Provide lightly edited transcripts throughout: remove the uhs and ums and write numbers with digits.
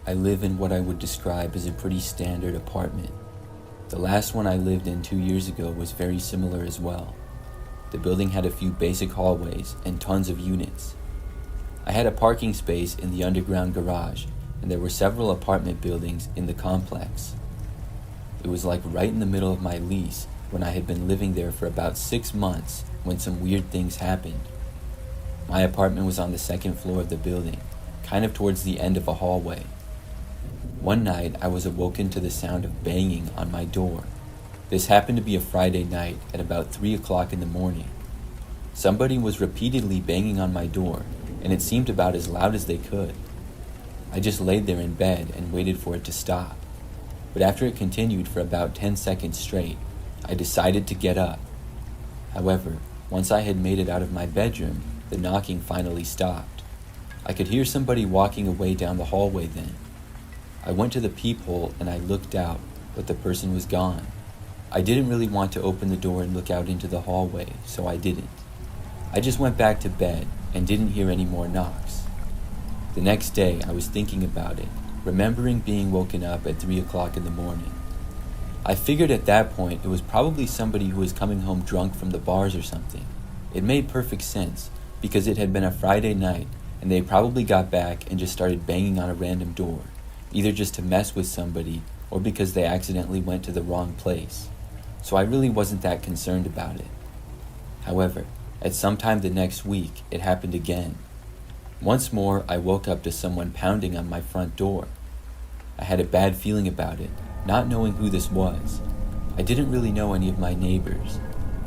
I live in what I would describe as a pretty standard apartment. The last one I lived in 2 years ago was very similar as well. The building had a few basic hallways and tons of units. I had a parking space in the underground garage, and there were several apartment buildings in the complex. It was like right in the middle of my lease when I had been living there for about 6 months when some weird things happened. My apartment was on the second floor of the building, kind of towards the end of a hallway. One night I was awoken to the sound of banging on my door. This happened to be a Friday night at about 3 o'clock in the morning. Somebody was repeatedly banging on my door, and it seemed about as loud as they could. I just laid there in bed and waited for it to stop. But after it continued for about 10 seconds straight, I decided to get up. However, once I had made it out of my bedroom, the knocking finally stopped. I could hear somebody walking away down the hallway then. I went to the peephole and I looked out, but the person was gone. I didn't really want to open the door and look out into the hallway, so I didn't. I just went back to bed and didn't hear any more knocks. The next day, I was thinking about it, remembering being woken up at 3 o'clock in the morning. I figured at that point it was probably somebody who was coming home drunk from the bars or something. It made perfect sense, because it had been a Friday night, and they probably got back and just started banging on a random door, either just to mess with somebody, or because they accidentally went to the wrong place. So I really wasn't that concerned about it. However, at some time the next week, it happened again. Once more, I woke up to someone pounding on my front door. I had a bad feeling about it, not knowing who this was. I didn't really know any of my neighbors.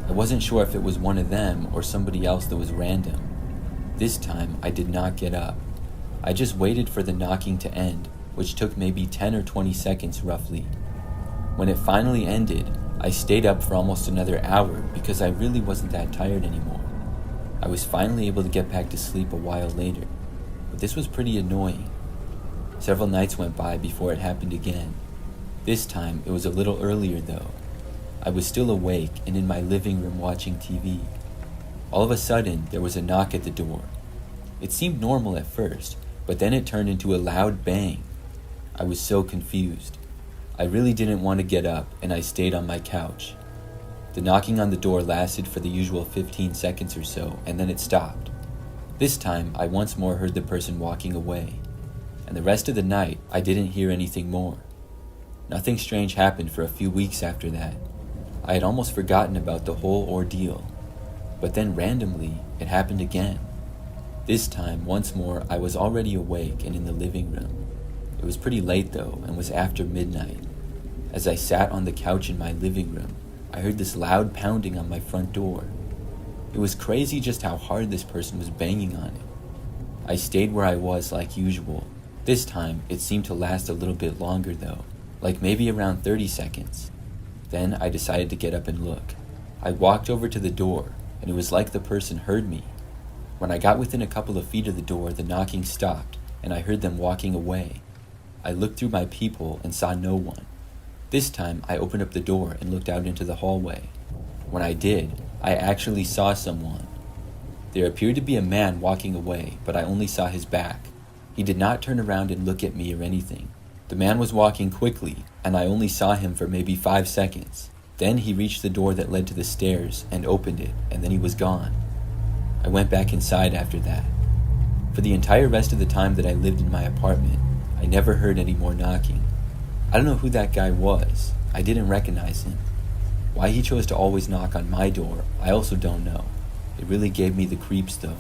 I wasn't sure if it was one of them or somebody else that was random. This time, I did not get up. I just waited for the knocking to end, which took maybe 10 or 20 seconds roughly. When it finally ended, I stayed up for almost another hour because I really wasn't that tired anymore. I was finally able to get back to sleep a while later, but this was pretty annoying. Several nights went by before it happened again. This time, it was a little earlier though. I was still awake and in my living room watching TV. All of a sudden, there was a knock at the door. It seemed normal at first, but then it turned into a loud bang. I was so confused. I really didn't want to get up, and I stayed on my couch. The knocking on the door lasted for the usual 15 seconds or so, and then it stopped. This time, I once more heard the person walking away, and the rest of the night, I didn't hear anything more. Nothing strange happened for a few weeks after that. I had almost forgotten about the whole ordeal, but then randomly, it happened again. This time, once more, I was already awake and in the living room. It was pretty late though, and was after midnight. As I sat on the couch in my living room, I heard this loud pounding on my front door. It was crazy just how hard this person was banging on it. I stayed where I was like usual. This time, it seemed to last a little bit longer though, like maybe around 30 seconds. Then I decided to get up and look. I walked over to the door, and it was like the person heard me. When I got within a couple of feet of the door, the knocking stopped, and I heard them walking away. I looked through my peephole and saw no one. This time, I opened up the door and looked out into the hallway. When I did, I actually saw someone. There appeared to be a man walking away, but I only saw his back. He did not turn around and look at me or anything. The man was walking quickly, and I only saw him for maybe 5 seconds. Then he reached the door that led to the stairs and opened it, and then he was gone. I went back inside after that. For the entire rest of the time that I lived in my apartment, I never heard any more knocking. I don't know who that guy was. I didn't recognize him. Why he chose to always knock on my door, I also don't know. It really gave me the creeps though.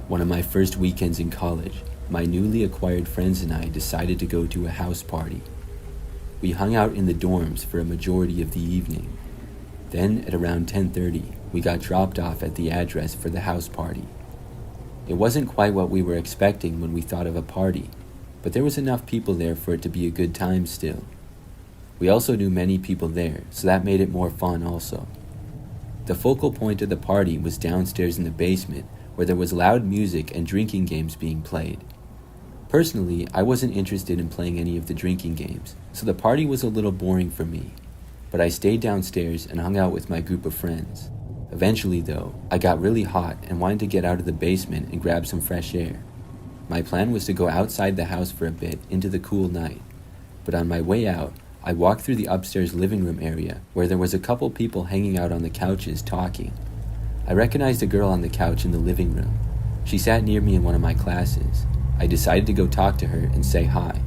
One of my first weekends in college, my newly acquired friends and I decided to go to a house party. We hung out in the dorms for a majority of the evening. Then, at around 10:30, we got dropped off at the address for the house party. It wasn't quite what we were expecting when we thought of a party, but there was enough people there for it to be a good time still. We also knew many people there, so that made it more fun also. The focal point of the party was downstairs in the basement, where there was loud music and drinking games being played. Personally, I wasn't interested in playing any of the drinking games, so the party was a little boring for me. but I stayed downstairs and hung out with my group of friends. Eventually, though, I got really hot and wanted to get out of the basement and grab some fresh air. My plan was to go outside the house for a bit into the cool night, but on my way out, I walked through the upstairs living room area where there was a couple people hanging out on the couches talking. I recognized a girl on the couch in the living room. She sat near me in one of my classes. I decided to go talk to her and say hi.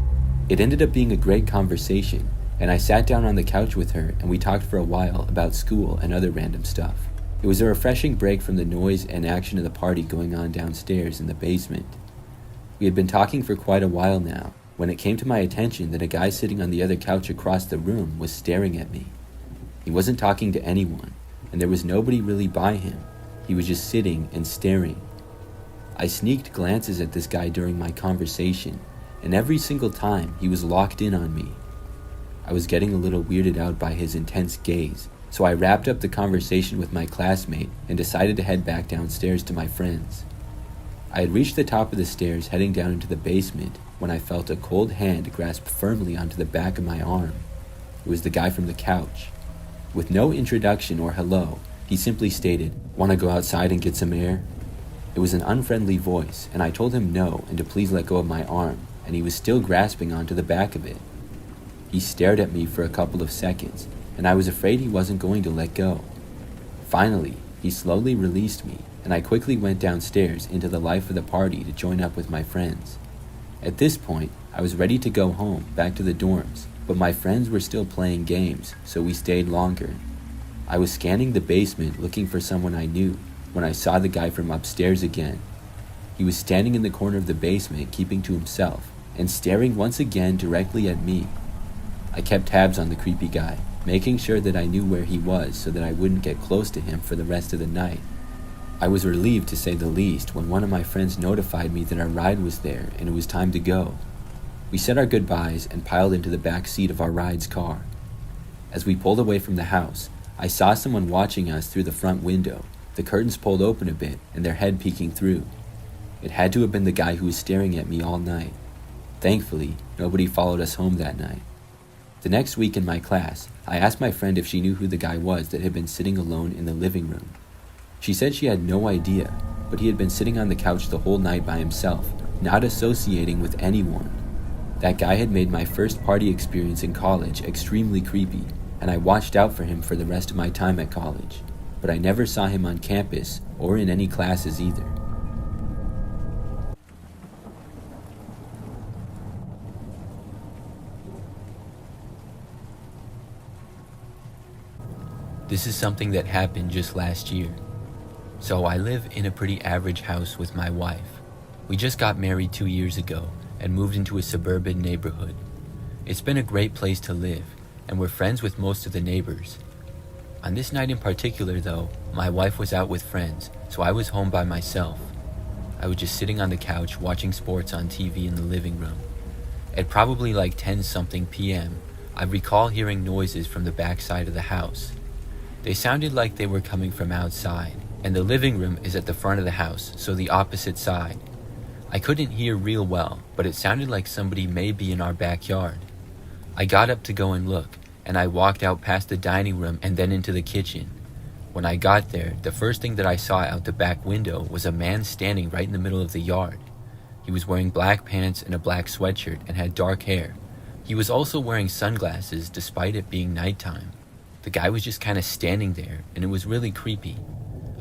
It ended up being a great conversation, and I sat down on the couch with her and we talked for a while about school and other random stuff. It was a refreshing break from the noise and action of the party going on downstairs in the basement. We had been talking for quite a while now when it came to my attention that a guy sitting on the other couch across the room was staring at me. He wasn't talking to anyone, and there was nobody really by him. He was just sitting and staring. I sneaked glances at this guy during my conversation, and every single time he was locked in on me. I was getting a little weirded out by his intense gaze, so I wrapped up the conversation with my classmate and decided to head back downstairs to my friends. I had reached the top of the stairs heading down into the basement when I felt a cold hand grasp firmly onto the back of my arm. It was the guy from the couch. With no introduction or hello, he simply stated, "Want to go outside and get some air?" It was an unfriendly voice, and I told him no and to please let go of my arm, and he was still grasping onto the back of it. He stared at me for a couple of seconds, and I was afraid he wasn't going to let go. Finally, he slowly released me, and I quickly went downstairs into the life of the party to join up with my friends. At this point, I was ready to go home, back to the dorms, but my friends were still playing games, so we stayed longer. I was scanning the basement looking for someone I knew when I saw the guy from upstairs again. He was standing in the corner of the basement, keeping to himself, and staring once again directly at me. I kept tabs on the creepy guy, making sure that I knew where he was so that I wouldn't get close to him for the rest of the night. I was relieved, to say the least, when one of my friends notified me that our ride was there and it was time to go. We said our goodbyes and piled into the back seat of our ride's car. As we pulled away from the house, I saw someone watching us through the front window, the curtains pulled open a bit and their head peeking through. It had to have been the guy who was staring at me all night. Thankfully, nobody followed us home that night. The next week in my class, I asked my friend if she knew who the guy was that had been sitting alone in the living room. She said she had no idea, but he had been sitting on the couch the whole night by himself, not associating with anyone. That guy had made my first party experience in college extremely creepy, and I watched out for him for the rest of my time at college, but I never saw him on campus or in any classes either. This is something that happened just last year. So I live in a pretty average house with my wife. We just got married 2 years ago and moved into a suburban neighborhood. It's been a great place to live, and we're friends with most of the neighbors. On this night in particular though, my wife was out with friends, so I was home by myself. I was just sitting on the couch watching sports on TV in the living room. At probably like 10-something p.m., I recall hearing noises from the back side of the house. They sounded like they were coming from outside, and the living room is at the front of the house, so the opposite side. I couldn't hear real well, but it sounded like somebody may be in our backyard. I got up to go and look, and I walked out past the dining room and then into the kitchen. When I got there, the first thing that I saw out the back window was a man standing right in the middle of the yard. He was wearing black pants and a black sweatshirt and had dark hair. He was also wearing sunglasses despite it being nighttime. The guy was just kind of standing there, and it was really creepy.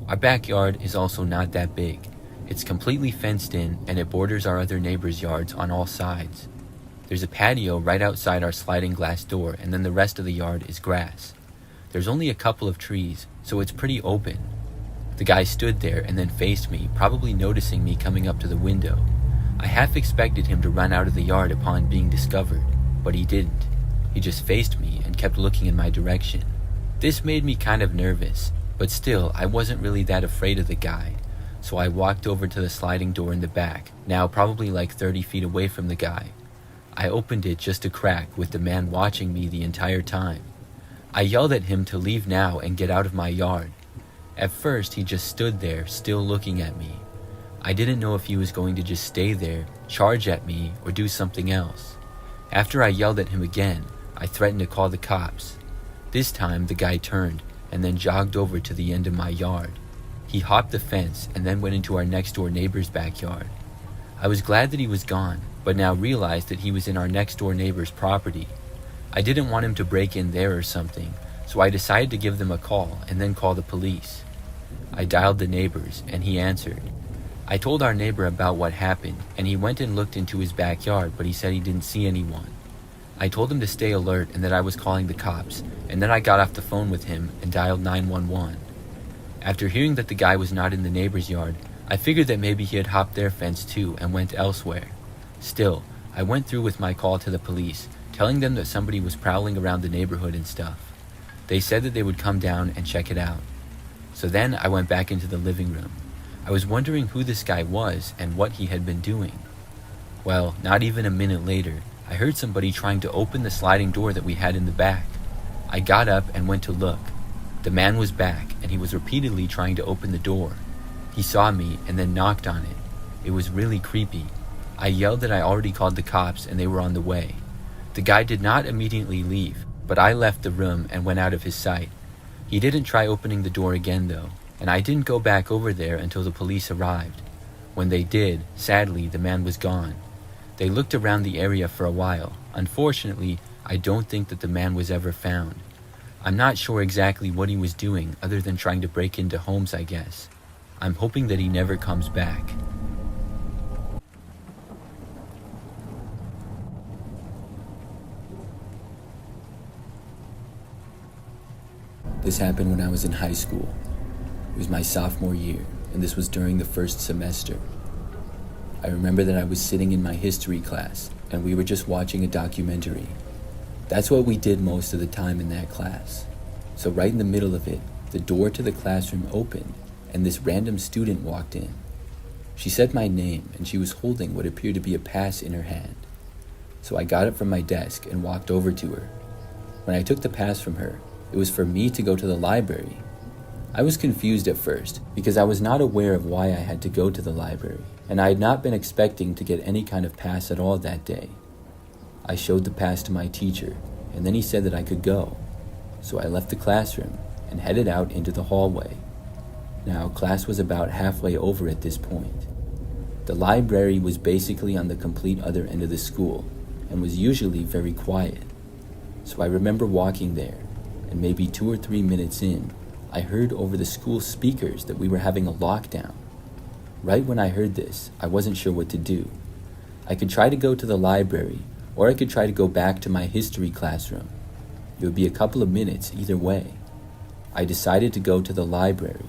Our backyard is also not that big. It's completely fenced in, and it borders our other neighbors' yards on all sides. There's a patio right outside our sliding glass door, and then the rest of the yard is grass. There's only a couple of trees, so it's pretty open. The guy stood there and then faced me, probably noticing me coming up to the window. I half expected him to run out of the yard upon being discovered, but he didn't. He just faced me and kept looking in my direction. This made me kind of nervous, but still, I wasn't really that afraid of the guy. So I walked over to the sliding door in the back, now probably like 30 feet away from the guy. I opened it just a crack with the man watching me the entire time. I yelled at him to leave now and get out of my yard. At first, he just stood there, still looking at me. I didn't know if he was going to just stay there, charge at me, or do something else. After I yelled at him again, I threatened to call the cops. This time, the guy turned and then jogged over to the end of my yard. He hopped the fence and then went into our next door neighbor's backyard. I was glad that he was gone, but now realized that he was in our next door neighbor's property. I didn't want him to break in there or something, so I decided to give them a call and then call the police. I dialed the neighbors and he answered. I told our neighbor about what happened and he went and looked into his backyard, but he said he didn't see anyone. I told him to stay alert and that I was calling the cops, and then I got off the phone with him and dialed 911. After hearing that the guy was not in the neighbor's yard, I figured that maybe he had hopped their fence too and went elsewhere. Still, I went through with my call to the police, telling them that somebody was prowling around the neighborhood and stuff. They said that they would come down and check it out. So then I went back into the living room. I was wondering who this guy was and what he had been doing. Well, not even a minute later, I heard somebody trying to open the sliding door that we had in the back. I got up and went to look. The man was back and he was repeatedly trying to open the door. He saw me and then knocked on it. It was really creepy. I yelled that I already called the cops and they were on the way. The guy did not immediately leave, but I left the room and went out of his sight. He didn't try opening the door again though, and I didn't go back over there until the police arrived. When they did, sadly, the man was gone. They looked around the area for a while. Unfortunately, I don't think that the man was ever found. I'm not sure exactly what he was doing other than trying to break into homes, I guess. I'm hoping that he never comes back. This happened when I was in high school. It was my sophomore year, and this was during the first semester. I remember that I was sitting in my history class, and we were just watching a documentary. That's what we did most of the time in that class. So right in the middle of it, the door to the classroom opened, and this random student walked in. She said my name, and she was holding what appeared to be a pass in her hand. So I got up from my desk and walked over to her. When I took the pass from her, it was for me to go to the library. I was confused at first because I was not aware of why I had to go to the library, and I had not been expecting to get any kind of pass at all that day. I showed the pass to my teacher, and then he said that I could go. So I left the classroom and headed out into the hallway. Now, class was about halfway over at this point. The library was basically on the complete other end of the school and was usually very quiet. So I remember walking there, and maybe 2 or 3 minutes in, I heard over the school speakers that we were having a lockdown. Right when I heard this, I wasn't sure what to do. I could try to go to the library, or I could try to go back to my history classroom. It would be a couple of minutes either way. I decided to go to the library.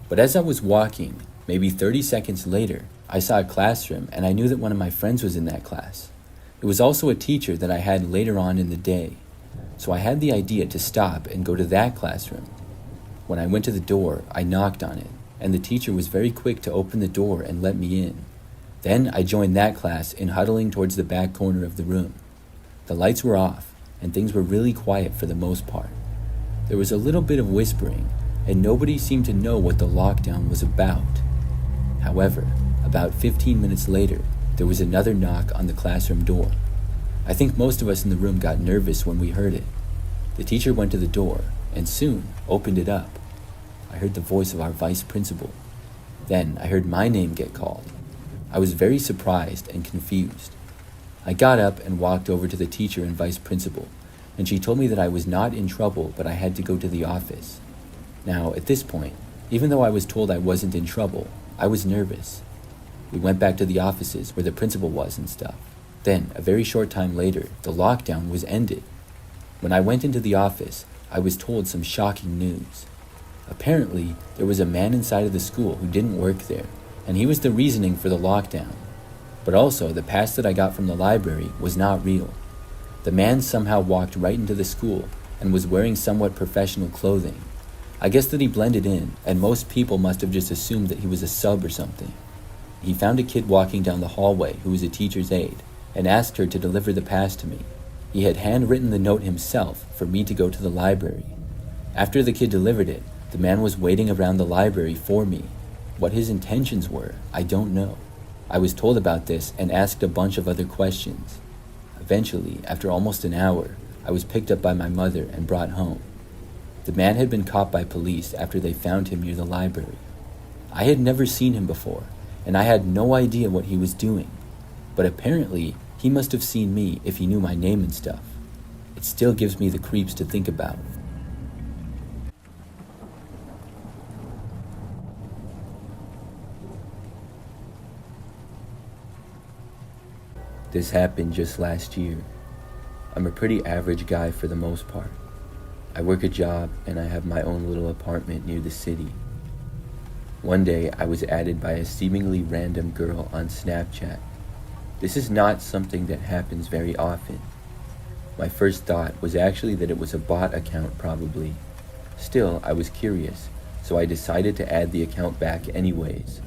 But as I was walking, maybe 30 seconds later, I saw a classroom and I knew that one of my friends was in that class. It was also a teacher that I had later on in the day. So I had the idea to stop and go to that classroom. When I went to the door, I knocked on it, and the teacher was very quick to open the door and let me in. Then I joined that class in huddling towards the back corner of the room. The lights were off, and things were really quiet for the most part. There was a little bit of whispering, and nobody seemed to know what the lockdown was about. However, about 15 minutes later, there was another knock on the classroom door. I think most of us in the room got nervous when we heard it. The teacher went to the door, and soon opened it up. I heard the voice of our vice principal. Then I heard my name get called. I was very surprised and confused. I got up and walked over to the teacher and vice principal, and she told me that I was not in trouble, but I had to go to the office. Now, at this point, even though I was told I wasn't in trouble, I was nervous. We went back to the offices where the principal was and stuff. Then, a very short time later, the lockdown was ended. When I went into the office, I was told some shocking news. Apparently, there was a man inside of the school who didn't work there, and he was the reasoning for the lockdown. But also, the pass that I got from the library was not real. The man somehow walked right into the school and was wearing somewhat professional clothing. I guess that he blended in, and most people must have just assumed that he was a sub or something. He found a kid walking down the hallway who was a teacher's aide, and asked her to deliver the pass to me. He had handwritten the note himself for me to go to the library. After the kid delivered it, the man was waiting around the library for me. What his intentions were, I don't know. I was told about this and asked a bunch of other questions. Eventually, after almost an hour, I was picked up by my mother and brought home. The man had been caught by police after they found him near the library. I had never seen him before, and I had no idea what he was doing. But apparently, he must have seen me if he knew my name and stuff. It still gives me the creeps to think about. This happened just last year. I'm a pretty average guy for the most part. I work a job and I have my own little apartment near the city. One day I was added by a seemingly random girl on Snapchat. This is not something that happens very often. My first thought was actually that it was a bot account probably. Still, I was curious, so I decided to add the account back anyways.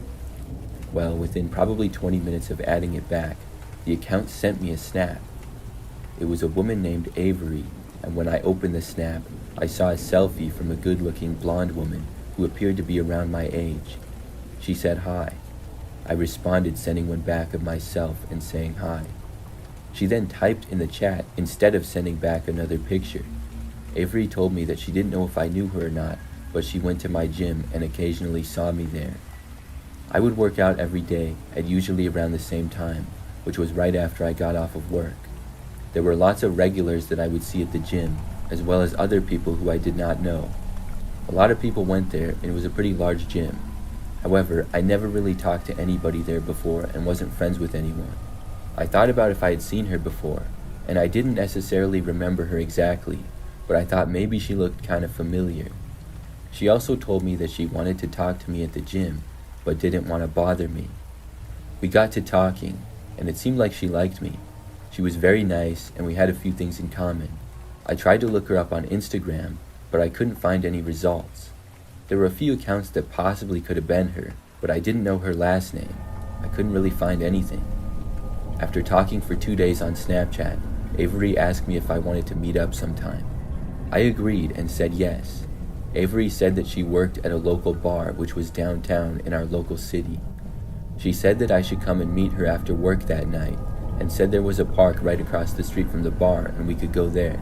Well, within probably 20 minutes of adding it back, the account sent me a snap. It was a woman named Avery, and when I opened the snap, I saw a selfie from a good-looking blonde woman who appeared to be around my age. She said hi. I responded sending one back of myself and saying hi. She then typed in the chat instead of sending back another picture. Avery told me that she didn't know if I knew her or not, but she went to my gym and occasionally saw me there. I would work out every day at usually around the same time, which was right after I got off of work. There were lots of regulars that I would see at the gym, as well as other people who I did not know. A lot of people went there and it was a pretty large gym. However, I never really talked to anybody there before and wasn't friends with anyone. I thought about if I had seen her before, and I didn't necessarily remember her exactly, but I thought maybe she looked kind of familiar. She also told me that she wanted to talk to me at the gym, but didn't want to bother me. We got to talking, and it seemed like she liked me. She was very nice, and we had a few things in common. I tried to look her up on Instagram, but I couldn't find any results. There were a few accounts that possibly could have been her, but I didn't know her last name. I couldn't really find anything. After talking for 2 days on Snapchat, Avery asked me if I wanted to meet up sometime. I agreed and said yes. Avery said that she worked at a local bar which was downtown in our local city. She said that I should come and meet her after work that night, and said there was a park right across the street from the bar and we could go there.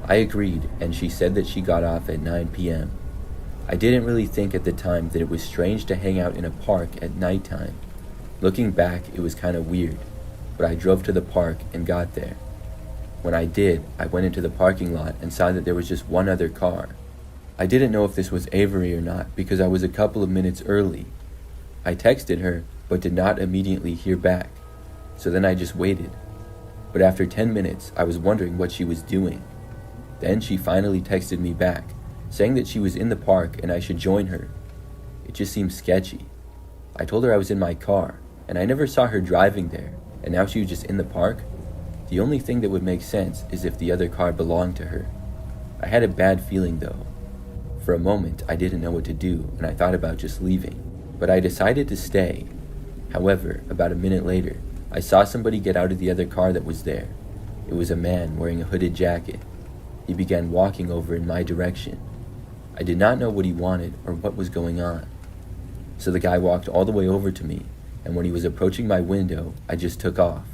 I agreed, and she said that she got off at 9 p.m. I didn't really think at the time that it was strange to hang out in a park at nighttime. Looking back, it was kind of weird, but I drove to the park and got there. When I did, I went into the parking lot and saw that there was just one other car. I didn't know if this was Avery or not because I was a couple of minutes early. I texted her, but did not immediately hear back, so then I just waited. But after 10 minutes, I was wondering what she was doing. Then she finally texted me back, saying that she was in the park and I should join her. It just seemed sketchy. I told her I was in my car, and I never saw her driving there, and now she was just in the park? The only thing that would make sense is if the other car belonged to her. I had a bad feeling though. For a moment, I didn't know what to do, and I thought about just leaving. But I decided to stay. However, about a minute later, I saw somebody get out of the other car that was there. It was a man wearing a hooded jacket. He began walking over in my direction. I did not know what he wanted or what was going on. So the guy walked all the way over to me, and when he was approaching my window, I just took off.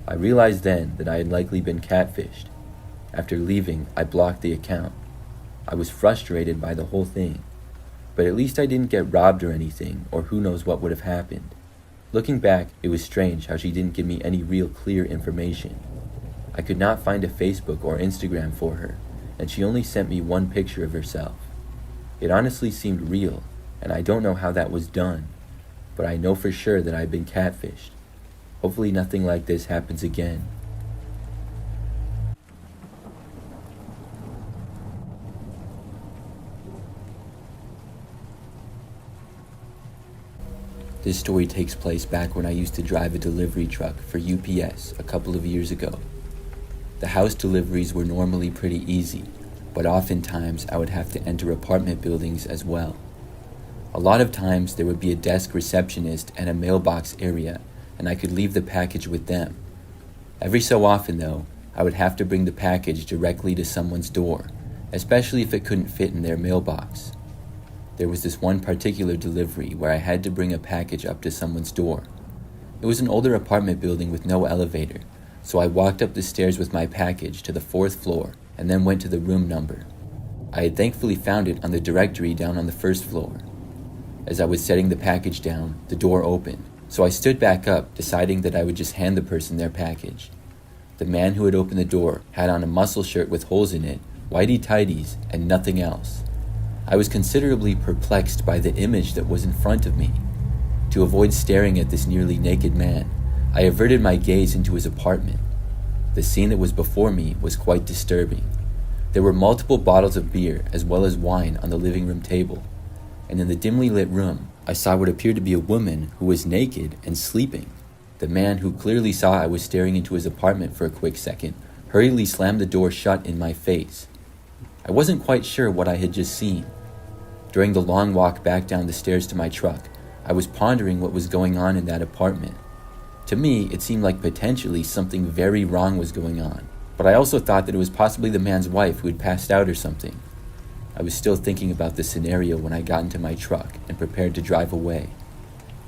I realized then that I had likely been catfished. After leaving, I blocked the account. I was frustrated by the whole thing. But at least I didn't get robbed or anything, or who knows what would have happened. Looking back, it was strange how she didn't give me any real clear information. I could not find a Facebook or Instagram for her, and she only sent me one picture of herself. It honestly seemed real, and I don't know how that was done, but I know for sure that I've been catfished. Hopefully nothing like this happens again. This story takes place back when I used to drive a delivery truck for UPS a couple of years ago. The house deliveries were normally pretty easy, but oftentimes I would have to enter apartment buildings as well. A lot of times there would be a desk receptionist and a mailbox area, and I could leave the package with them. Every so often though, I would have to bring the package directly to someone's door, especially if it couldn't fit in their mailbox. There was this one particular delivery where I had to bring a package up to someone's door. It was an older apartment building with no elevator, so I walked up the stairs with my package to the 4th floor and then went to the room number. I had thankfully found it on the directory down on the 1st floor. As I was setting the package down, the door opened, so I stood back up, deciding that I would just hand the person their package. The man who had opened the door had on a muscle shirt with holes in it, whitey-tighties, and nothing else. I was considerably perplexed by the image that was in front of me. To avoid staring at this nearly naked man, I averted my gaze into his apartment. The scene that was before me was quite disturbing. There were multiple bottles of beer as well as wine on the living room table, and in the dimly lit room, I saw what appeared to be a woman who was naked and sleeping. The man, who clearly saw I was staring into his apartment for a quick second, hurriedly slammed the door shut in my face. I wasn't quite sure what I had just seen. During the long walk back down the stairs to my truck, I was pondering what was going on in that apartment. To me, it seemed like potentially something very wrong was going on, but I also thought that it was possibly the man's wife who had passed out or something. I was still thinking about the scenario when I got into my truck and prepared to drive away.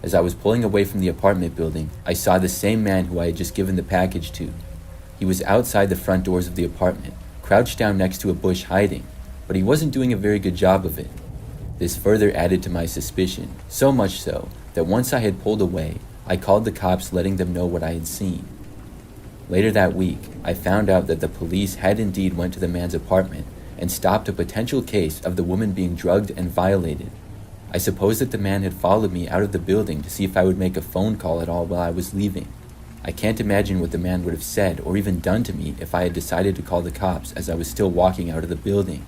As I was pulling away from the apartment building, I saw the same man who I had just given the package to. He was outside the front doors of the apartment, crouched down next to a bush hiding, but he wasn't doing a very good job of it. This further added to my suspicion, so much so that once I had pulled away, I called the cops, letting them know what I had seen. Later that week, I found out that the police had indeed went to the man's apartment and stopped a potential case of the woman being drugged and violated. I suppose that the man had followed me out of the building to see if I would make a phone call at all while I was leaving. I can't imagine what the man would have said or even done to me if I had decided to call the cops as I was still walking out of the building.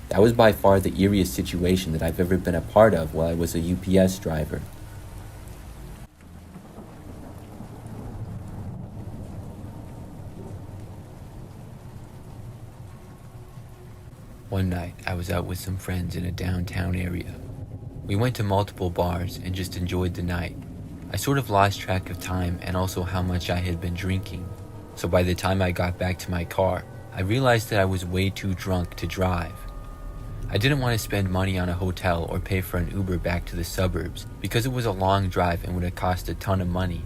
That was by far the eeriest situation that I've ever been a part of while I was a UPS driver. One night, I was out with some friends in a downtown area. We went to multiple bars and just enjoyed the night. I sort of lost track of time and also how much I had been drinking. So by the time I got back to my car, I realized that I was way too drunk to drive. I didn't want to spend money on a hotel or pay for an Uber back to the suburbs because it was a long drive and would have cost a ton of money.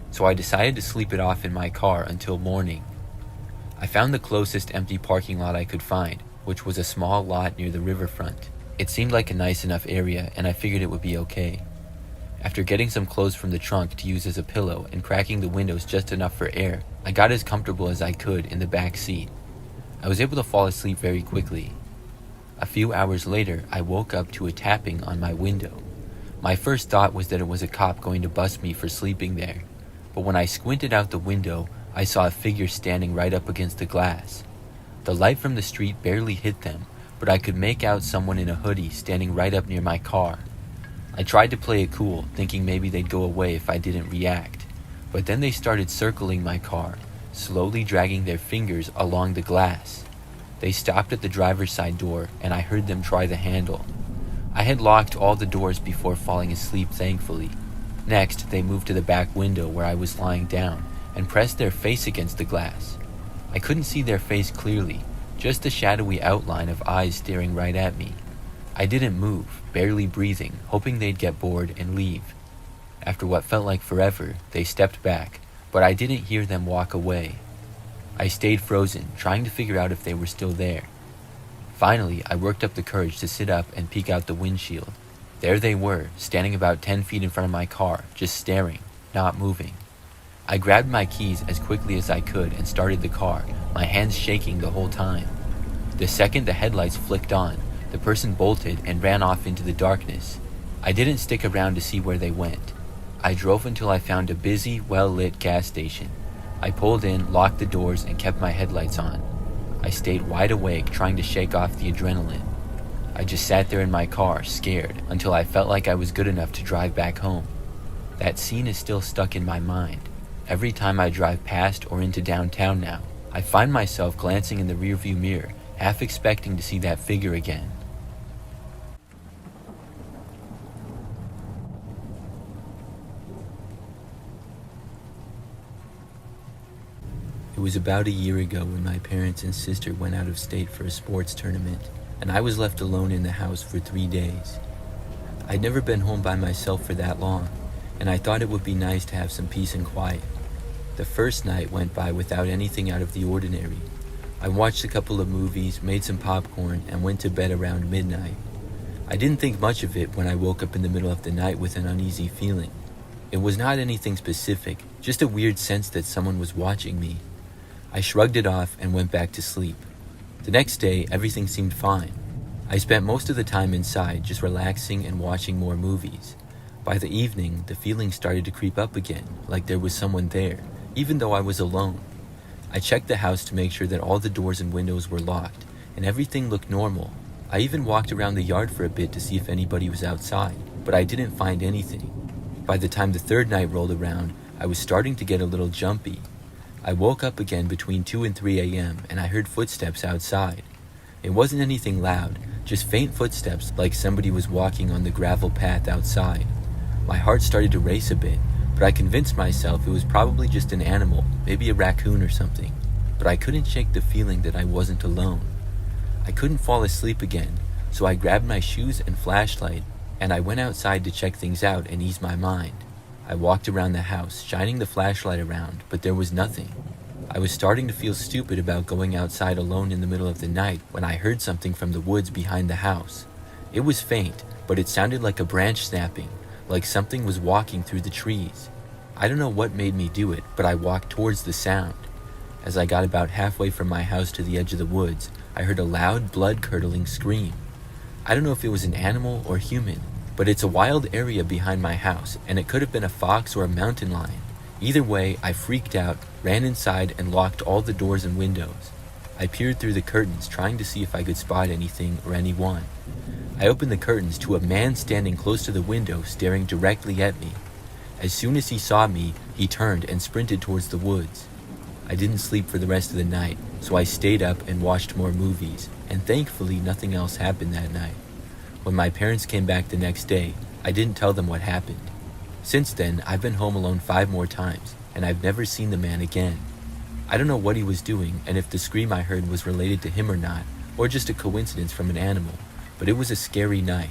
So I decided to sleep it off in my car until morning. I found the closest empty parking lot I could find, which was a small lot near the riverfront. It seemed like a nice enough area, and I figured it would be okay. After getting some clothes from the trunk to use as a pillow and cracking the windows just enough for air, I got as comfortable as I could in the back seat. I was able to fall asleep very quickly. A few hours later, I woke up to a tapping on my window. My first thought was that it was a cop going to bust me for sleeping there, but when I squinted out the window, I saw a figure standing right up against the glass. The light from the street barely hit them, but I could make out someone in a hoodie standing right up near my car. I tried to play it cool, thinking maybe they'd go away if I didn't react, but then they started circling my car, slowly dragging their fingers along the glass. They stopped at the driver's side door, and I heard them try the handle. I had locked all the doors before falling asleep, thankfully. Next, they moved to the back window where I was lying down and pressed their face against the glass. I couldn't see their face clearly, just a shadowy outline of eyes staring right at me. I didn't move, barely breathing, hoping they'd get bored and leave. After what felt like forever, they stepped back, but I didn't hear them walk away. I stayed frozen, trying to figure out if they were still there. Finally, I worked up the courage to sit up and peek out the windshield. There they were, standing about 10 feet in front of my car, just staring, not moving. I grabbed my keys as quickly as I could and started the car, my hands shaking the whole time. The second the headlights flicked on, the person bolted and ran off into the darkness. I didn't stick around to see where they went. I drove until I found a busy, well-lit gas station. I pulled in, locked the doors, and kept my headlights on. I stayed wide awake, trying to shake off the adrenaline. I just sat there in my car, scared, until I felt like I was good enough to drive back home. That scene is still stuck in my mind. Every time I drive past or into downtown now, I find myself glancing in the rearview mirror, half expecting to see that figure again. It was about a year ago when my parents and sister went out of state for a sports tournament, and I was left alone in the house for 3 days. I'd never been home by myself for that long, and I thought it would be nice to have some peace and quiet. The first night went by without anything out of the ordinary. I watched a couple of movies, made some popcorn, and went to bed around midnight. I didn't think much of it when I woke up in the middle of the night with an uneasy feeling. It was not anything specific, just a weird sense that someone was watching me. I shrugged it off and went back to sleep. The next day, everything seemed fine. I spent most of the time inside, just relaxing and watching more movies. By the evening, the feeling started to creep up again, like there was someone there, even though I was alone. I checked the house to make sure that all the doors and windows were locked, and everything looked normal. I even walked around the yard for a bit to see if anybody was outside, but I didn't find anything. By the time the third night rolled around, I was starting to get a little jumpy. I woke up again between 2 and 3 a.m. and I heard footsteps outside. It wasn't anything loud, just faint footsteps like somebody was walking on the gravel path outside. My heart started to race a bit, but I convinced myself it was probably just an animal, maybe a raccoon or something. But I couldn't shake the feeling that I wasn't alone. I couldn't fall asleep again, so I grabbed my shoes and flashlight, and I went outside to check things out and ease my mind. I walked around the house, shining the flashlight around, but there was nothing. I was starting to feel stupid about going outside alone in the middle of the night when I heard something from the woods behind the house. It was faint, but it sounded like a branch snapping, like something was walking through the trees. I don't know what made me do it, but I walked towards the sound. As I got about halfway from my house to the edge of the woods, I heard a loud, blood-curdling scream. I don't know if it was an animal or human, but it's a wild area behind my house, and it could have been a fox or a mountain lion. Either way, I freaked out, ran inside, and locked all the doors and windows. I peered through the curtains, trying to see if I could spot anything or anyone. I opened the curtains to a man standing close to the window, staring directly at me. As soon as he saw me, he turned and sprinted towards the woods. I didn't sleep for the rest of the night, so I stayed up and watched more movies, and thankfully nothing else happened that night. When my parents came back the next day, I didn't tell them what happened. Since then, I've been home alone 5 more times, and I've never seen the man again. I don't know what he was doing, and if the scream I heard was related to him or not, or just a coincidence from an animal, but it was a scary night.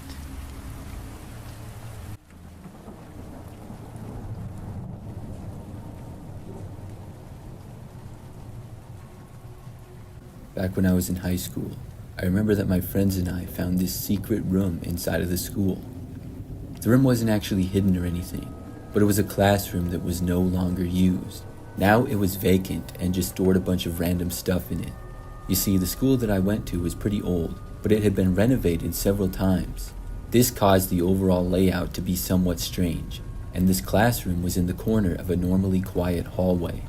Back when I was in high school, I remember that my friends and I found this secret room inside of the school. The room wasn't actually hidden or anything, but it was a classroom that was no longer used. Now it was vacant and just stored a bunch of random stuff in it. You see, the school that I went to was pretty old, but it had been renovated several times. This caused the overall layout to be somewhat strange, and this classroom was in the corner of a normally quiet hallway.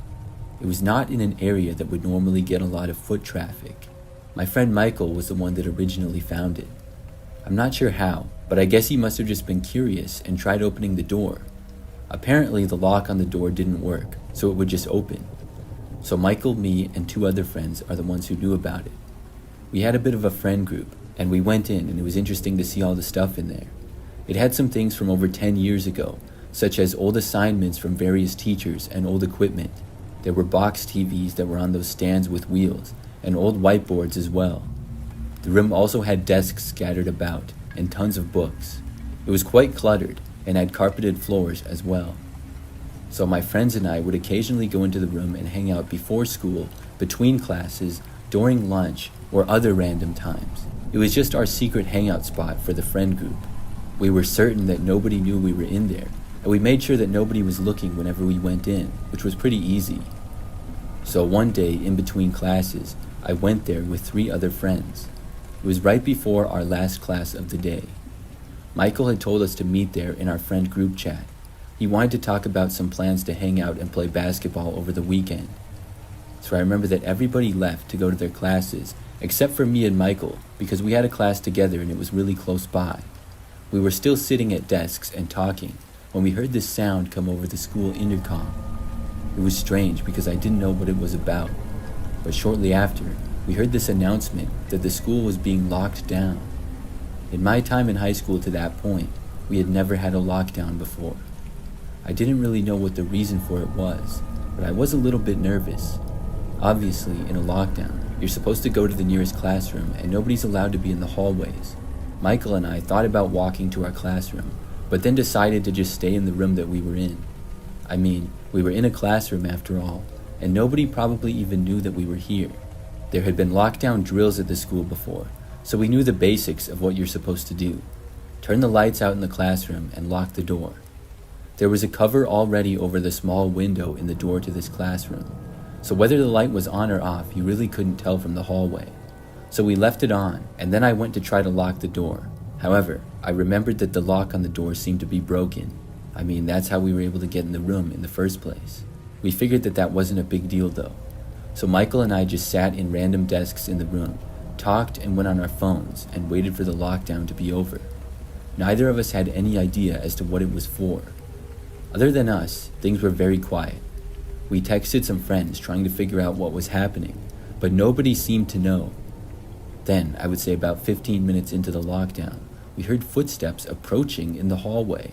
It was not in an area that would normally get a lot of foot traffic. My friend Michael was the one that originally found it. I'm not sure how, but I guess he must have just been curious and tried opening the door. Apparently the lock on the door didn't work, so it would just open. So Michael, me, and 2 other friends are the ones who knew about it. We had a bit of a friend group, and we went in, and it was interesting to see all the stuff in there. It had some things from over 10 years ago, such as old assignments from various teachers and old equipment. There were box TVs that were on those stands with wheels, and old whiteboards as well. The room also had desks scattered about, and tons of books. It was quite cluttered, and had carpeted floors as well. So my friends and I would occasionally go into the room and hang out before school, between classes, during lunch, or other random times. It was just our secret hangout spot for the friend group. We were certain that nobody knew we were in there, and we made sure that nobody was looking whenever we went in, which was pretty easy. So one day, in between classes, I went there with 3 other friends. It was right before our last class of the day. Michael had told us to meet there in our friend group chat. He wanted to talk about some plans to hang out and play basketball over the weekend. So I remember that everybody left to go to their classes, except for me and Michael, because we had a class together and it was really close by. We were still sitting at desks and talking when we heard this sound come over the school intercom. It was strange because I didn't know what it was about, but shortly after, we heard this announcement that the school was being locked down. In my time in high school to that point, we had never had a lockdown before. I didn't really know what the reason for it was, but I was a little bit nervous. Obviously, in a lockdown, you're supposed to go to the nearest classroom and nobody's allowed to be in the hallways. Michael and I thought about walking to our classroom, but then decided to just stay in the room that we were in. I mean, We were in a classroom after all, and nobody probably even knew that we were here. There had been lockdown drills at the school before, so we knew the basics of what you're supposed to do. Turn the lights out in the classroom and lock the door. There was a cover already over the small window in the door to this classroom, so whether the light was on or off, you really couldn't tell from the hallway. So we left it on, and then I went to try to lock the door. However, I remembered that the lock on the door seemed to be broken. I mean, that's how we were able to get in the room in the first place. We figured that that wasn't a big deal though. So Michael and I just sat in random desks in the room, talked and went on our phones, and waited for the lockdown to be over. Neither of us had any idea as to what it was for. Other than us, things were very quiet. We texted some friends trying to figure out what was happening, but nobody seemed to know. Then, I would say about 15 minutes into the lockdown, we heard footsteps approaching in the hallway.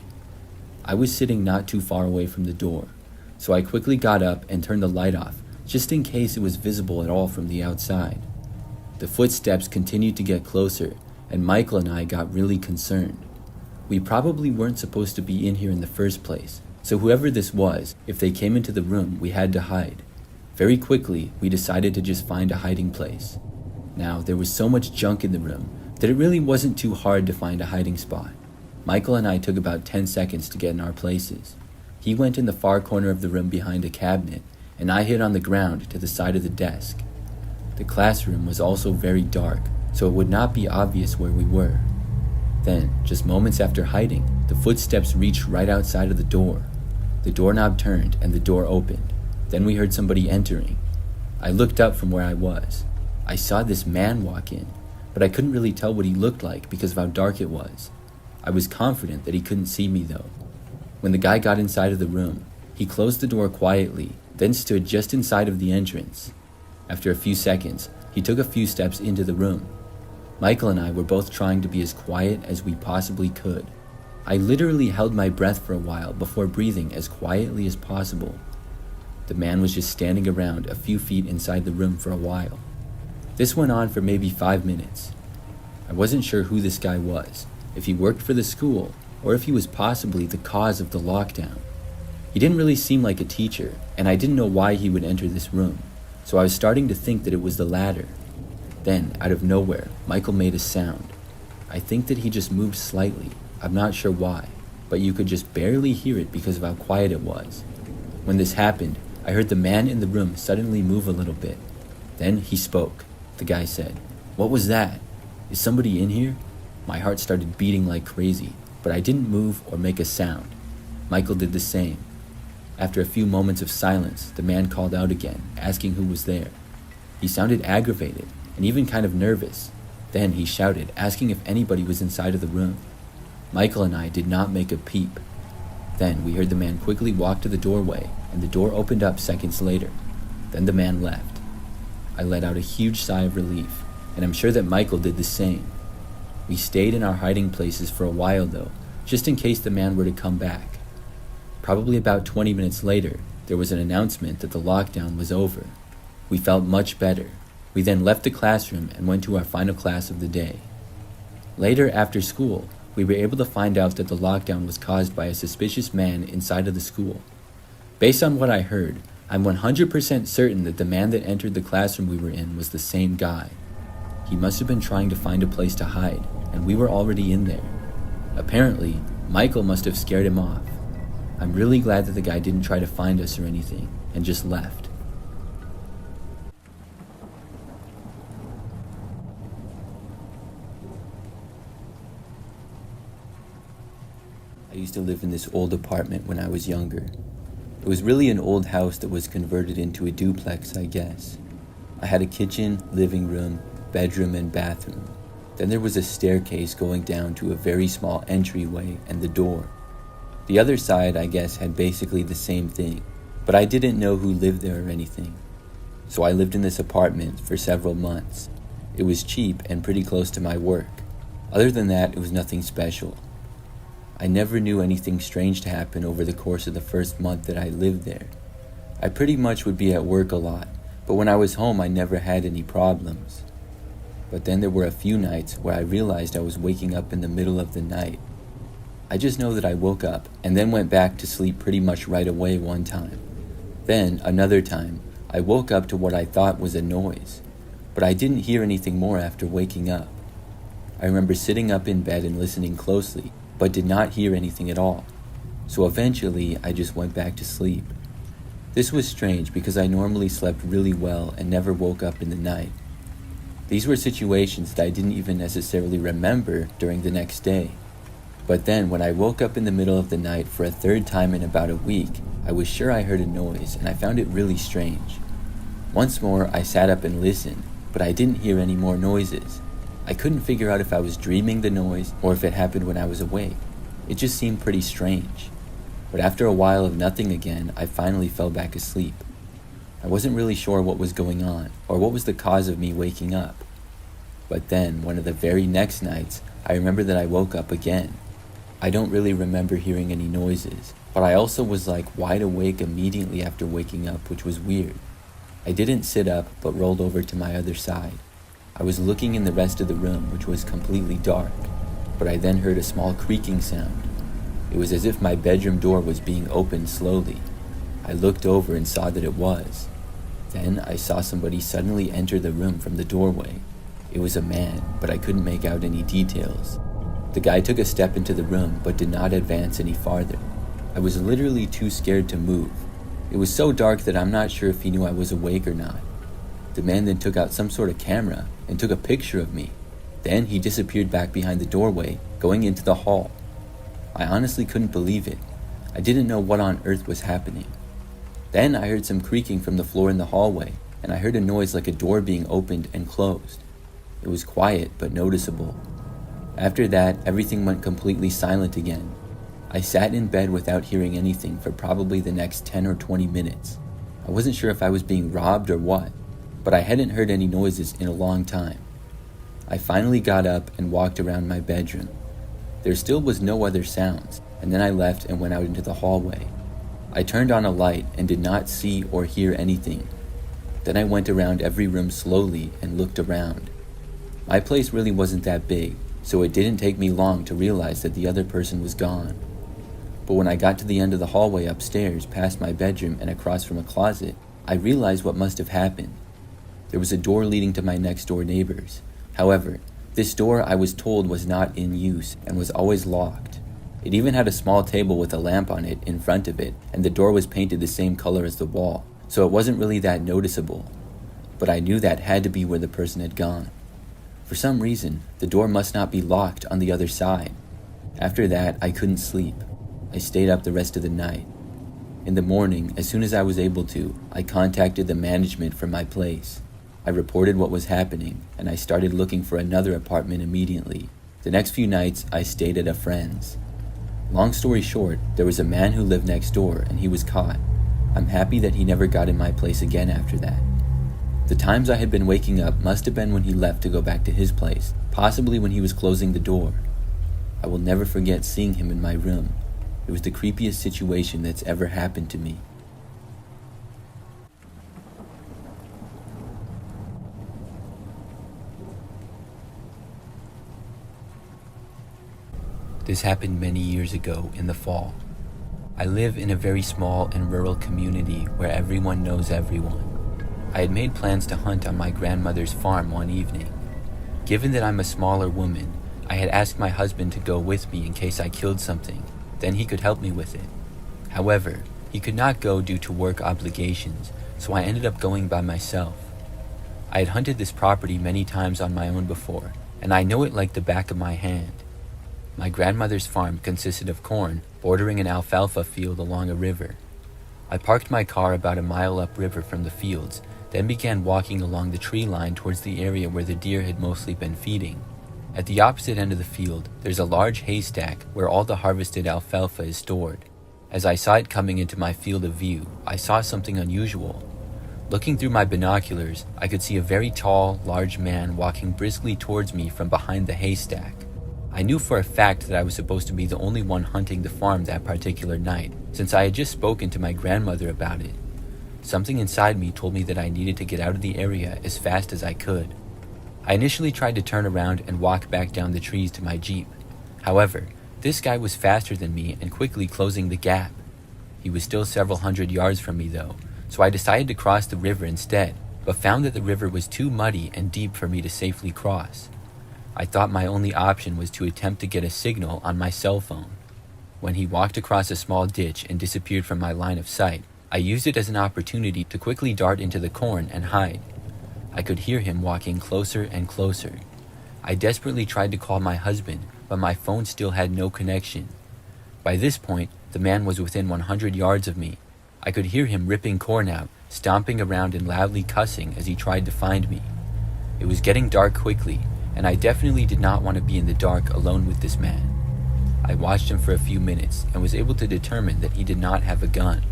I was sitting not too far away from the door, so I quickly got up and turned the light off, just in case it was visible at all from the outside. The footsteps continued to get closer, and Michael and I got really concerned. We probably weren't supposed to be in here in the first place, so whoever this was, if they came into the room, we had to hide. Very quickly, we decided to just find a hiding place. Now, there was so much junk in the room that it really wasn't too hard to find a hiding spot. Michael and I took about 10 seconds to get in our places. He went in the far corner of the room behind a cabinet, and I hid on the ground to the side of the desk. The classroom was also very dark, so it would not be obvious where we were. Then, just moments after hiding, the footsteps reached right outside of the door. The doorknob turned and the door opened. Then we heard somebody entering. I looked up from where I was. I saw this man walk in, but I couldn't really tell what he looked like because of how dark it was. I was confident that he couldn't see me though. When the guy got inside of the room, he closed the door quietly, then stood just inside of the entrance. After a few seconds, he took a few steps into the room. Michael and I were both trying to be as quiet as we possibly could. I literally held my breath for a while before breathing as quietly as possible. The man was just standing around a few feet inside the room for a while. This went on for maybe 5 minutes. I wasn't sure who this guy was, if he worked for the school, or if he was possibly the cause of the lockdown. He didn't really seem like a teacher, and I didn't know why he would enter this room, so I was starting to think that it was the latter. Then, out of nowhere, Michael made a sound. I think that he just moved slightly. I'm not sure why, but you could just barely hear it because of how quiet it was. When this happened, I heard the man in the room suddenly move a little bit. Then he spoke. The guy said, "What was that? Is somebody in here?" My heart started beating like crazy, but I didn't move or make a sound. Michael did the same. After a few moments of silence, the man called out again, asking who was there. He sounded aggravated and even kind of nervous. Then he shouted, asking if anybody was inside of the room. Michael and I did not make a peep. Then we heard the man quickly walk to the doorway, and the door opened up seconds later. Then the man left. I let out a huge sigh of relief, and I'm sure that Michael did the same. We stayed in our hiding places for a while though, just in case the man were to come back. Probably about 20 minutes later, there was an announcement that the lockdown was over. We felt much better. We then left the classroom and went to our final class of the day. Later after school, we were able to find out that the lockdown was caused by a suspicious man inside of the school. Based on what I heard, I'm 100% certain that the man that entered the classroom we were in was the same guy. He must have been trying to find a place to hide, and we were already in there. Apparently, Michael must have scared him off. I'm really glad that the guy didn't try to find us or anything, and just left. I used to live in this old apartment when I was younger. It was really an old house that was converted into a duplex, I guess. I had a kitchen, living room, bedroom, and bathroom. Then there was a staircase going down to a very small entryway and the door. The other side, I guess, had basically the same thing, but I didn't know who lived there or anything. So I lived in this apartment for several months. It was cheap and pretty close to my work. Other than that, it was nothing special. I never knew anything strange to happen over the course of the first month that I lived there. I pretty much would be at work a lot, but when I was home I never had any problems. But then there were a few nights where I realized I was waking up in the middle of the night. I just know that I woke up and then went back to sleep pretty much right away one time. Then, another time, I woke up to what I thought was a noise, but I didn't hear anything more after waking up. I remember sitting up in bed and listening closely, but did not hear anything at all. So eventually, I just went back to sleep. This was strange because I normally slept really well and never woke up in the night. These were situations that I didn't even necessarily remember during the next day. But then when I woke up in the middle of the night for a third time in about a week, I was sure I heard a noise and I found it really strange. Once more, I sat up and listened, but I didn't hear any more noises. I couldn't figure out if I was dreaming the noise or if it happened when I was awake. It just seemed pretty strange. But after a while of nothing again, I finally fell back asleep. I wasn't really sure what was going on or what was the cause of me waking up. But then, one of the very next nights, I remember that I woke up again. I don't really remember hearing any noises, but I also was like wide awake immediately after waking up, which was weird. I didn't sit up, but rolled over to my other side. I was looking in the rest of the room, which was completely dark, but I then heard a small creaking sound. It was as if my bedroom door was being opened slowly. I looked over and saw that it was. Then I saw somebody suddenly enter the room from the doorway. It was a man, but I couldn't make out any details. The guy took a step into the room, but did not advance any farther. I was literally too scared to move. It was so dark that I'm not sure if he knew I was awake or not. The man then took out some sort of camera and took a picture of me. Then he disappeared back behind the doorway, going into the hall. I honestly couldn't believe it. I didn't know what on earth was happening. Then I heard some creaking from the floor in the hallway, and I heard a noise like a door being opened and closed. It was quiet but noticeable. After that, everything went completely silent again. I sat in bed without hearing anything for probably the next 10 or 20 minutes. I wasn't sure if I was being robbed or what, but I hadn't heard any noises in a long time. I finally got up and walked around my bedroom. There still was no other sounds, and then I left and went out into the hallway. I turned on a light and did not see or hear anything. Then I went around every room slowly and looked around. My place really wasn't that big, so it didn't take me long to realize that the other person was gone. But when I got to the end of the hallway upstairs, past my bedroom and across from a closet, I realized what must have happened. There was a door leading to my next door neighbors. However, this door I was told was not in use and was always locked. It even had a small table with a lamp on it in front of it, and the door was painted the same color as the wall, so it wasn't really that noticeable. But I knew that had to be where the person had gone. For some reason, the door must not be locked on the other side. After that, I couldn't sleep. I stayed up the rest of the night. In the morning, as soon as I was able to, I contacted the management from my place. I reported what was happening, and I started looking for another apartment immediately. The next few nights, I stayed at a friend's. Long story short, there was a man who lived next door, and he was caught. I'm happy that he never got in my place again after that. The times I had been waking up must have been when he left to go back to his place, possibly when he was closing the door. I will never forget seeing him in my room. It was the creepiest situation that's ever happened to me. This happened many years ago in the fall. I live in a very small and rural community where everyone knows everyone. I had made plans to hunt on my grandmother's farm one evening. Given that I'm a smaller woman, I had asked my husband to go with me in case I killed something, then he could help me with it. However, he could not go due to work obligations, so I ended up going by myself. I had hunted this property many times on my own before, and I know it like the back of my hand. My grandmother's farm consisted of corn bordering an alfalfa field along a river. I parked my car about a mile upriver from the fields, then began walking along the tree line towards the area where the deer had mostly been feeding. At the opposite end of the field, there's a large haystack where all the harvested alfalfa is stored. As I saw it coming into my field of view, I saw something unusual. Looking through my binoculars, I could see a very tall, large man walking briskly towards me from behind the haystack. I knew for a fact that I was supposed to be the only one hunting the farm that particular night, since I had just spoken to my grandmother about it. Something inside me told me that I needed to get out of the area as fast as I could. I initially tried to turn around and walk back down the trees to my Jeep. However, This guy was faster than me and quickly closing the gap. He was still several hundred yards from me though, so I decided to cross the river instead, but found that the river was too muddy and deep for me to safely cross. I thought my only option was to attempt to get a signal on my cell phone. When he walked across a small ditch and disappeared from my line of sight, I used it as an opportunity to quickly dart into the corn and hide. I could hear him walking closer and closer. I desperately tried to call my husband, but my phone still had no connection. By this point, the man was within 100 yards of me. I could hear him ripping corn out, stomping around and loudly cussing as he tried to find me. It was getting dark quickly, and I definitely did not want to be in the dark alone with this man. I watched him for a few minutes and was able to determine that he did not have a gun.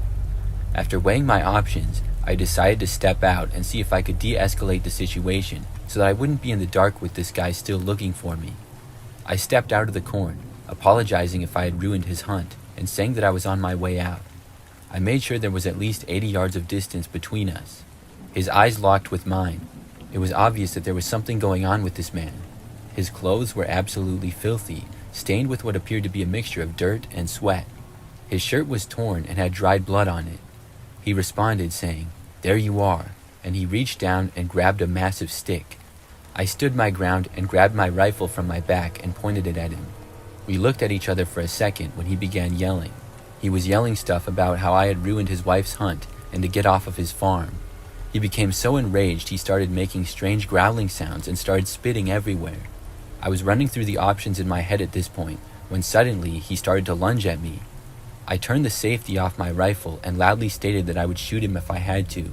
After weighing my options, I decided to step out and see if I could de-escalate the situation so that I wouldn't be in the dark with this guy still looking for me. I stepped out of the corn, apologizing if I had ruined his hunt, and saying that I was on my way out. I made sure there was at least 80 yards of distance between us. His eyes locked with mine. It was obvious that there was something going on with this man. His clothes were absolutely filthy, stained with what appeared to be a mixture of dirt and sweat. His shirt was torn and had dried blood on it. He responded saying, "There you are," and he reached down and grabbed a massive stick. I stood my ground and grabbed my rifle from my back and pointed it at him. We looked at each other for a second when he began yelling. He was yelling stuff about how I had ruined his wife's hunt and to get off of his farm. He became so enraged he started making strange growling sounds and started spitting everywhere. I was running through the options in my head at this point when suddenly he started to lunge at me. I turned the safety off my rifle and loudly stated that I would shoot him if I had to.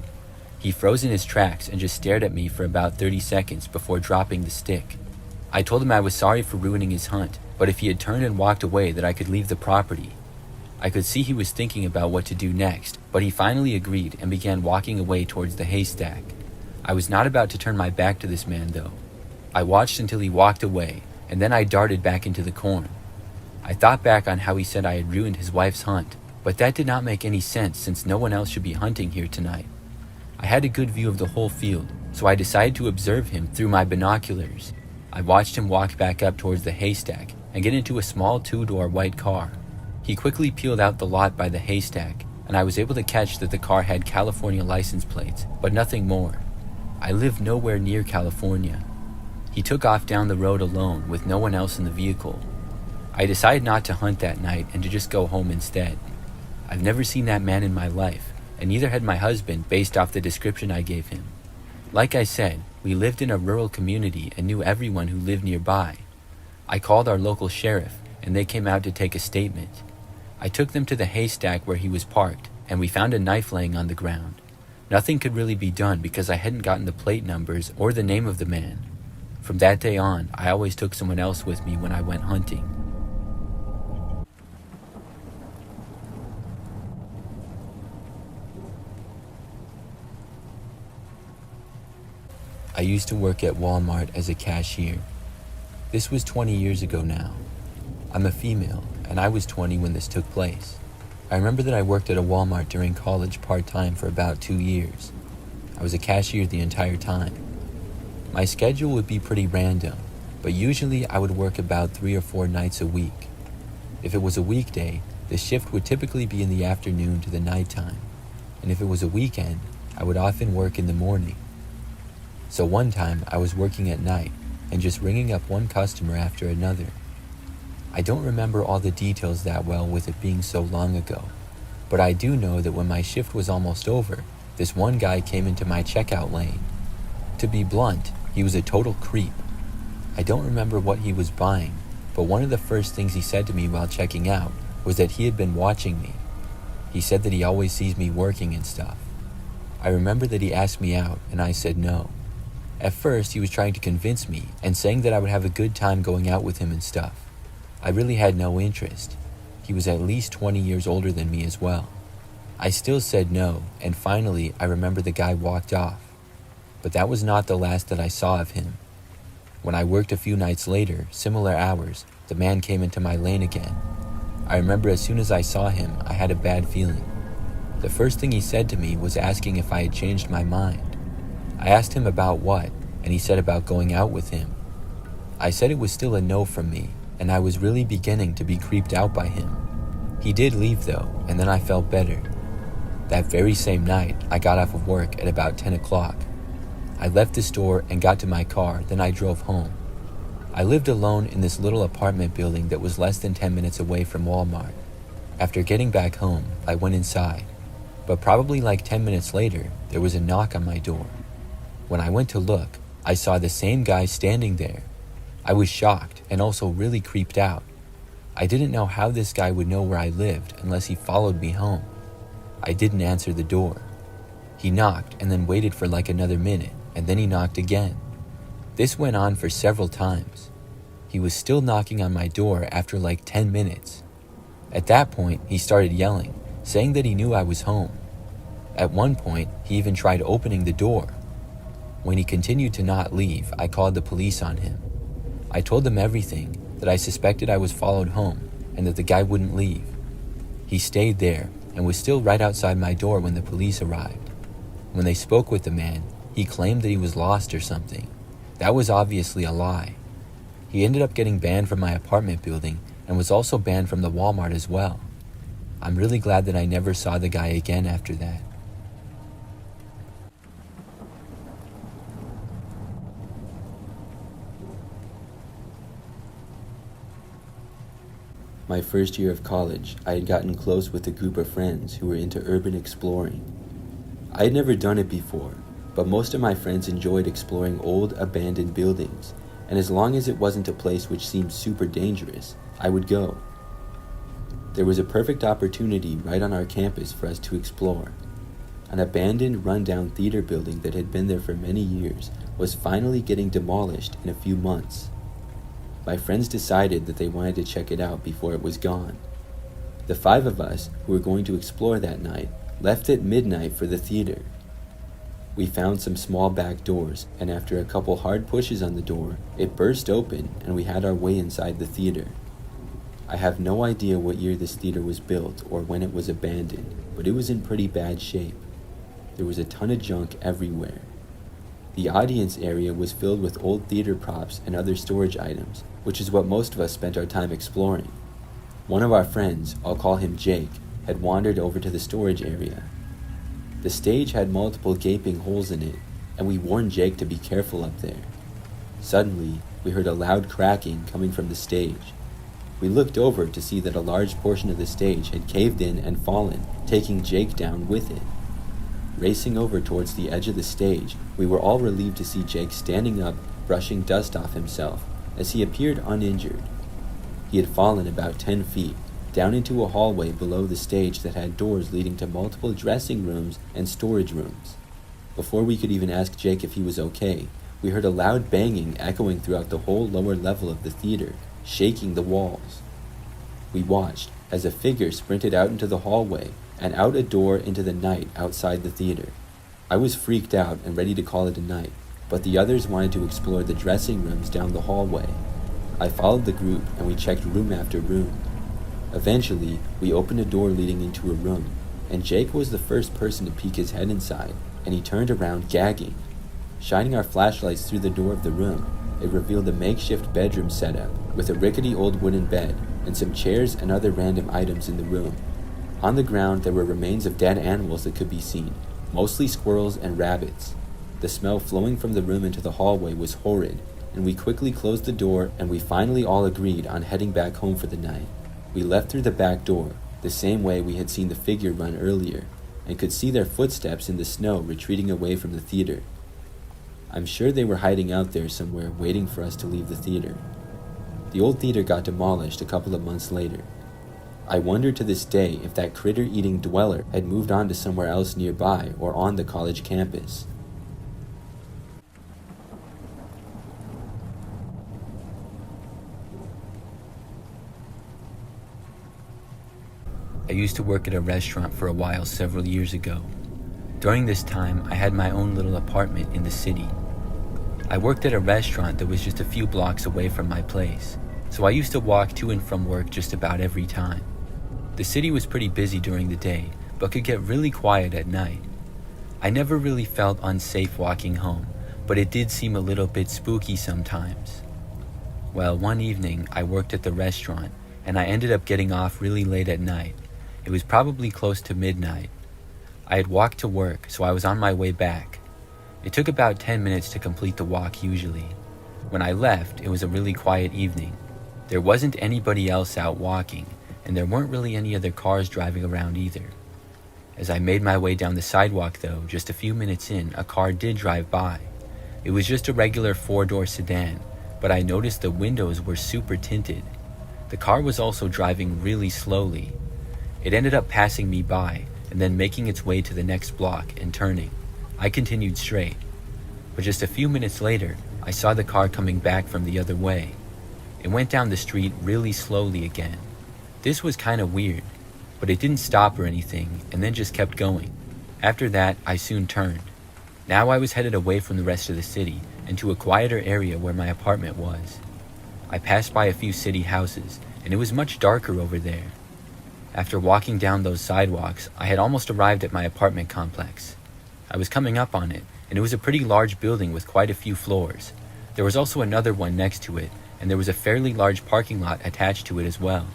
He froze in his tracks and just stared at me for about 30 seconds before dropping the stick. I told him I was sorry for ruining his hunt, but if he had turned and walked away that I could leave the property. I could see he was thinking about what to do next, but he finally agreed and began walking away towards the haystack. I was not about to turn my back to this man though. I watched until he walked away, and then I darted back into the corn. I thought back on how he said I had ruined his wife's hunt, but that did not make any sense since no one else should be hunting here tonight. I had a good view of the whole field, so I decided to observe him through my binoculars. I watched him walk back up towards the haystack and get into a small 2-door white car. He quickly peeled out the lot by the haystack, and I was able to catch that the car had California license plates, but nothing more. I lived nowhere near California. He took off down the road alone with no one else in the vehicle. I decided not to hunt that night and to just go home instead. I've never seen that man in my life, and neither had my husband based off the description I gave him. Like I said, we lived in a rural community and knew everyone who lived nearby. I called our local sheriff, and they came out to take a statement. I took them to the haystack where he was parked, and we found a knife laying on the ground. Nothing could really be done because I hadn't gotten the plate numbers or the name of the man. From that day on, I always took someone else with me when I went hunting. I used to work at Walmart as a cashier. This was 20 years ago now. I'm a female, and I was 20 when this took place. I remember that I worked at a Walmart during college part-time for about 2 years. I was a cashier the entire time. My schedule would be pretty random, but usually I would work about 3 or 4 nights a week. If it was a weekday, the shift would typically be in the afternoon to the nighttime, and if it was a weekend, I would often work in the morning. So one time I was working at night and just ringing up one customer after another. I don't remember all the details that well with it being so long ago, but I do know that when my shift was almost over, this one guy came into my checkout lane. To be blunt, he was a total creep. I don't remember what he was buying, but one of the first things he said to me while checking out was that he had been watching me. He said that he always sees me working and stuff. I remember that he asked me out, and I said no. At first, he was trying to convince me and saying that I would have a good time going out with him and stuff. I really had no interest. He was at least 20 years older than me as well. I still said no, and finally, I remember the guy walked off. But that was not the last that I saw of him. When I worked a few nights later, similar hours, the man came into my lane again. I remember as soon as I saw him, I had a bad feeling. The first thing he said to me was asking if I had changed my mind. I asked him about what, and he said about going out with him. I said it was still a no from me, and I was really beginning to be creeped out by him. He did leave though, and then I felt better. That very same night, I got off of work at about 10 o'clock. I left the store and got to my car, then I drove home. I lived alone in this little apartment building that was less than 10 minutes away from Walmart. After getting back home, I went inside, but probably like 10 minutes later, there was a knock on my door. When I went to look, I saw the same guy standing there. I was shocked and also really creeped out. I didn't know how this guy would know where I lived unless he followed me home. I didn't answer the door. He knocked and then waited for like another minute, and then he knocked again. This went on for several times. He was still knocking on my door after like 10 minutes. At that point, he started yelling, saying that he knew I was home. At one point, he even tried opening the door. When he continued to not leave, I called the police on him. I told them everything, that I suspected I was followed home and that the guy wouldn't leave. He stayed there and was still right outside my door when the police arrived. When they spoke with the man, he claimed that he was lost or something. That was obviously a lie. He ended up getting banned from my apartment building and was also banned from the Walmart as well. I'm really glad that I never saw the guy again after that. My first year of college, I had gotten close with a group of friends who were into urban exploring. I had never done it before, but most of my friends enjoyed exploring old, abandoned buildings, and as long as it wasn't a place which seemed super dangerous, I would go. There was a perfect opportunity right on our campus for us to explore. An abandoned, run-down theater building that had been there for many years was finally getting demolished in a few months. My friends decided that they wanted to check it out before it was gone. The 5 of us who were going to explore that night left at midnight for the theater. We found some small back doors, and after a couple hard pushes on the door, it burst open and we had our way inside the theater. I have no idea what year this theater was built or when it was abandoned, but it was in pretty bad shape. There was a ton of junk everywhere. The audience area was filled with old theater props and other storage items, which is what most of us spent our time exploring. One of our friends, I'll call him Jake, had wandered over to the storage area. The stage had multiple gaping holes in it, and we warned Jake to be careful up there. Suddenly, we heard a loud cracking coming from the stage. We looked over to see that a large portion of the stage had caved in and fallen, taking Jake down with it. Racing over towards the edge of the stage, we were all relieved to see Jake standing up, brushing dust off himself, as he appeared uninjured. He had fallen about 10 feet, down into a hallway below the stage that had doors leading to multiple dressing rooms and storage rooms. Before we could even ask Jake if he was okay, we heard a loud banging echoing throughout the whole lower level of the theater, shaking the walls. We watched as a figure sprinted out into the hallway and out a door into the night outside the theater. I was freaked out and ready to call it a night, but the others wanted to explore the dressing rooms down the hallway. I followed the group and we checked room after room. Eventually, we opened a door leading into a room, and Jake was the first person to peek his head inside, and he turned around gagging. Shining our flashlights through the door of the room, it revealed a makeshift bedroom setup with a rickety old wooden bed and some chairs and other random items in the room. On the ground, there were remains of dead animals that could be seen, mostly squirrels and rabbits. The smell flowing from the room into the hallway was horrid, and we quickly closed the door and we finally all agreed on heading back home for the night. We left through the back door, the same way we had seen the figure run earlier, and could see their footsteps in the snow retreating away from the theater. I'm sure they were hiding out there somewhere waiting for us to leave the theater. The old theater got demolished a couple of months later. I wonder to this day if that critter-eating dweller had moved on to somewhere else nearby or on the college campus. I used to work at a restaurant for a while several years ago. During this time, I had my own little apartment in the city. I worked at a restaurant that was just a few blocks away from my place, so I used to walk to and from work just about every time. The city was pretty busy during the day, but could get really quiet at night. I never really felt unsafe walking home, but it did seem a little bit spooky sometimes. Well, one evening I worked at the restaurant and I ended up getting off really late at night. It was probably close to midnight. I had walked to work, so I was on my way back. It took about 10 minutes to complete the walk usually. When I left, it was a really quiet evening. There wasn't anybody else out walking, and there weren't really any other cars driving around either. As I made my way down the sidewalk though, just a few minutes in, a car did drive by. It was just a regular 4-door sedan, but I noticed the windows were super tinted. The car was also driving really slowly. It ended up passing me by, and then making its way to the next block and turning. I continued straight. But just a few minutes later, I saw the car coming back from the other way. It went down the street really slowly again. This was kind of weird, but it didn't stop or anything, and then just kept going. After that, I soon turned. Now I was headed away from the rest of the city and to a quieter area where my apartment was. I passed by a few city houses, and it was much darker over there. After walking down those sidewalks, I had almost arrived at my apartment complex. I was coming up on it, and it was a pretty large building with quite a few floors. There was also another one next to it, and there was a fairly large parking lot attached to it as well.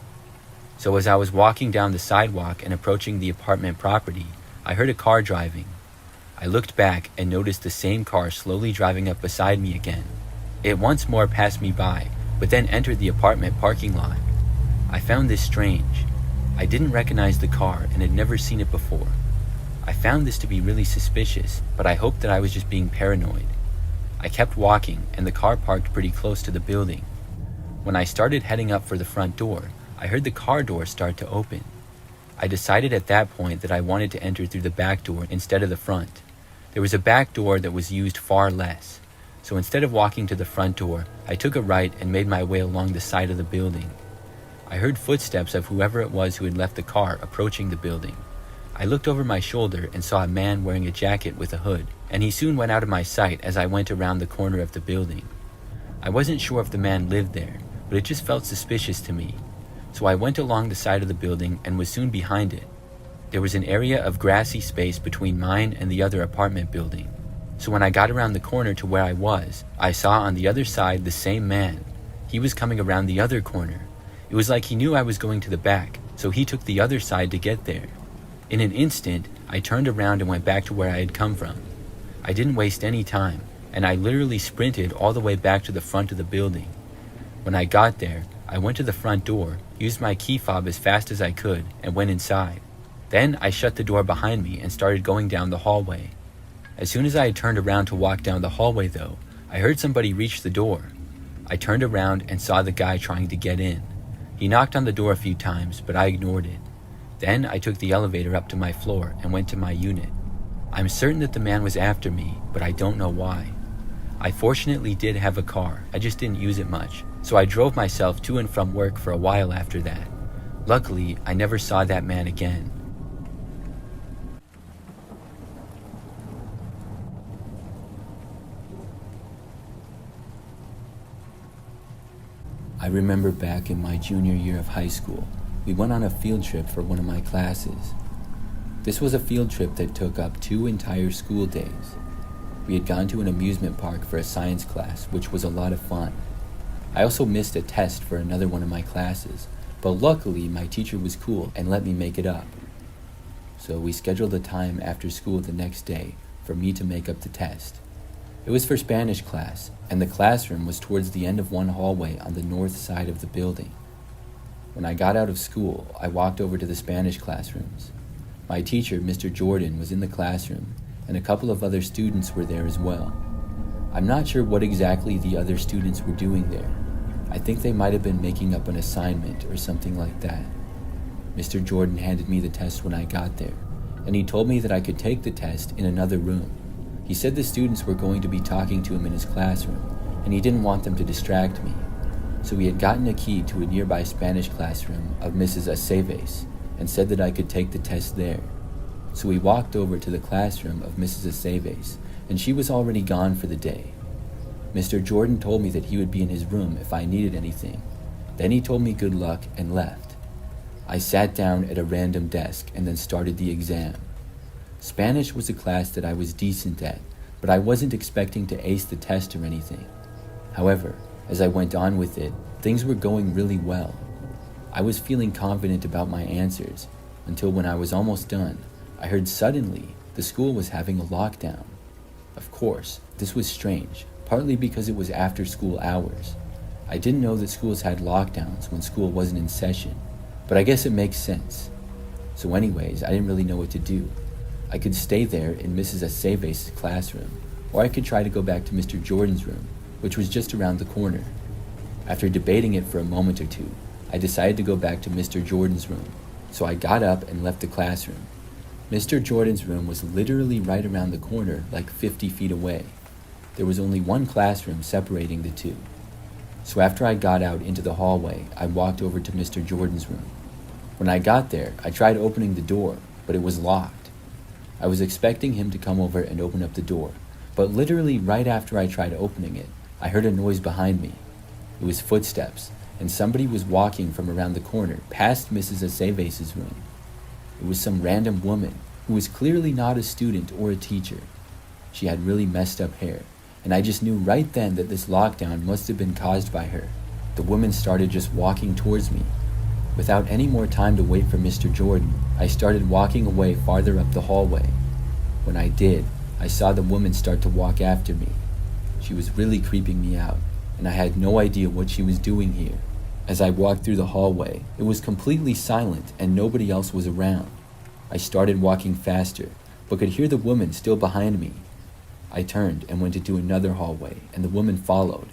So as I was walking down the sidewalk and approaching the apartment property, I heard a car driving. I looked back and noticed the same car slowly driving up beside me again. It once more passed me by, but then entered the apartment parking lot. I found this strange. I didn't recognize the car and had never seen it before. I found this to be really suspicious, but I hoped that I was just being paranoid. I kept walking, and the car parked pretty close to the building. When I started heading up for the front door, I heard the car door start to open. I decided at that point that I wanted to enter through the back door instead of the front. There was a back door that was used far less, so instead of walking to the front door, I took a right and made my way along the side of the building. I heard footsteps of whoever it was who had left the car approaching the building. I looked over my shoulder and saw a man wearing a jacket with a hood, and he soon went out of my sight as I went around the corner of the building. I wasn't sure if the man lived there, but it just felt suspicious to me. So I went along the side of the building and was soon behind it. There was an area of grassy space between mine and the other apartment building. So when I got around the corner to where I was, I saw on the other side the same man. He was coming around the other corner. It was like he knew I was going to the back, so he took the other side to get there. In an instant, I turned around and went back to where I had come from. I didn't waste any time, and I literally sprinted all the way back to the front of the building. When I got there, I went to the front door, used my key fob as fast as I could, and went inside. Then I shut the door behind me and started going down the hallway. As soon as I had turned around to walk down the hallway though, I heard somebody reach the door. I turned around and saw the guy trying to get in. He knocked on the door a few times, but I ignored it. Then I took the elevator up to my floor and went to my unit. I'm certain that the man was after me, but I don't know why. I fortunately did have a car, I just didn't use it much, so I drove myself to and from work for a while after that. Luckily, I never saw that man again. I remember back in my junior year of high school, we went on a field trip for one of my classes. This was a field trip that took up 2 entire school days. We had gone to an amusement park for a science class, which was a lot of fun. I also missed a test for another one of my classes, but luckily my teacher was cool and let me make it up. So we scheduled a time after school the next day for me to make up the test. It was for Spanish class, and the classroom was towards the end of one hallway on the north side of the building. When I got out of school, I walked over to the Spanish classrooms. My teacher, Mr. Jordan, was in the classroom, and a couple of other students were there as well. I'm not sure what exactly the other students were doing there. I think they might have been making up an assignment or something like that. Mr. Jordan handed me the test when I got there, and he told me that I could take the test in another room. He said the students were going to be talking to him in his classroom, and he didn't want them to distract me. So he had gotten a key to a nearby Spanish classroom of Mrs. Aceves and said that I could take the test there. So we walked over to the classroom of Mrs. Aceves, and she was already gone for the day. Mr. Jordan told me that he would be in his room if I needed anything. Then he told me good luck and left. I sat down at a random desk and then started the exam. Spanish was a class that I was decent at, but I wasn't expecting to ace the test or anything. However, As I went on with it, things were going really well. I was feeling confident about my answers until when I was almost done, I heard suddenly the school was having a lockdown. Of course, this was strange, partly because it was after school hours. I didn't know that schools had lockdowns when school wasn't in session, but I guess it makes sense. So anyways, I didn't really know what to do. I could stay there in Mrs. Aceves' classroom, or I could try to go back to Mr. Jordan's room, which was just around the corner. After debating it for a moment or two, I decided to go back to Mr. Jordan's room, so I got up and left the classroom. Mr. Jordan's room was literally right around the corner, like 50 feet away. There was only one classroom separating the two. So after I got out into the hallway, I walked over to Mr. Jordan's room. When I got there, I tried opening the door, but it was locked. I was expecting him to come over and open up the door, but literally right after I tried opening it, I heard a noise behind me. It was footsteps, and somebody was walking from around the corner past Mrs. Aceves' room. It was some random woman who was clearly not a student or a teacher. She had really messed up hair, and I just knew right then that this lockdown must have been caused by her. The woman started just walking towards me. Without any more time to wait for Mr. Jordan, I started walking away farther up the hallway. When I did, I saw the woman start to walk after me. She was really creeping me out, and I had no idea what she was doing here. As I walked through the hallway, it was completely silent and nobody else was around. I started walking faster, but could hear the woman still behind me. I turned and went into another hallway, and the woman followed.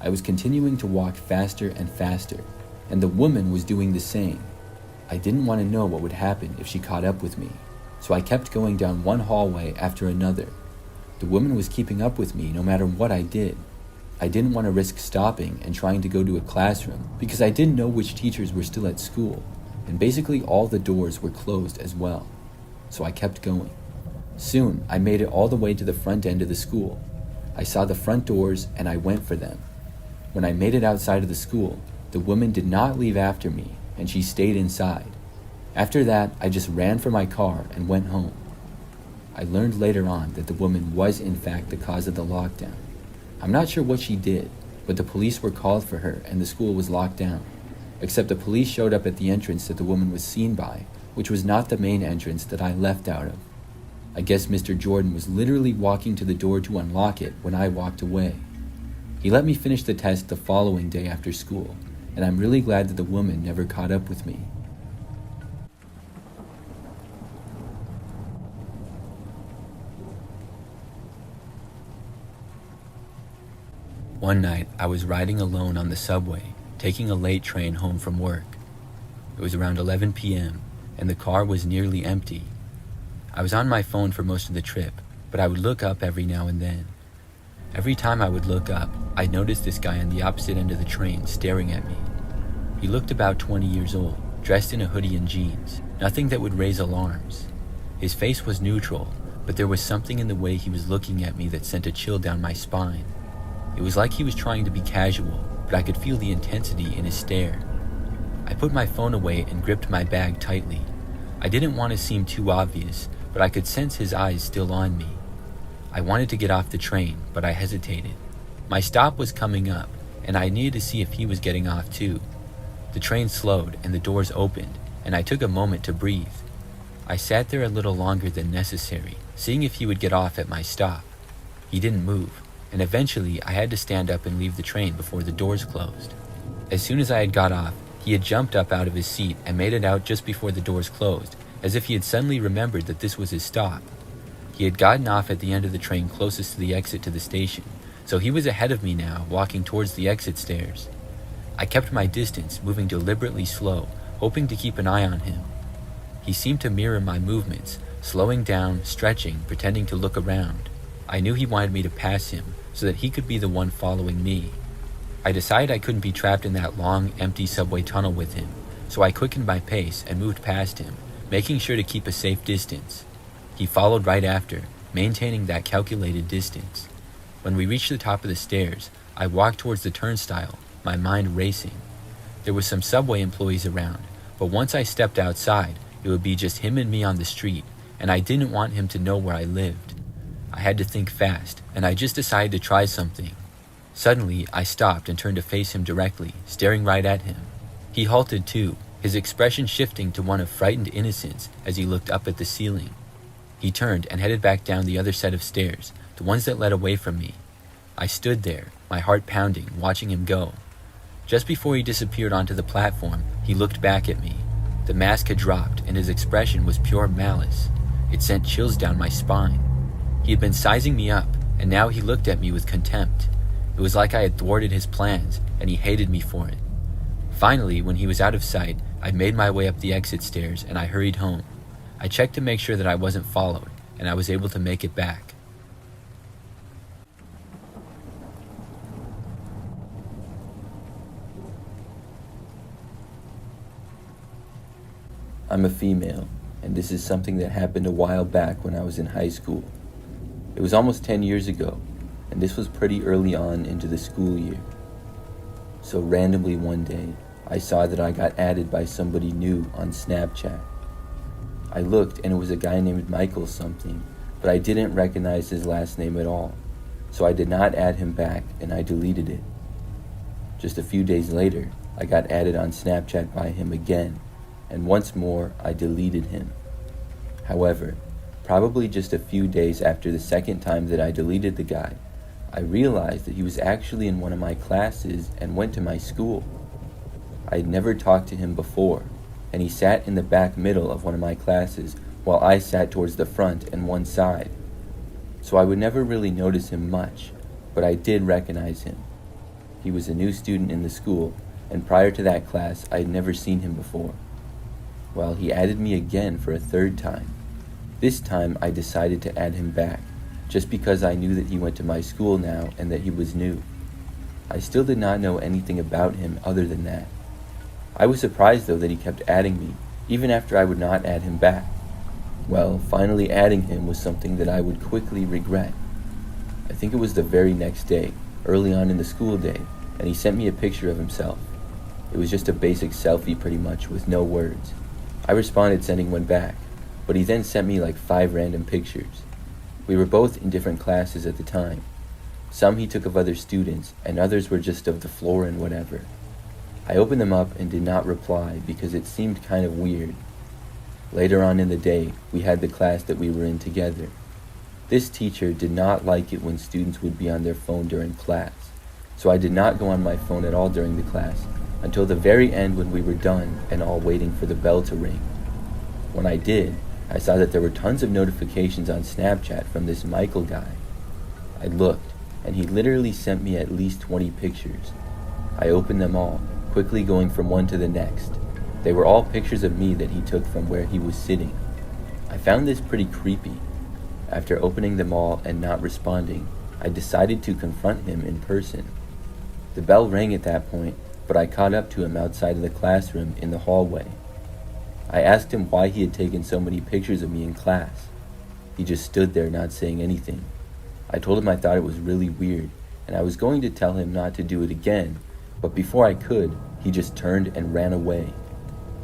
I was continuing to walk faster and faster, and the woman was doing the same. I didn't want to know what would happen if she caught up with me, so I kept going down one hallway after another. The woman was keeping up with me no matter what I did. I didn't want to risk stopping and trying to go to a classroom because I didn't know which teachers were still at school, and basically all the doors were closed as well. So I kept going. Soon, I made it all the way to the front end of the school. I saw the front doors and I went for them. When I made it outside of the school, the woman did not leave after me and she stayed inside. After that, I just ran for my car and went home. I learned later on that the woman was in fact the cause of the lockdown. I'm not sure what she did, but the police were called for her and the school was locked down. Except the police showed up at the entrance that the woman was seen by, which was not the main entrance that I left out of. I guess Mr. Jordan was literally walking to the door to unlock it when I walked away. He let me finish the test the following day after school, and I'm really glad that the woman never caught up with me. One night, I was riding alone on the subway, taking a late train home from work. It was around 11 p.m., and the car was nearly empty. I was on my phone for most of the trip, but I would look up every now and then. Every time I would look up, I'd notice this guy on the opposite end of the train staring at me. He looked about 20 years old, dressed in a hoodie and jeans, nothing that would raise alarms. His face was neutral, but there was something in the way he was looking at me that sent a chill down my spine. It was like he was trying to be casual, but I could feel the intensity in his stare. I put my phone away and gripped my bag tightly. I didn't want to seem too obvious, but I could sense his eyes still on me. I wanted to get off the train, but I hesitated. My stop was coming up, and I needed to see if he was getting off too. The train slowed and the doors opened, and I took a moment to breathe. I sat there a little longer than necessary, seeing if he would get off at my stop. He didn't move, and eventually I had to stand up and leave the train before the doors closed. As soon as I had got off, he had jumped up out of his seat and made it out just before the doors closed, as if he had suddenly remembered that this was his stop. He had gotten off at the end of the train closest to the exit to the station, so he was ahead of me now, walking towards the exit stairs. I kept my distance, moving deliberately slow, hoping to keep an eye on him. He seemed to mirror my movements, slowing down, stretching, pretending to look around. I knew he wanted me to pass him, so that he could be the one following me. I decided I couldn't be trapped in that long, empty subway tunnel with him, so I quickened my pace and moved past him, making sure to keep a safe distance. He followed right after, maintaining that calculated distance. When we reached the top of the stairs, I walked towards the turnstile, my mind racing. There were some subway employees around, but once I stepped outside, it would be just him and me on the street, and I didn't want him to know where I lived. I had to think fast, and I just decided to try something. Suddenly, I stopped and turned to face him directly, staring right at him. He halted too, his expression shifting to one of frightened innocence as he looked up at the ceiling. He turned and headed back down the other set of stairs, the ones that led away from me. I stood there, my heart pounding, watching him go. Just before he disappeared onto the platform, he looked back at me. The mask had dropped, and his expression was pure malice. It sent chills down my spine. He had been sizing me up, and now he looked at me with contempt. It was like I had thwarted his plans, and he hated me for it. Finally, when he was out of sight, I made my way up the exit stairs, and I hurried home. I checked to make sure that I wasn't followed, and I was able to make it back. I'm a female, and this is something that happened a while back when I was in high school. It was almost 10 years ago, and this was pretty early on into the school year. So randomly one day, I saw that I got added by somebody new on Snapchat. I looked and it was a guy named Michael something, but I didn't recognize his last name at all, so I did not add him back and I deleted it. Just a few days later, I got added on Snapchat by him again, and once more I deleted him. However, probably just a few days after the second time that I deleted the guy, I realized that he was actually in one of my classes and went to my school. I had never talked to him before, and he sat in the back middle of one of my classes while I sat towards the front and one side. So I would never really notice him much, but I did recognize him. He was a new student in the school, and prior to that class, I had never seen him before. Well, he added me again for a third time. This time, I decided to add him back, just because I knew that he went to my school now and that he was new. I still did not know anything about him other than that. I was surprised though that he kept adding me, even after I would not add him back. Well, finally adding him was something that I would quickly regret. I think it was the very next day, early on in the school day, and he sent me a picture of himself. It was just a basic selfie pretty much with no words. I responded sending one back, but he then sent me like 5 random pictures. We were both in different classes at the time. Some he took of other students, and others were just of the floor and whatever. I opened them up and did not reply because it seemed kind of weird. Later on in the day, we had the class that we were in together. This teacher did not like it when students would be on their phone during class, so I did not go on my phone at all during the class until the very end when we were done and all waiting for the bell to ring. When I did, I saw that there were tons of notifications on Snapchat from this Michael guy. I looked, and he literally sent me at least 20 pictures. I opened them all, quickly going from one to the next. They were all pictures of me that he took from where he was sitting. I found this pretty creepy. After opening them all and not responding, I decided to confront him in person. The bell rang at that point, but I caught up to him outside of the classroom in the hallway. I asked him why he had taken so many pictures of me in class. He just stood there not saying anything. I told him I thought it was really weird, and I was going to tell him not to do it again, but before I could, he just turned and ran away.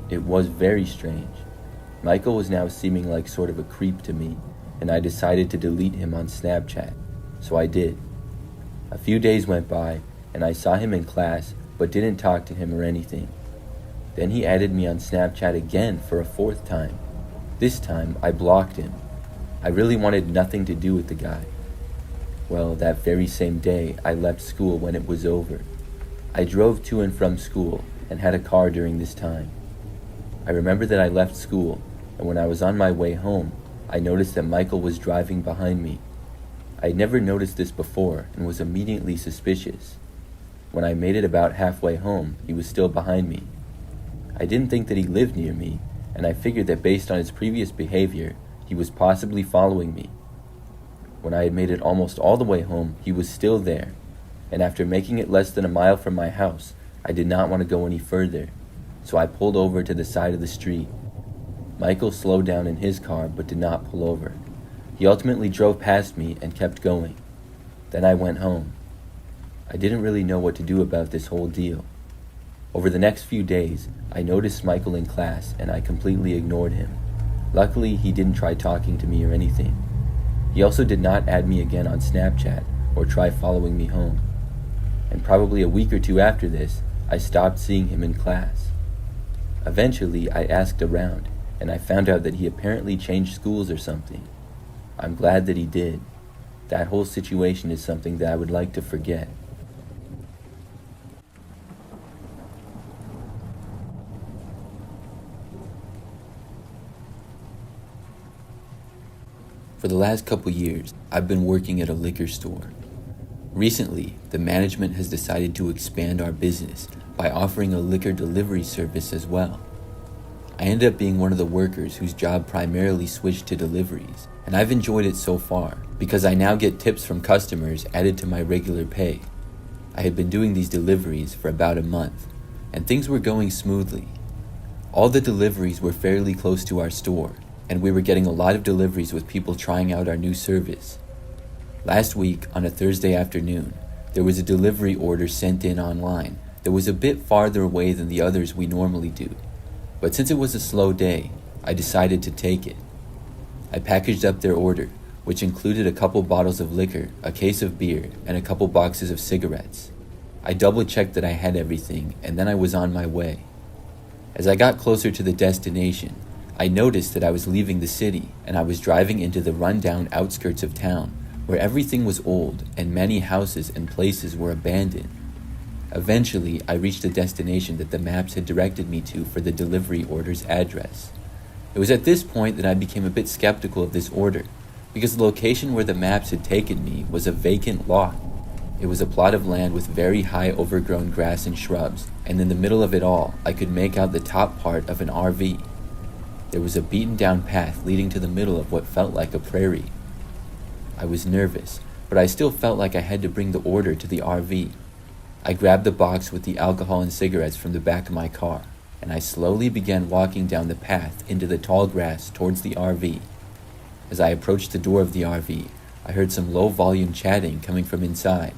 It was very strange. Michael was now seeming like sort of a creep to me, and I decided to delete him on Snapchat, so I did. A few days went by, and I saw him in class, but didn't talk to him or anything. Then he added me on Snapchat again for a 4th time. This time, I blocked him. I really wanted nothing to do with the guy. Well, that very same day, I left school when it was over. I drove to and from school and had a car during this time. I remember that I left school, and when I was on my way home, I noticed that Michael was driving behind me. I had never noticed this before and was immediately suspicious. When I made it about halfway home, he was still behind me. I didn't think that he lived near me, and I figured that based on his previous behavior, he was possibly following me. When I had made it almost all the way home, he was still there, and after making it less than a mile from my house, I did not want to go any further, so I pulled over to the side of the street. Michael slowed down in his car but did not pull over. He ultimately drove past me and kept going. Then I went home. I didn't really know what to do about this whole deal. Over the next few days, I noticed Michael in class and I completely ignored him. Luckily, he didn't try talking to me or anything. He also did not add me again on Snapchat or try following me home. and probably a week or two after this, I stopped seeing him in class. Eventually, I asked around, and I found out that he apparently changed schools or something. I'm glad that he did. That whole situation is something that I would like to forget. For the last couple years, I've been working at a liquor store. Recently, the management has decided to expand our business by offering a liquor delivery service as well. I ended up being one of the workers whose job primarily switched to deliveries, and I've enjoyed it so far because I now get tips from customers added to my regular pay. I had been doing these deliveries for about a month, and things were going smoothly. All the deliveries were fairly close to our store, and we were getting a lot of deliveries with people trying out our new service. Last week, on a Thursday afternoon, there was a delivery order sent in online that was a bit farther away than the others we normally do. But since it was a slow day, I decided to take it. I packaged up their order, which included a couple bottles of liquor, a case of beer, and a couple boxes of cigarettes. I double-checked that I had everything, and then I was on my way. As I got closer to the destination, I noticed that I was leaving the city, and I was driving into the rundown outskirts of town, where everything was old and many houses and places were abandoned. Eventually, I reached the destination that the maps had directed me to for the delivery order's address. It was at this point that I became a bit skeptical of this order, because the location where the maps had taken me was a vacant lot. It was a plot of land with very high overgrown grass and shrubs, and in the middle of it all, I could make out the top part of an RV. There was a beaten-down path leading to the middle of what felt like a prairie. I was nervous, but I still felt like I had to bring the order to the RV. I grabbed the box with the alcohol and cigarettes from the back of my car, and I slowly began walking down the path into the tall grass towards the RV. As I approached the door of the RV, I heard some low-volume chatting coming from inside.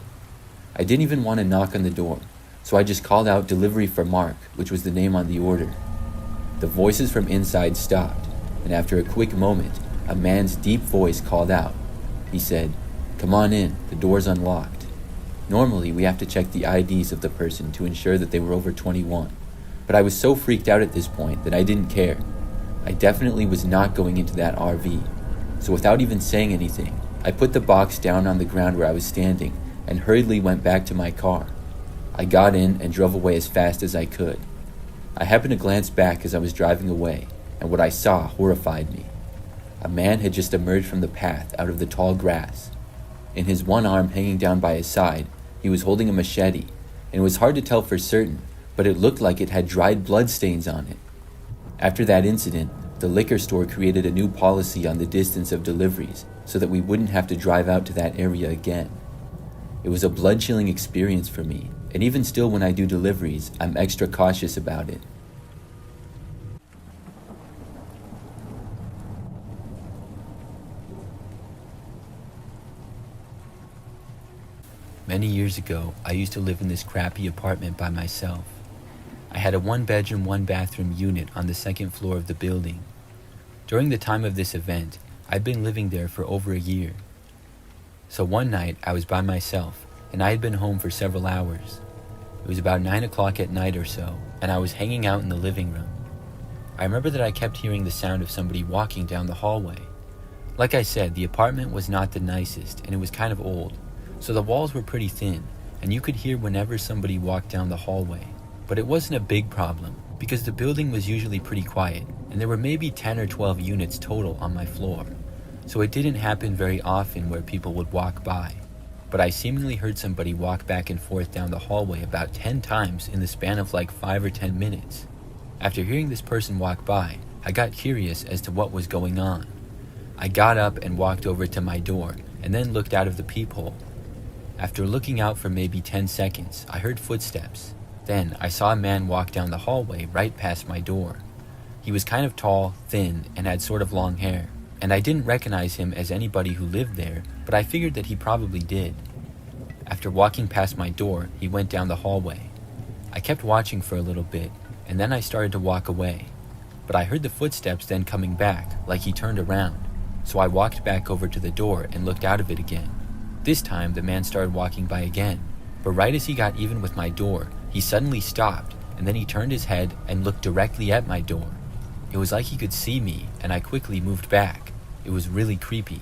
I didn't even want to knock on the door, so I just called out "Delivery for Mark," which was the name on the order. The voices from inside stopped, and after a quick moment, a man's deep voice called out. He said, "Come on in, the door's unlocked." Normally, we have to check the IDs of the person to ensure that they were over 21, but I was so freaked out at this point that I didn't care. I definitely was not going into that RV, so without even saying anything, I put the box down on the ground where I was standing and hurriedly went back to my car. I got in and drove away as fast as I could. I happened to glance back as I was driving away, and what I saw horrified me. A man had just emerged from the path out of the tall grass. In his one arm hanging down by his side, he was holding a machete, and it was hard to tell for certain, but it looked like it had dried blood stains on it. After that incident, the liquor store created a new policy on the distance of deliveries so that we wouldn't have to drive out to that area again. It was a blood-chilling experience for me, and even still when I do deliveries, I'm extra cautious about it. Many years ago, I used to live in this crappy apartment by myself. I had a one-bedroom, one-bathroom unit on the second floor of the building. During the time of this event, I'd been living there for over a year. So one night, I was by myself, and I had been home for several hours. It was about 9 o'clock at night or so, and I was hanging out in the living room. I remember that I kept hearing the sound of somebody walking down the hallway. Like I said, the apartment was not the nicest, and it was kind of old. So the walls were pretty thin, and you could hear whenever somebody walked down the hallway. But it wasn't a big problem, because the building was usually pretty quiet, and there were maybe 10 or 12 units total on my floor. So it didn't happen very often where people would walk by. But I seemingly heard somebody walk back and forth down the hallway about 10 times in the span of like 5 or 10 minutes. After hearing this person walk by, I got curious as to what was going on. I got up and walked over to my door, and then looked out of the peephole. After looking out for maybe 10 seconds, I heard footsteps. Then I saw a man walk down the hallway right past my door. He was kind of tall, thin, and had sort of long hair, and I didn't recognize him as anybody who lived there, but I figured that he probably did. After walking past my door, he went down the hallway. I kept watching for a little bit, and then I started to walk away. But I heard the footsteps then coming back, like he turned around, so I walked back over to the door and looked out of it again. This time, the man started walking by again, But right as he got even with my door, he suddenly stopped, and then he turned his head and looked directly at my door. It was like he could see me, and I quickly moved back. It was really creepy.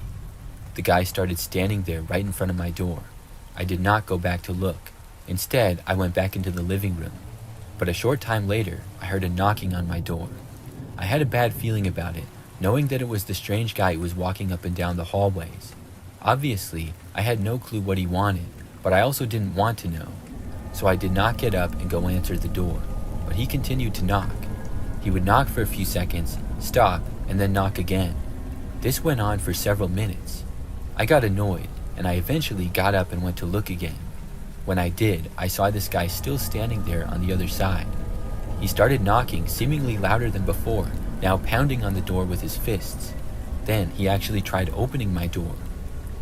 The guy started standing there right in front of my door. I did not go back to look. Instead, I went back into the living room. But a short time later, I heard a knocking on my door. I had a bad feeling about it, knowing that it was the strange guy who was walking up and down the hallways. Obviously, I had no clue what he wanted, but I also didn't want to know. So I did not get up and go answer the door, but he continued to knock. He would knock for a few seconds, stop, and then knock again. This went on for several minutes. I got annoyed, and I eventually got up and went to look again. When I did, I saw this guy still standing there on the other side. He started knocking seemingly louder than before, now pounding on the door with his fists. Then he actually tried opening my door.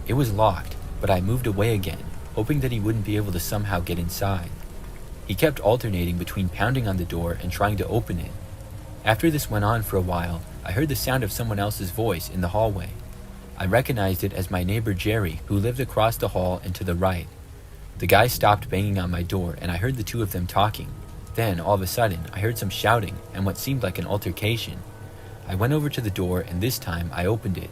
It was locked, but I moved away again, hoping that he wouldn't be able to somehow get inside. He kept alternating between pounding on the door and trying to open it. After this went on for a while, I heard the sound of someone else's voice in the hallway. I recognized it as my neighbor Jerry, who lived across the hall and to the right. The guy stopped banging on my door, and I heard the two of them talking. Then, all of a sudden, I heard some shouting and what seemed like an altercation. I went over to the door, and this time I opened it.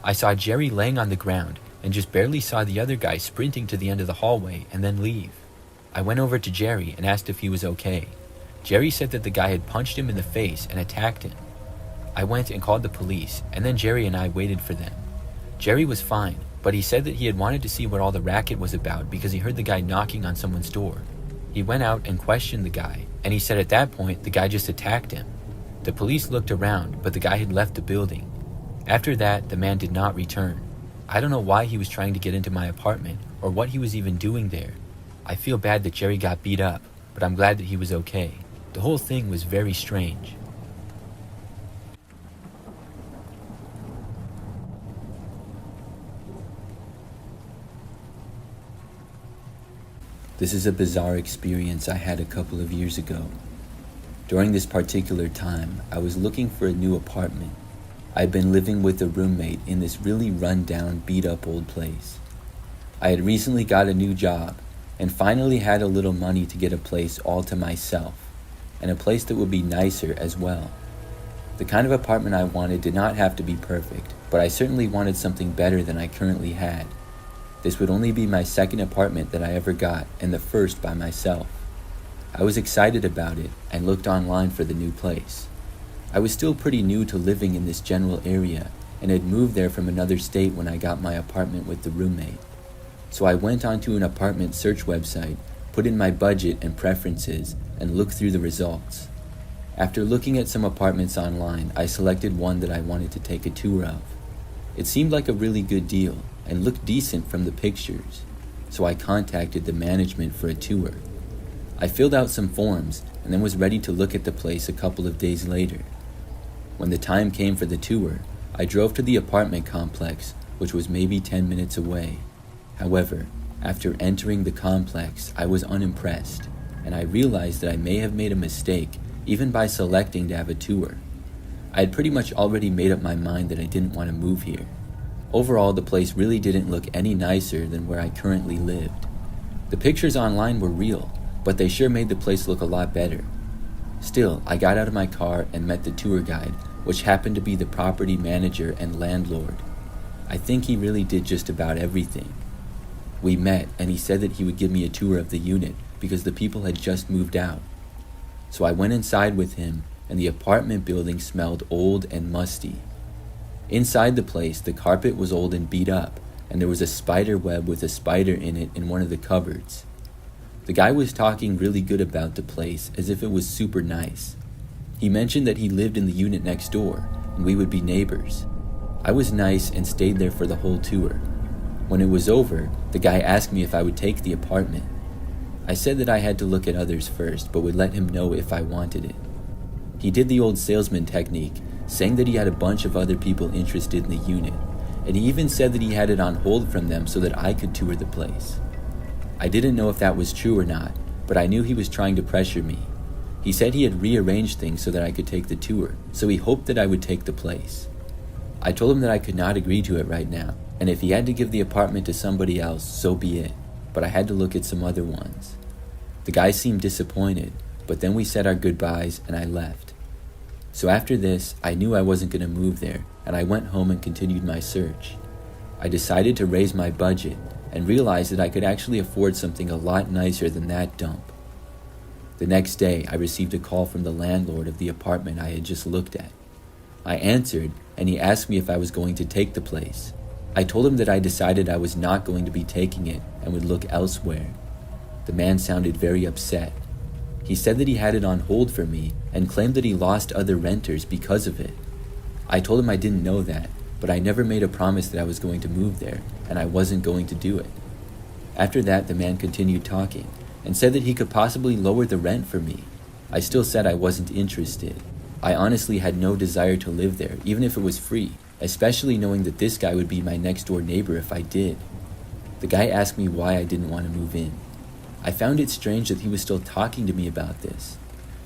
I saw Jerry laying on the ground and just barely saw the other guy sprinting to the end of the hallway and then leave. I went over to Jerry and asked if he was okay. Jerry said that the guy had punched him in the face and attacked him. I went and called the police, and then Jerry and I waited for them. Jerry was fine, but he said that he had wanted to see what all the racket was about because he heard the guy knocking on someone's door. He went out and questioned the guy, and he said at that point the guy just attacked him. The police looked around, but the guy had left the building. After that, the man did not return. I don't know why he was trying to get into my apartment or what he was even doing there. I feel bad that Jerry got beat up, but I'm glad that he was okay. The whole thing was very strange. This is a bizarre experience I had a couple of years ago. During this particular time, I was looking for a new apartment. I'd been living with a roommate in this really run-down, beat-up old place. I had recently got a new job and finally had a little money to get a place all to myself, and a place that would be nicer as well. The kind of apartment I wanted did not have to be perfect, but I certainly wanted something better than I currently had. This would only be my second apartment that I ever got, and the first by myself. I was excited about it and looked online for the new place. I was still pretty new to living in this general area and had moved there from another state when I got my apartment with the roommate. So I went onto an apartment search website, put in my budget and preferences, and looked through the results. After looking at some apartments online, I selected one that I wanted to take a tour of. It seemed like a really good deal and looked decent from the pictures, so I contacted the management for a tour. I filled out some forms and then was ready to look at the place a couple of days later. When the time came for the tour, I drove to the apartment complex, which was maybe 10 minutes away. However, after entering the complex, I was unimpressed, and I realized that I may have made a mistake even by selecting to have a tour. I had pretty much already made up my mind that I didn't want to move here. Overall, the place really didn't look any nicer than where I currently lived. The pictures online were real, but they sure made the place look a lot better. Still, I got out of my car and met the tour guide, which happened to be the property manager and landlord. I think he really did just about everything. We met, and he said that he would give me a tour of the unit because the people had just moved out. So I went inside with him, and the apartment building smelled old and musty. Inside the place, the carpet was old and beat up, and there was a spider web with a spider in it in one of the cupboards. The guy was talking really good about the place, as if it was super nice. He mentioned that he lived in the unit next door, and we would be neighbors. I was nice and stayed there for the whole tour. When it was over, the guy asked me if I would take the apartment. I said that I had to look at others first, but would let him know if I wanted it. He did the old salesman technique, saying that he had a bunch of other people interested in the unit, and he even said that he had it on hold from them so that I could tour the place. I didn't know if that was true or not, but I knew he was trying to pressure me. He said he had rearranged things so that I could take the tour, so he hoped that I would take the place. I told him that I could not agree to it right now, and if he had to give the apartment to somebody else, so be it, but I had to look at some other ones. The guy seemed disappointed, but then we said our goodbyes and I left. So after this, I knew I wasn't going to move there, and I went home and continued my search. I decided to raise my budget and realized that I could actually afford something a lot nicer than that dump. The next day, I received a call from the landlord of the apartment I had just looked at. I answered, and he asked me if I was going to take the place. I told him that I decided I was not going to be taking it and would look elsewhere. The man sounded very upset. He said that he had it on hold for me and claimed that he lost other renters because of it. I told him I didn't know that, but I never made a promise that I was going to move there, and I wasn't going to do it. After that, the man continued talking and said that he could possibly lower the rent for me. I still said I wasn't interested. I honestly had no desire to live there, even if it was free, especially knowing that this guy would be my next door neighbor if I did. The guy asked me why I didn't want to move in. I found it strange that he was still talking to me about this.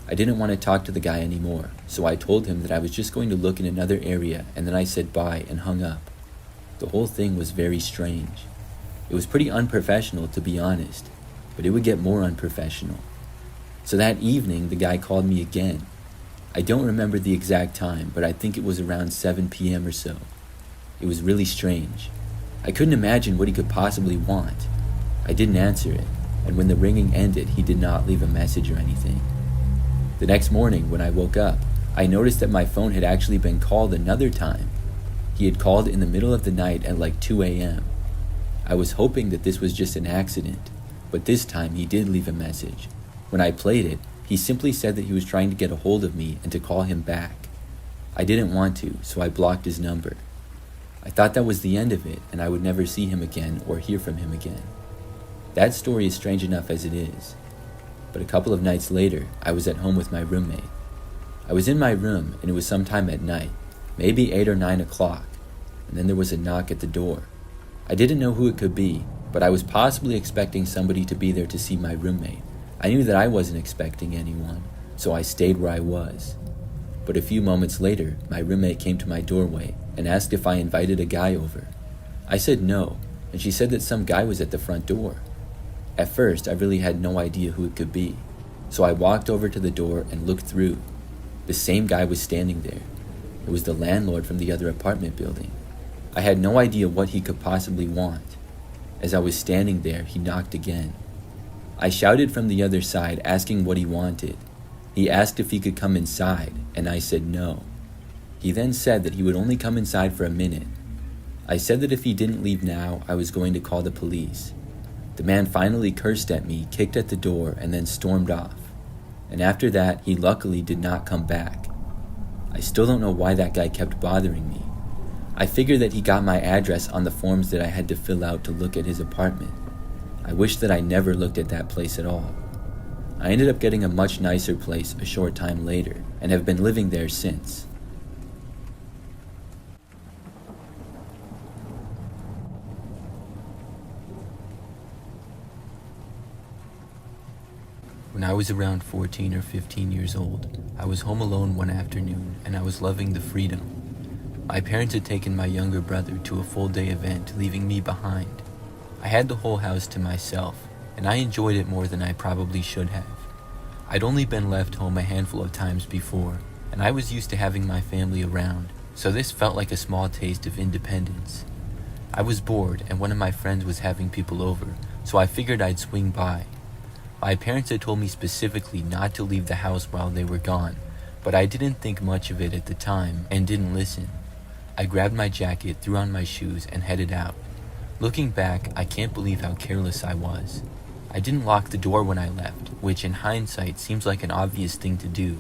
I didn't want to talk to the guy anymore, so I told him that I was just going to look in another area, and then I said bye and hung up. The whole thing was very strange. It was pretty unprofessional, to be honest, but it would get more unprofessional. So that evening, the guy called me again. I don't remember the exact time, but I think it was around 7 p.m. or so. It was really strange. I couldn't imagine what he could possibly want. I didn't answer it, and when the ringing ended, he did not leave a message or anything. The next morning, when I woke up, I noticed that my phone had actually been called another time. He had called in the middle of the night at like 2 a.m. I was hoping that this was just an accident, but this time he did leave a message. When I played it, he simply said that he was trying to get a hold of me and to call him back. I didn't want to, so I blocked his number. I thought that was the end of it, and I would never see him again or hear from him again. That story is strange enough as it is. But a couple of nights later, I was at home with my roommate. I was in my room, and it was sometime at night, maybe 8 or 9 o'clock, and then there was a knock at the door. I didn't know who it could be, but I was possibly expecting somebody to be there to see my roommate. I knew that I wasn't expecting anyone, so I stayed where I was. But a few moments later, my roommate came to my doorway and asked if I invited a guy over. I said no, and she said that some guy was at the front door. At first, I really had no idea who it could be, so I walked over to the door and looked through. The same guy was standing there. It was the landlord from the other apartment building. I had no idea what he could possibly want. As I was standing there, he knocked again. I shouted from the other side, asking what he wanted. He asked if he could come inside, and I said no. He then said that he would only come inside for a minute. I said that if he didn't leave now, I was going to call the police. The man finally cursed at me, kicked at the door, and then stormed off. And after that, he luckily did not come back. I still don't know why that guy kept bothering me. I figured that he got my address on the forms that I had to fill out to look at his apartment. I wish that I never looked at that place at all. I ended up getting a much nicer place a short time later, and have been living there since. When I was around 14 or 15 years old, I was home alone one afternoon, and I was loving the freedom. My parents had taken my younger brother to a full-day event, leaving me behind. I had the whole house to myself, and I enjoyed it more than I probably should have. I'd only been left home a handful of times before, and I was used to having my family around, so this felt like a small taste of independence. I was bored, and one of my friends was having people over, so I figured I'd swing by. My parents had told me specifically not to leave the house while they were gone, but I didn't think much of it at the time and didn't listen. I grabbed my jacket, threw on my shoes, and headed out. Looking back, I can't believe how careless I was. I didn't lock the door when I left, which in hindsight seems like an obvious thing to do,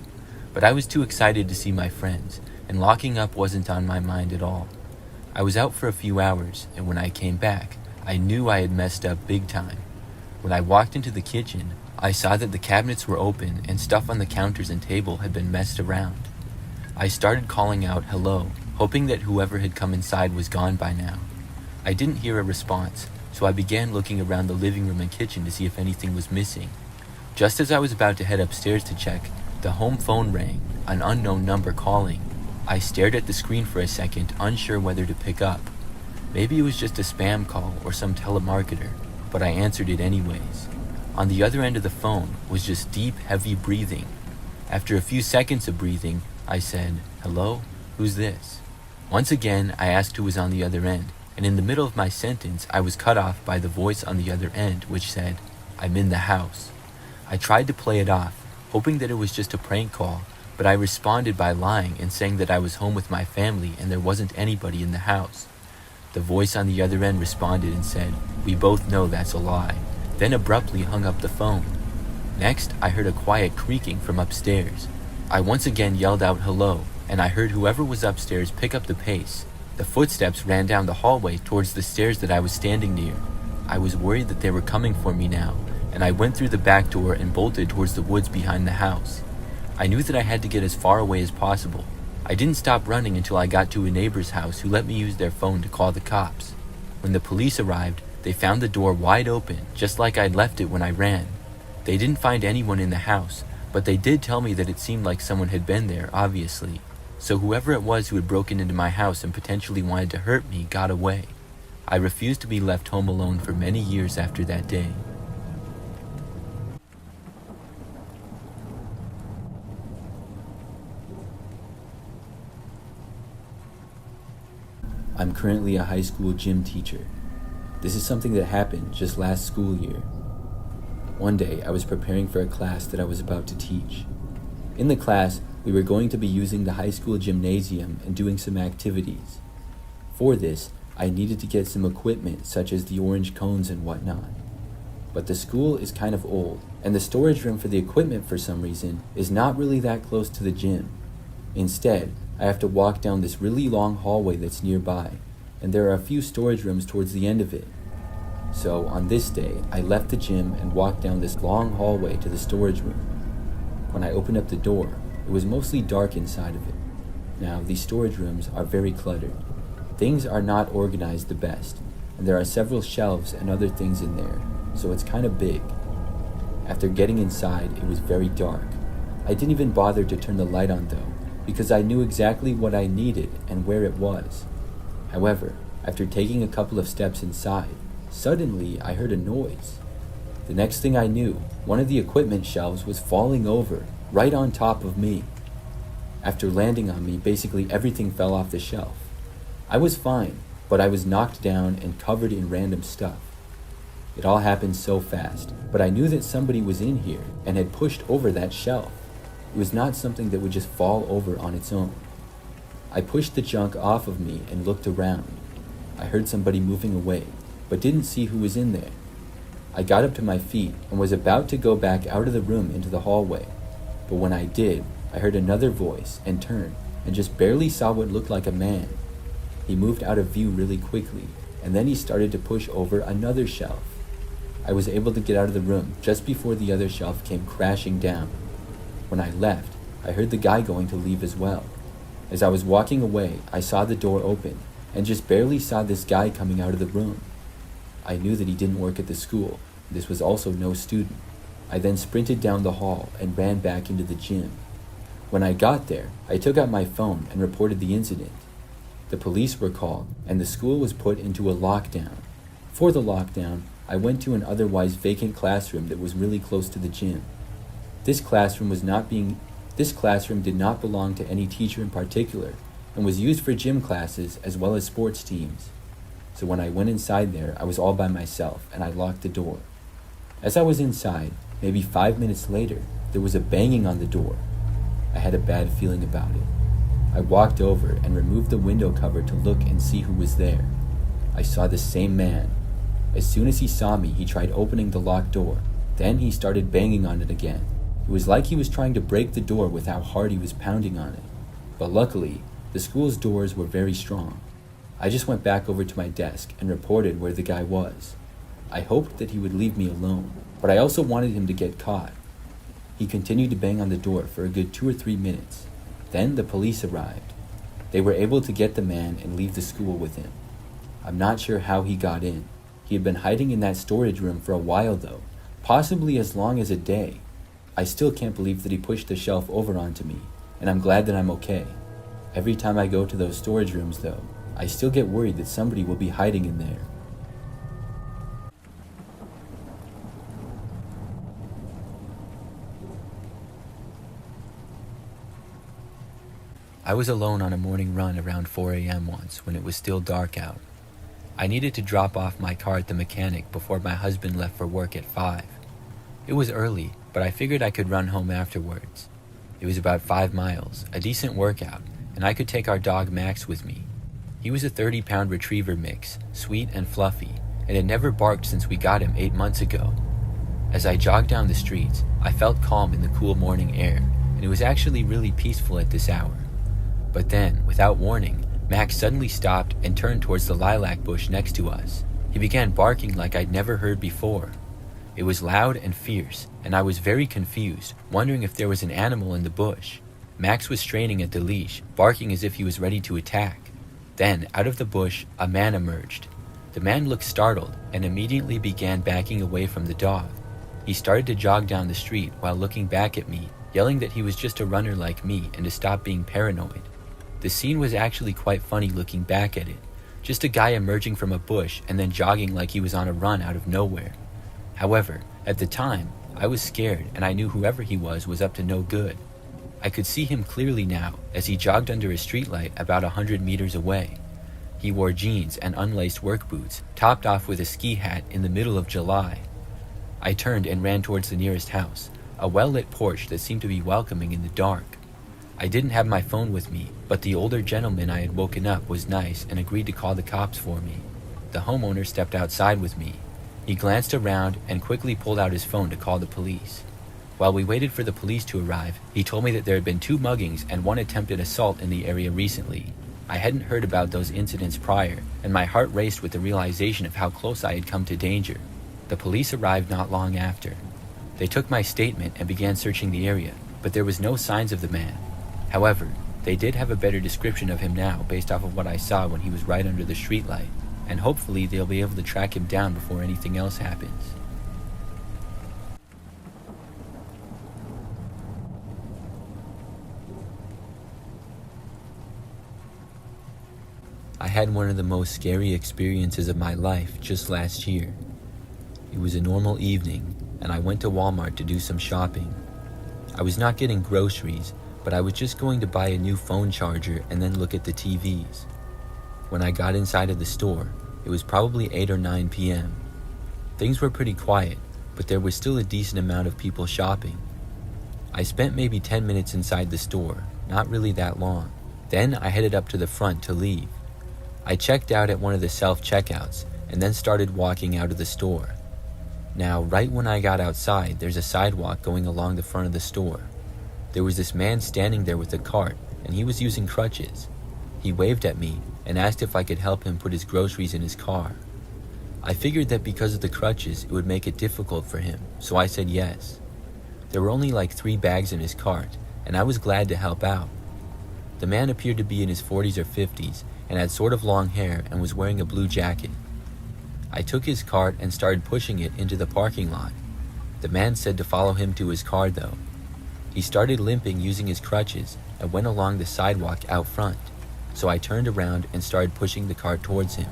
but I was too excited to see my friends, and locking up wasn't on my mind at all. I was out for a few hours, and when I came back, I knew I had messed up big time. When I walked into the kitchen, I saw that the cabinets were open and stuff on the counters and table had been messed around. I started calling out hello, hoping that whoever had come inside was gone by now. I didn't hear a response, so I began looking around the living room and kitchen to see if anything was missing. Just as I was about to head upstairs to check, the home phone rang, an unknown number calling. I stared at the screen for a second, unsure whether to pick up. Maybe it was just a spam call or some telemarketer. but I answered it anyways. On the other end of the phone was just deep, heavy breathing. After a few seconds of breathing, I said, "Hello? Who's this?" Once again, I asked who was on the other end, and in the middle of my sentence, I was cut off by the voice on the other end, which said, "I'm in the house." I tried to play it off, hoping that it was just a prank call, but I responded by lying and saying that I was home with my family and there wasn't anybody in the house. The voice on the other end responded and said, "We both know that's a lie," then abruptly hung up the phone. Next, I heard a quiet creaking from upstairs. I once again yelled out hello, and I heard whoever was upstairs pick up the pace. The footsteps ran down the hallway towards the stairs that I was standing near. I was worried that they were coming for me now, and I went through the back door and bolted towards the woods behind the house. I knew that I had to get as far away as possible. I didn't stop running until I got to a neighbor's house who let me use their phone to call the cops. When the police arrived, they found the door wide open, just like I'd left it when I ran. They didn't find anyone in the house, but they did tell me that it seemed like someone had been there, obviously. So whoever it was who had broken into my house and potentially wanted to hurt me got away. I refused to be left home alone for many years after that day. I'm currently a high school gym teacher. This is something that happened just last school year. One day, I was preparing for a class that I was about to teach. In the class, we were going to be using the high school gymnasium and doing some activities. For this, I needed to get some equipment such as the orange cones and whatnot. But the school is kind of old, and the storage room for the equipment for some reason is not really that close to the gym. Instead, I have to walk down this really long hallway that's nearby, and there are a few storage rooms towards the end of it. So on this day, I left the gym and walked down this long hallway to the storage room. When I opened up the door, it was mostly dark inside of it. Now, these storage rooms are very cluttered. Things are not organized the best, and there are several shelves and other things in there, so it's kind of big. After getting inside, it was very dark. I didn't even bother to turn the light on though, because I knew exactly what I needed and where it was. However, after taking a couple of steps inside, suddenly I heard a noise. The next thing I knew, one of the equipment shelves was falling over, right on top of me. After landing on me, basically everything fell off the shelf. I was fine, but I was knocked down and covered in random stuff. It all happened so fast, but I knew that somebody was in here and had pushed over that shelf. It was not something that would just fall over on its own. I pushed the junk off of me and looked around. I heard somebody moving away, but didn't see who was in there. I got up to my feet and was about to go back out of the room into the hallway. But when I did, I heard another voice and turned and just barely saw what looked like a man. He moved out of view really quickly, and then he started to push over another shelf. I was able to get out of the room just before the other shelf came crashing down. When I left, I heard the guy going to leave as well. As I was walking away, I saw the door open and just barely saw this guy coming out of the room. I knew that he didn't work at the school. This was also no student. I then sprinted down the hall and ran back into the gym. When I got there, I took out my phone and reported the incident. The police were called and the school was put into a lockdown. For the lockdown, I went to an otherwise vacant classroom that was really close to the gym. This classroom did not belong to any teacher in particular and was used for gym classes as well as sports teams. So when I went inside there, I was all by myself and I locked the door. As I was inside, maybe 5 minutes later, there was a banging on the door. I had a bad feeling about it. I walked over and removed the window cover to look and see who was there. I saw the same man. As soon as he saw me, he tried opening the locked door. Then he started banging on it again. It was like he was trying to break the door with how hard he was pounding on it. But luckily, the school's doors were very strong. I just went back over to my desk and reported where the guy was. I hoped that he would leave me alone, but I also wanted him to get caught. He continued to bang on the door for a good 2 or 3 minutes. Then the police arrived. They were able to get the man and leave the school with him. I'm not sure how he got in. He had been hiding in that storage room for a while though, possibly as long as a day. I still can't believe that he pushed the shelf over onto me, and I'm glad that I'm okay. Every time I go to those storage rooms though, I still get worried that somebody will be hiding in there. I was alone on a morning run around 4 a.m. once when it was still dark out. I needed to drop off my car at the mechanic before my husband left for work at 5. It was early, but I figured I could run home afterwards. It was about 5 miles, a decent workout, and I could take our dog Max with me. He was a 30-pound retriever mix, sweet and fluffy, and had never barked since we got him 8 months ago. As I jogged down the streets, I felt calm in the cool morning air, and it was actually really peaceful at this hour. But then, without warning, Max suddenly stopped and turned towards the lilac bush next to us. He began barking like I'd never heard before. It was loud and fierce, and I was very confused, wondering if there was an animal in the bush. Max was straining at the leash, barking as if he was ready to attack. Then, out of the bush, a man emerged. The man looked startled and immediately began backing away from the dog. He started to jog down the street while looking back at me, yelling that he was just a runner like me and to stop being paranoid. The scene was actually quite funny looking back at it. Just a guy emerging from a bush and then jogging like he was on a run out of nowhere. However, at the time, I was scared and I knew whoever he was up to no good. I could see him clearly now as he jogged under a streetlight about 100 meters away. He wore jeans and unlaced work boots, topped off with a ski hat in the middle of July. I turned and ran towards the nearest house, a well-lit porch that seemed to be welcoming in the dark. I didn't have my phone with me, but the older gentleman I had woken up was nice and agreed to call the cops for me. The homeowner stepped outside with me. He glanced around and quickly pulled out his phone to call the police. While we waited for the police to arrive, he told me that there had been 2 muggings and 1 attempted assault in the area recently. I hadn't heard about those incidents prior, and my heart raced with the realization of how close I had come to danger. The police arrived not long after. They took my statement and began searching the area, but there was no signs of the man. However, they did have a better description of him now based off of what I saw when he was right under the streetlight, and hopefully they'll be able to track him down before anything else happens. I had one of the most scary experiences of my life just last year. It was a normal evening, and I went to Walmart to do some shopping. I was not getting groceries, but I was just going to buy a new phone charger and then look at the TVs. When I got inside of the store, it was probably 8 or 9 p.m. Things were pretty quiet, but there was still a decent amount of people shopping. I spent maybe 10 minutes inside the store, not really that long. Then I headed up to the front to leave. I checked out at one of the self-checkouts and then started walking out of the store. Now, right when I got outside, there's a sidewalk going along the front of the store. There was this man standing there with a cart, and he was using crutches. He waved at me and asked if I could help him put his groceries in his car. I figured that because of the crutches, it would make it difficult for him, so I said yes. There were only like 3 bags in his cart, and I was glad to help out. The man appeared to be in his 40s or 50s and had sort of long hair and was wearing a blue jacket. I took his cart and started pushing it into the parking lot. The man said to follow him to his car though. He started limping using his crutches and went along the sidewalk out front, so I turned around and started pushing the cart towards him.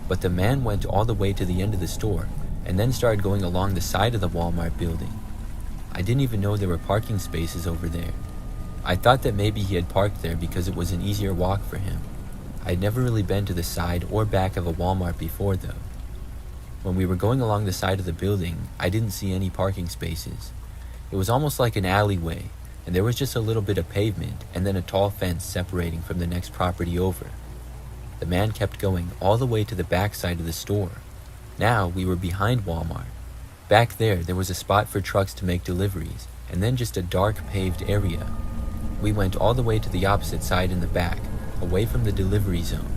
But the man went all the way to the end of the store and then started going along the side of the Walmart building. I didn't even know there were parking spaces over there. I thought that maybe he had parked there because it was an easier walk for him. I'd never really been to the side or back of a Walmart before though. When we were going along the side of the building, I didn't see any parking spaces. It was almost like an alleyway, and there was just a little bit of pavement and then a tall fence separating from the next property over. The man kept going all the way to the back side of the store. Now we were behind Walmart. Back there was a spot for trucks to make deliveries, and then just a dark paved area. We went all the way to the opposite side in the back, away from the delivery zone.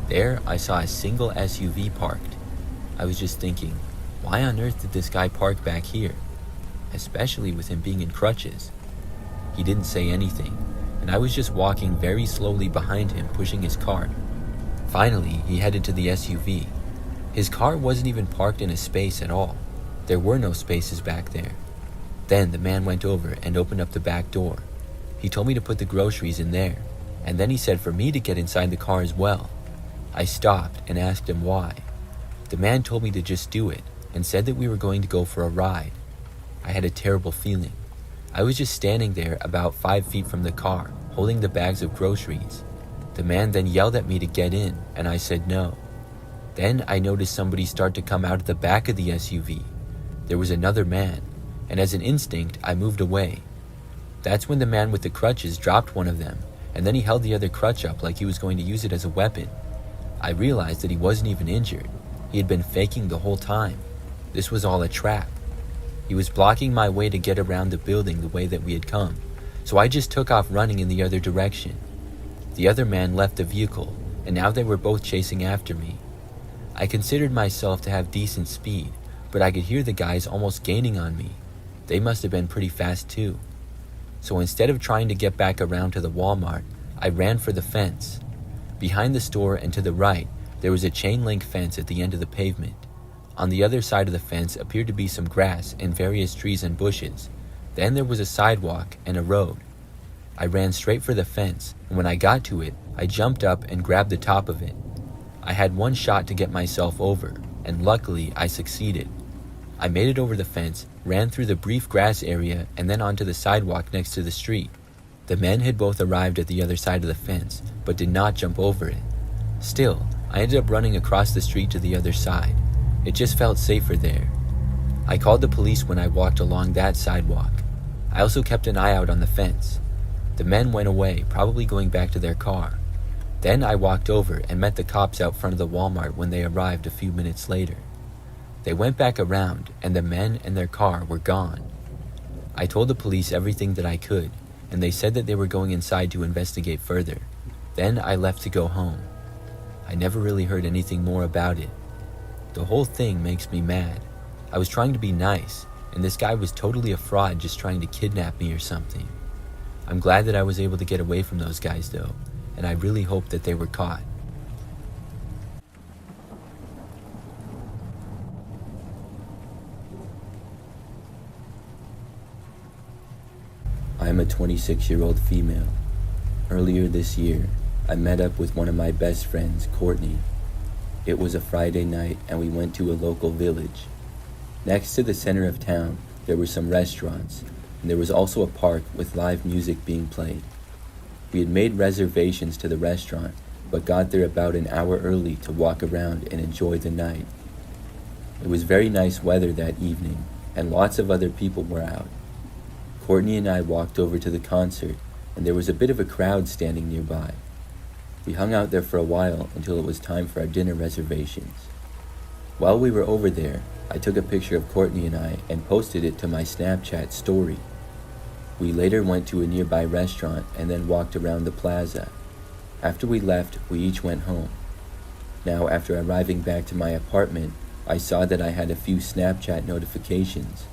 There I saw a single SUV parked. I was just thinking, why on earth did this guy park back here? Especially with him being in crutches. He didn't say anything, and I was just walking very slowly behind him, pushing his cart. Finally, he headed to the SUV. His car wasn't even parked in a space at all. There were no spaces back there. Then the man went over and opened up the back door. He told me to put the groceries in there, and then he said for me to get inside the car as well. I stopped and asked him why. The man told me to just do it and said that we were going to go for a ride. I had a terrible feeling. I was just standing there about 5 feet from the car, holding the bags of groceries. The man then yelled at me to get in, and I said no. Then I noticed somebody start to come out of the back of the SUV. There was another man, and as an instinct, I moved away. That's when the man with the crutches dropped one of them, and then he held the other crutch up like he was going to use it as a weapon. I realized that he wasn't even injured. He had been faking the whole time. This was all a trap. He was blocking my way to get around the building the way that we had come, so I just took off running in the other direction. The other man left the vehicle, and now they were both chasing after me. I considered myself to have decent speed, but I could hear the guys almost gaining on me. They must have been pretty fast too. So instead of trying to get back around to the Walmart, I ran for the fence. Behind the store and to the right, there was a chain link fence at the end of the pavement. On the other side of the fence appeared to be some grass and various trees and bushes. Then there was a sidewalk and a road. I ran straight for the fence, and when I got to it, I jumped up and grabbed the top of it. I had one shot to get myself over, and luckily I succeeded. I made it over the fence, ran through the brief grass area, and then onto the sidewalk next to the street. The men had both arrived at the other side of the fence, but did not jump over it. Still, I ended up running across the street to the other side. It just felt safer there. I called the police when I walked along that sidewalk. I also kept an eye out on the fence. The men went away, probably going back to their car. Then I walked over and met the cops out front of the Walmart when they arrived a few minutes later. They went back around, and the men and their car were gone. I told the police everything that I could, and they said that they were going inside to investigate further. Then I left to go home. I never really heard anything more about it. The whole thing makes me mad. I was trying to be nice, and this guy was totally a fraud just trying to kidnap me or something. I'm glad that I was able to get away from those guys though, and I really hope that they were caught. I am a 26-year-old female. Earlier this year, I met up with one of my best friends, Courtney. It was a Friday night and we went to a local village. Next to the center of town, there were some restaurants, and there was also a park with live music being played. We had made reservations to the restaurant, but got there about an hour early to walk around and enjoy the night. It was very nice weather that evening, and lots of other people were out. Courtney and I walked over to the concert, and there was a bit of a crowd standing nearby. We hung out there for a while until it was time for our dinner reservations. While we were over there, I took a picture of Courtney and I and posted it to my Snapchat story. We later went to a nearby restaurant and then walked around the plaza. After we left, we each went home. Now, after arriving back to my apartment, I saw that I had a few Snapchat notifications.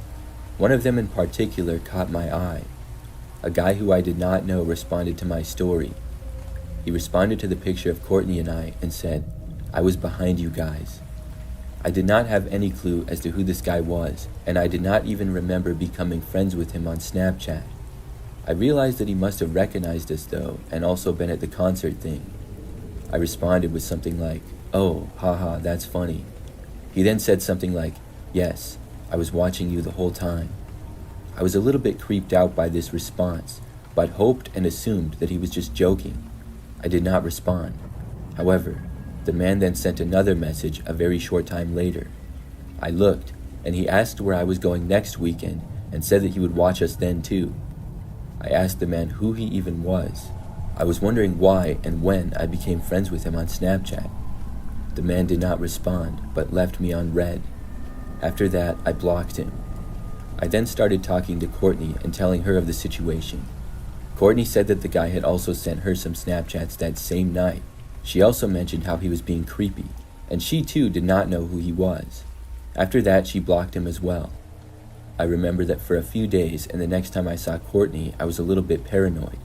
One of them in particular caught my eye. A guy who I did not know responded to my story. He responded to the picture of Courtney and I and said, "I was behind you guys." I did not have any clue as to who this guy was, and I did not even remember becoming friends with him on Snapchat. I realized that he must have recognized us though, and also been at the concert thing. I responded with something like, "Oh, haha, that's funny." He then said something like, "Yes, I was watching you the whole time." I was a little bit creeped out by this response, but hoped and assumed that he was just joking. I did not respond. However, the man then sent another message a very short time later. I looked, and he asked where I was going next weekend and said that he would watch us then too. I asked the man who he even was. I was wondering why and when I became friends with him on Snapchat. The man did not respond, but left me on read. After that, I blocked him. I then started talking to Courtney and telling her of the situation. Courtney said that the guy had also sent her some Snapchats that same night. She also mentioned how he was being creepy, and she too did not know who he was. After that, she blocked him as well. I remember that for a few days, and the next time I saw Courtney, I was a little bit paranoid.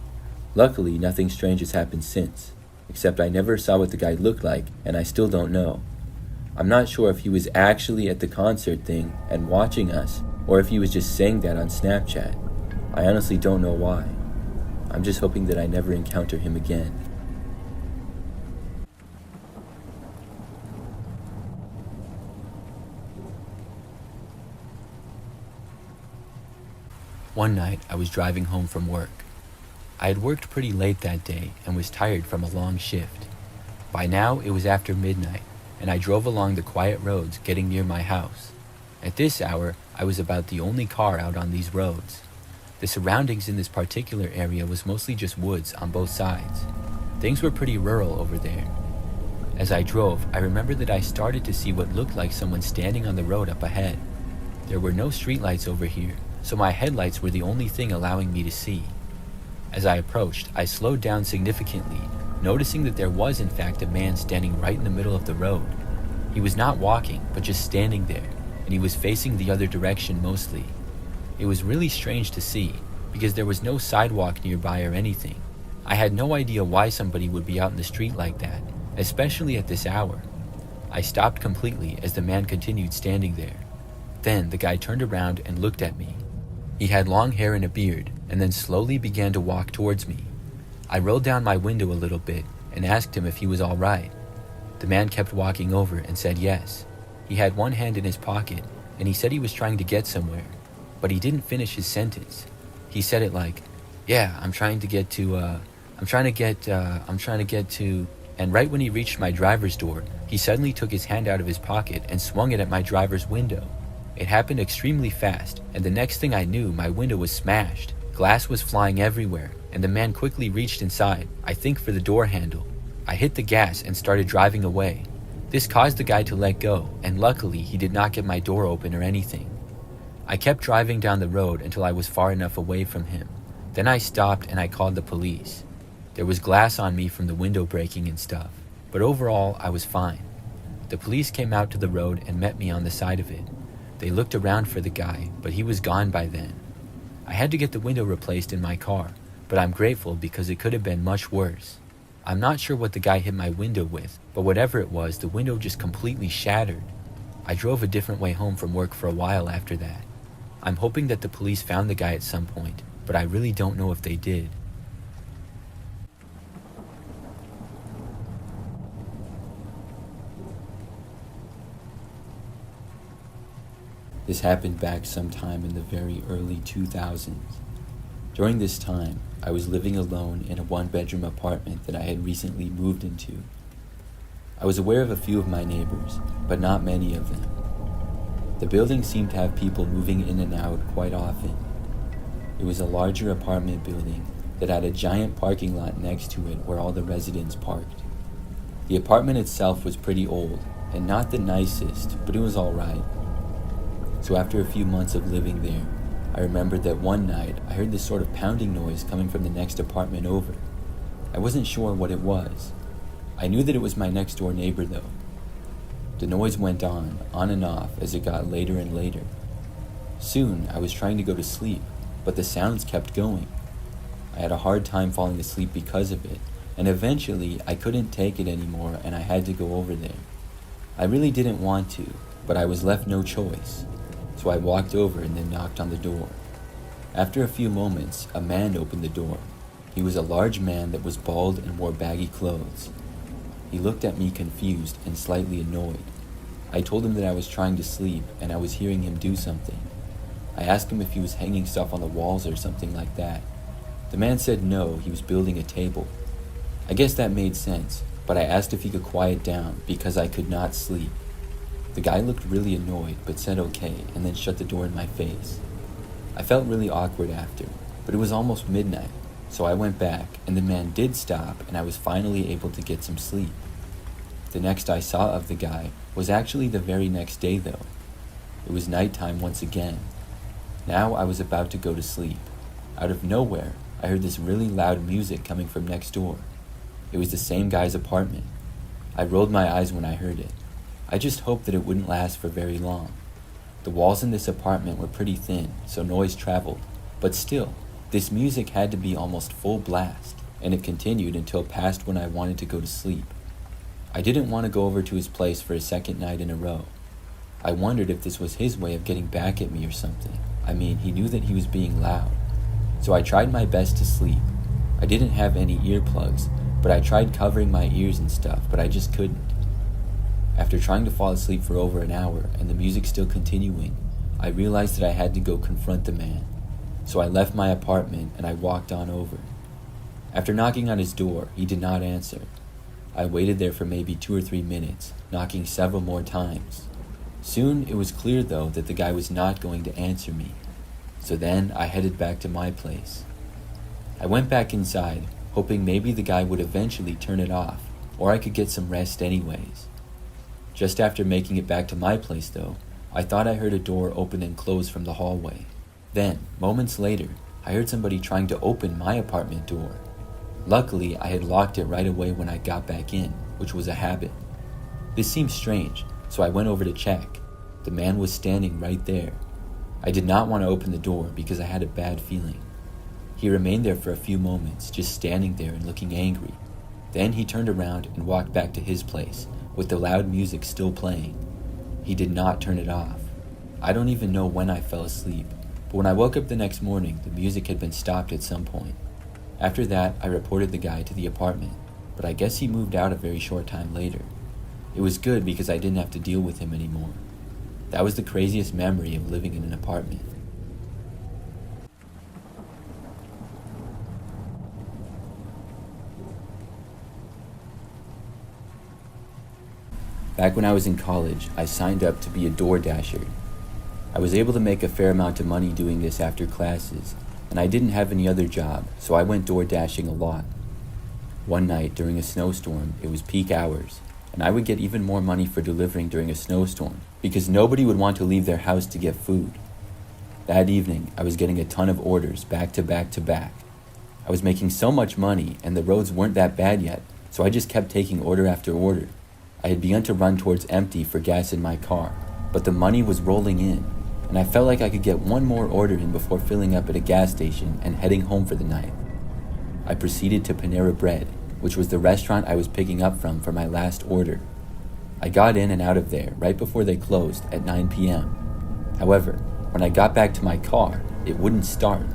Luckily, nothing strange has happened since, except I never saw what the guy looked like, and I still don't know. I'm not sure if he was actually at the concert thing and watching us, or if he was just saying that on Snapchat. I honestly don't know why. I'm just hoping that I never encounter him again. One night, I was driving home from work. I had worked pretty late that day and was tired from a long shift. By now, it was after midnight, and I drove along the quiet roads getting near my house. At this hour, I was about the only car out on these roads. The surroundings in this particular area was mostly just woods on both sides. Things were pretty rural over there. As I drove, I remember that I started to see what looked like someone standing on the road up ahead. There were no streetlights over here, so my headlights were the only thing allowing me to see. As I approached, I slowed down significantly, noticing that there was in fact a man standing right in the middle of the road. He was not walking, but just standing there, and he was facing the other direction mostly. It was really strange to see, because there was no sidewalk nearby or anything. I had no idea why somebody would be out in the street like that, especially at this hour. I stopped completely as the man continued standing there. Then the guy turned around and looked at me. He had long hair and a beard, and then slowly began to walk towards me. I rolled down my window a little bit and asked him if he was all right. The man kept walking over and said yes. He had one hand in his pocket, and he said he was trying to get somewhere, but he didn't finish his sentence. He said it like, "Yeah, I'm trying to get to, and right when he reached my driver's door, he suddenly took his hand out of his pocket and swung it at my driver's window. It happened extremely fast, and the next thing I knew, my window was smashed. Glass was flying everywhere, and the man quickly reached inside, I think for the door handle. I hit the gas and started driving away. This caused the guy to let go, and luckily he did not get my door open or anything. I kept driving down the road until I was far enough away from him. Then I stopped and I called the police. There was glass on me from the window breaking and stuff, but overall I was fine. The police came out to the road and met me on the side of it. They looked around for the guy, but he was gone by then. I had to get the window replaced in my car, but I'm grateful because it could have been much worse. I'm not sure what the guy hit my window with, but whatever it was, the window just completely shattered. I drove a different way home from work for a while after that. I'm hoping that the police found the guy at some point, but I really don't know if they did. This happened back sometime in the very early 2000s. During this time, I was living alone in a one-bedroom apartment that I had recently moved into. I was aware of a few of my neighbors, but not many of them. The building seemed to have people moving in and out quite often. It was a larger apartment building that had a giant parking lot next to it where all the residents parked. The apartment itself was pretty old, and not the nicest, but it was all right. So after a few months of living there, I remembered that one night I heard this sort of pounding noise coming from the next apartment over. I wasn't sure what it was. I knew that it was my next door neighbor though. The noise went on and off as it got later and later. Soon I was trying to go to sleep, but the sounds kept going. I had a hard time falling asleep because of it, and eventually I couldn't take it anymore and I had to go over there. I really didn't want to, but I was left no choice. So I walked over and then knocked on the door. After a few moments, a man opened the door. He was a large man that was bald and wore baggy clothes. He looked at me confused and slightly annoyed. I told him that I was trying to sleep and I was hearing him do something. I asked him if he was hanging stuff on the walls or something like that. The man said no, he was building a table. I guess that made sense, but I asked if he could quiet down because I could not sleep. The guy looked really annoyed, but said okay, and then shut the door in my face. I felt really awkward after, but it was almost midnight, so I went back, and the man did stop, and I was finally able to get some sleep. The next I saw of the guy was actually the very next day though. It was nighttime once again. Now I was about to go to sleep. Out of nowhere, I heard this really loud music coming from next door. It was the same guy's apartment. I rolled my eyes when I heard it. I just hoped that it wouldn't last for very long. The walls in this apartment were pretty thin, so noise traveled, but still, this music had to be almost full blast, and it continued until past when I wanted to go to sleep. I didn't want to go over to his place for a second night in a row. I wondered if this was his way of getting back at me or something. I mean, he knew that he was being loud. So I tried my best to sleep. I didn't have any earplugs, but I tried covering my ears and stuff, but I just couldn't. After trying to fall asleep for over an hour and the music still continuing, I realized that I had to go confront the man. So I left my apartment and I walked on over. After knocking on his door, he did not answer. I waited there for maybe 2 or 3 minutes, knocking several more times. Soon it was clear though that the guy was not going to answer me. So then I headed back to my place. I went back inside, hoping maybe the guy would eventually turn it off, or I could get some rest anyways. Just after making it back to my place though, I thought I heard a door open and close from the hallway. Then, moments later, I heard somebody trying to open my apartment door. Luckily, I had locked it right away when I got back in, which was a habit. This seemed strange, so I went over to check. The man was standing right there. I did not want to open the door because I had a bad feeling. He remained there for a few moments, just standing there and looking angry. Then he turned around and walked back to his place, with the loud music still playing. He did not turn it off. I don't even know when I fell asleep, but when I woke up the next morning, the music had been stopped at some point. After that, I reported the guy to the apartment, but I guess he moved out a very short time later. It was good because I didn't have to deal with him anymore. That was the craziest memory of living in an apartment. Back when I was in college, I signed up to be a DoorDasher. I was able to make a fair amount of money doing this after classes, and I didn't have any other job, so I went DoorDashing a lot. One night during a snowstorm, it was peak hours, and I would get even more money for delivering during a snowstorm because nobody would want to leave their house to get food. That evening, I was getting a ton of orders back to back to back. I was making so much money, and the roads weren't that bad yet, so I just kept taking order after order. I had begun to run towards empty for gas in my car, but the money was rolling in, and I felt like I could get one more order in before filling up at a gas station and heading home for the night. I proceeded to Panera Bread, which was the restaurant I was picking up from for my last order. I got in and out of there right before they closed at 9 p.m. However, when I got back to my car, it wouldn't start.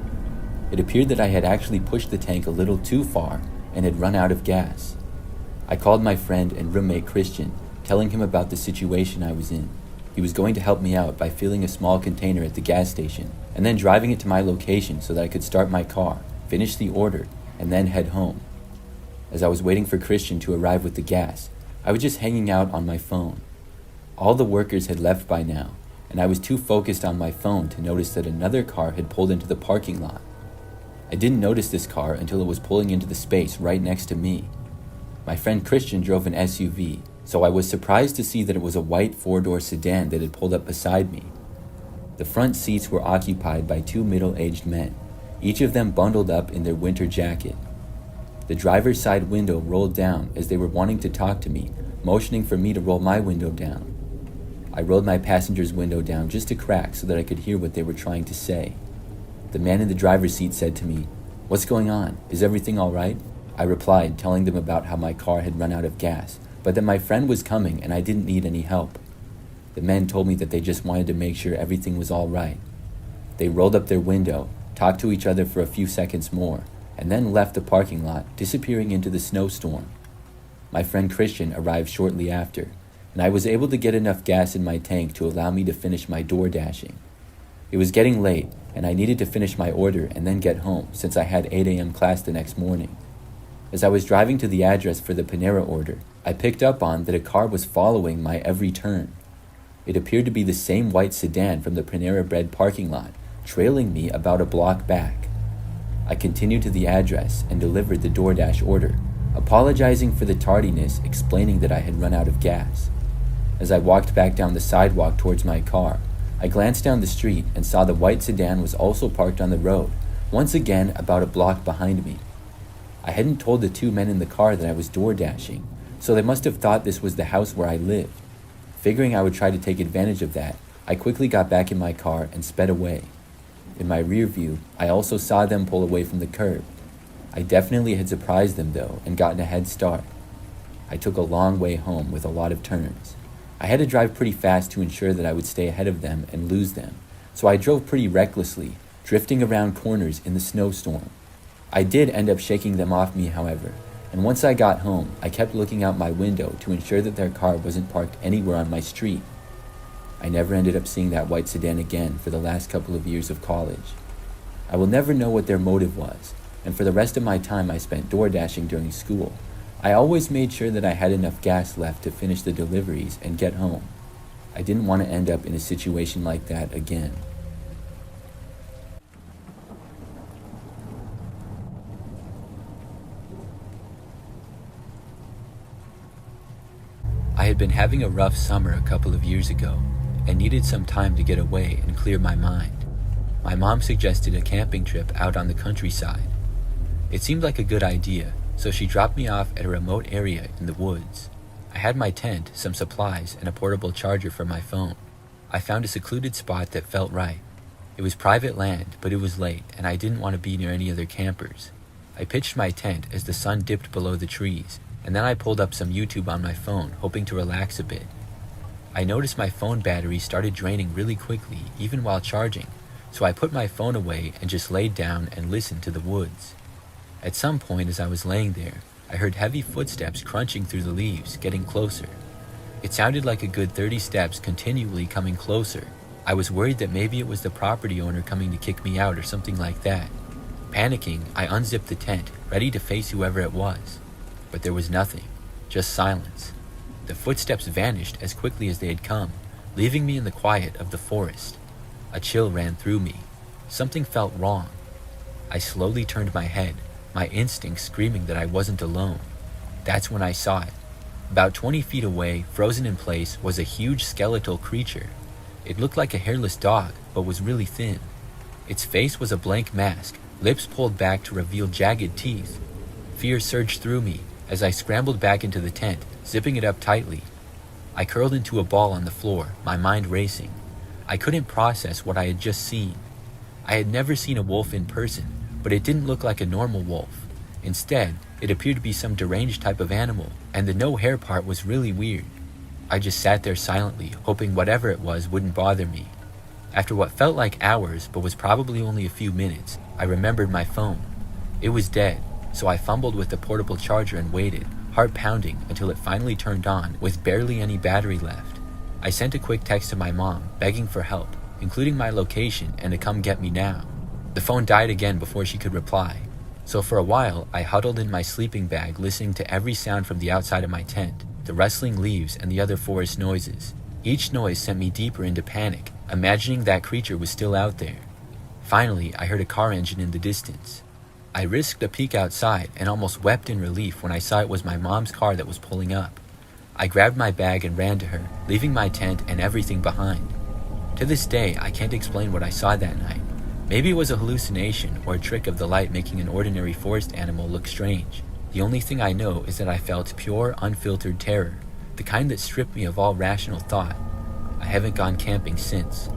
It appeared that I had actually pushed the tank a little too far and had run out of gas. I called my friend and roommate Christian, telling him about the situation I was in. He was going to help me out by filling a small container at the gas station and then driving it to my location so that I could start my car, finish the order, and then head home. As I was waiting for Christian to arrive with the gas, I was just hanging out on my phone. All the workers had left by now, and I was too focused on my phone to notice that another car had pulled into the parking lot. I didn't notice this car until it was pulling into the space right next to me. My friend Christian drove an SUV, so I was surprised to see that it was a white 4-door sedan that had pulled up beside me. The front seats were occupied by 2 middle-aged men, each of them bundled up in their winter jacket. The driver's side window rolled down as they were wanting to talk to me, motioning for me to roll my window down. I rolled my passenger's window down just a crack so that I could hear what they were trying to say. The man in the driver's seat said to me, "What's going on? Is everything all right?" I replied, telling them about how my car had run out of gas, but that my friend was coming and I didn't need any help. The men told me that they just wanted to make sure everything was all right. They rolled up their window, talked to each other for a few seconds more, and then left the parking lot, disappearing into the snowstorm. My friend Christian arrived shortly after, and I was able to get enough gas in my tank to allow me to finish my door dashing. It was getting late, and I needed to finish my order and then get home since I had 8 a.m. class the next morning. As I was driving to the address for the Panera order, I picked up on that a car was following my every turn. It appeared to be the same white sedan from the Panera Bread parking lot, trailing me about a block back. I continued to the address and delivered the DoorDash order, apologizing for the tardiness, explaining that I had run out of gas. As I walked back down the sidewalk towards my car, I glanced down the street and saw the white sedan was also parked on the road, once again about a block behind me. I hadn't told the 2 men in the car that I was door dashing, so they must have thought this was the house where I lived. Figuring I would try to take advantage of that, I quickly got back in my car and sped away. In my rear view, I also saw them pull away from the curb. I definitely had surprised them though and gotten a head start. I took a long way home with a lot of turns. I had to drive pretty fast to ensure that I would stay ahead of them and lose them, so I drove pretty recklessly, drifting around corners in the snowstorm. I did end up shaking them off me, however, and once I got home, I kept looking out my window to ensure that their car wasn't parked anywhere on my street. I never ended up seeing that white sedan again for the last couple of years of college. I will never know what their motive was, and for the rest of my time I spent door dashing during school. I always made sure that I had enough gas left to finish the deliveries and get home. I didn't want to end up in a situation like that again. I had been having a rough summer a couple of years ago and needed some time to get away and clear my mind. My mom suggested a camping trip out on the countryside. It seemed like a good idea, so she dropped me off at a remote area in the woods. I had my tent, some supplies, and a portable charger for my phone. I found a secluded spot that felt right. It was private land, but it was late, and I didn't want to be near any other campers. I pitched my tent as the sun dipped below the trees, and then I pulled up some YouTube on my phone, hoping to relax a bit. I noticed my phone battery started draining really quickly, even while charging, so I put my phone away and just laid down and listened to the woods. At some point as I was laying there, I heard heavy footsteps crunching through the leaves, getting closer. It sounded like a good 30 steps continually coming closer. I was worried that maybe it was the property owner coming to kick me out or something like that. Panicking, I unzipped the tent, ready to face whoever it was. But there was nothing, just silence. The footsteps vanished as quickly as they had come, leaving me in the quiet of the forest. A chill ran through me. Something felt wrong. I slowly turned my head, my instincts screaming that I wasn't alone. That's when I saw it. About 20 feet away, frozen in place, was a huge skeletal creature. It looked like a hairless dog, but was really thin. Its face was a blank mask, lips pulled back to reveal jagged teeth. Fear surged through me as I scrambled back into the tent, zipping it up tightly. I curled into a ball on the floor, my mind racing. I couldn't process what I had just seen. I had never seen a wolf in person, but it didn't look like a normal wolf. Instead, it appeared to be some deranged type of animal, and the no hair part was really weird. I just sat there silently, hoping whatever it was wouldn't bother me. After what felt like hours, but was probably only a few minutes, I remembered my phone. It was dead, so I fumbled with the portable charger and waited, heart pounding, until it finally turned on, with barely any battery left. I sent a quick text to my mom, begging for help, including my location and to come get me now. The phone died again before she could reply. So for a while, I huddled in my sleeping bag listening to every sound from the outside of my tent, the rustling leaves and the other forest noises. Each noise sent me deeper into panic, imagining that creature was still out there. Finally, I heard a car engine in the distance. I risked a peek outside and almost wept in relief when I saw it was my mom's car that was pulling up. I grabbed my bag and ran to her, leaving my tent and everything behind. To this day, I can't explain what I saw that night. Maybe it was a hallucination or a trick of the light making an ordinary forest animal look strange. The only thing I know is that I felt pure, unfiltered terror, the kind that stripped me of all rational thought. I haven't gone camping since.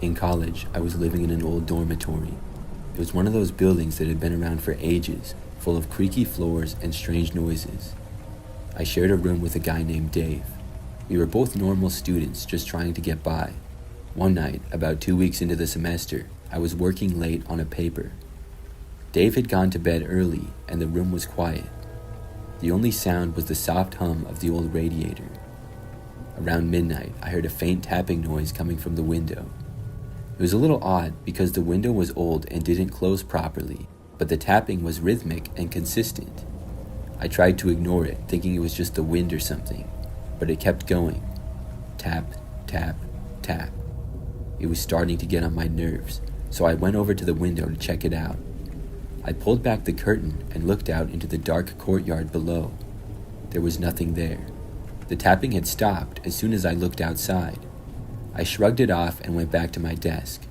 In college, I was living in an old dormitory. It was one of those buildings that had been around for ages, full of creaky floors and strange noises. I shared a room with a guy named Dave. We were both normal students just trying to get by. One night, about 2 weeks into the semester, I was working late on a paper. Dave had gone to bed early and the room was quiet. The only sound was the soft hum of the old radiator. Around midnight, I heard a faint tapping noise coming from the window. It was a little odd because the window was old and didn't close properly, but the tapping was rhythmic and consistent. I tried to ignore it, thinking it was just the wind or something, but it kept going. Tap, tap, tap. It was starting to get on my nerves, so I went over to the window to check it out. I pulled back the curtain and looked out into the dark courtyard below. There was nothing there. The tapping had stopped as soon as I looked outside. I shrugged it off and went back to my desk.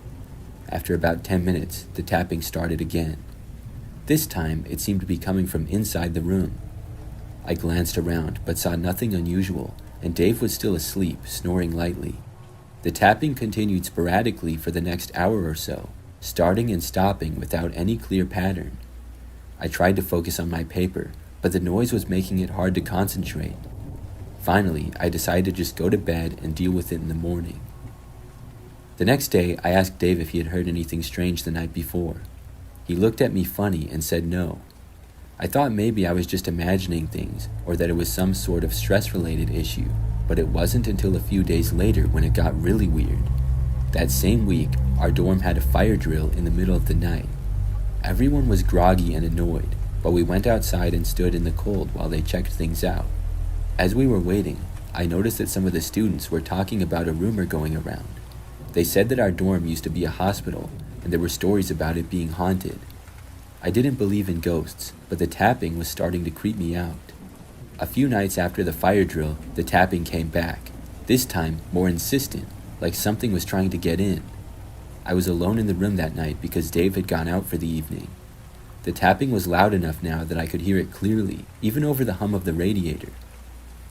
After about 10 minutes, the tapping started again. This time, it seemed to be coming from inside the room. I glanced around, but saw nothing unusual, and Dave was still asleep, snoring lightly. The tapping continued sporadically for the next hour or so, starting and stopping without any clear pattern. I tried to focus on my paper, but the noise was making it hard to concentrate. Finally, I decided to just go to bed and deal with it in the morning. The next day, I asked Dave if he had heard anything strange the night before. He looked at me funny and said no. I thought maybe I was just imagining things or that it was some sort of stress-related issue, but it wasn't until a few days later when it got really weird. That same week, our dorm had a fire drill in the middle of the night. Everyone was groggy and annoyed, but we went outside and stood in the cold while they checked things out. As we were waiting, I noticed that some of the students were talking about a rumor going around. They said that our dorm used to be a hospital, and there were stories about it being haunted. I didn't believe in ghosts, but the tapping was starting to creep me out. A few nights after the fire drill, the tapping came back, this time more insistent, like something was trying to get in. I was alone in the room that night because Dave had gone out for the evening. The tapping was loud enough now that I could hear it clearly, even over the hum of the radiator.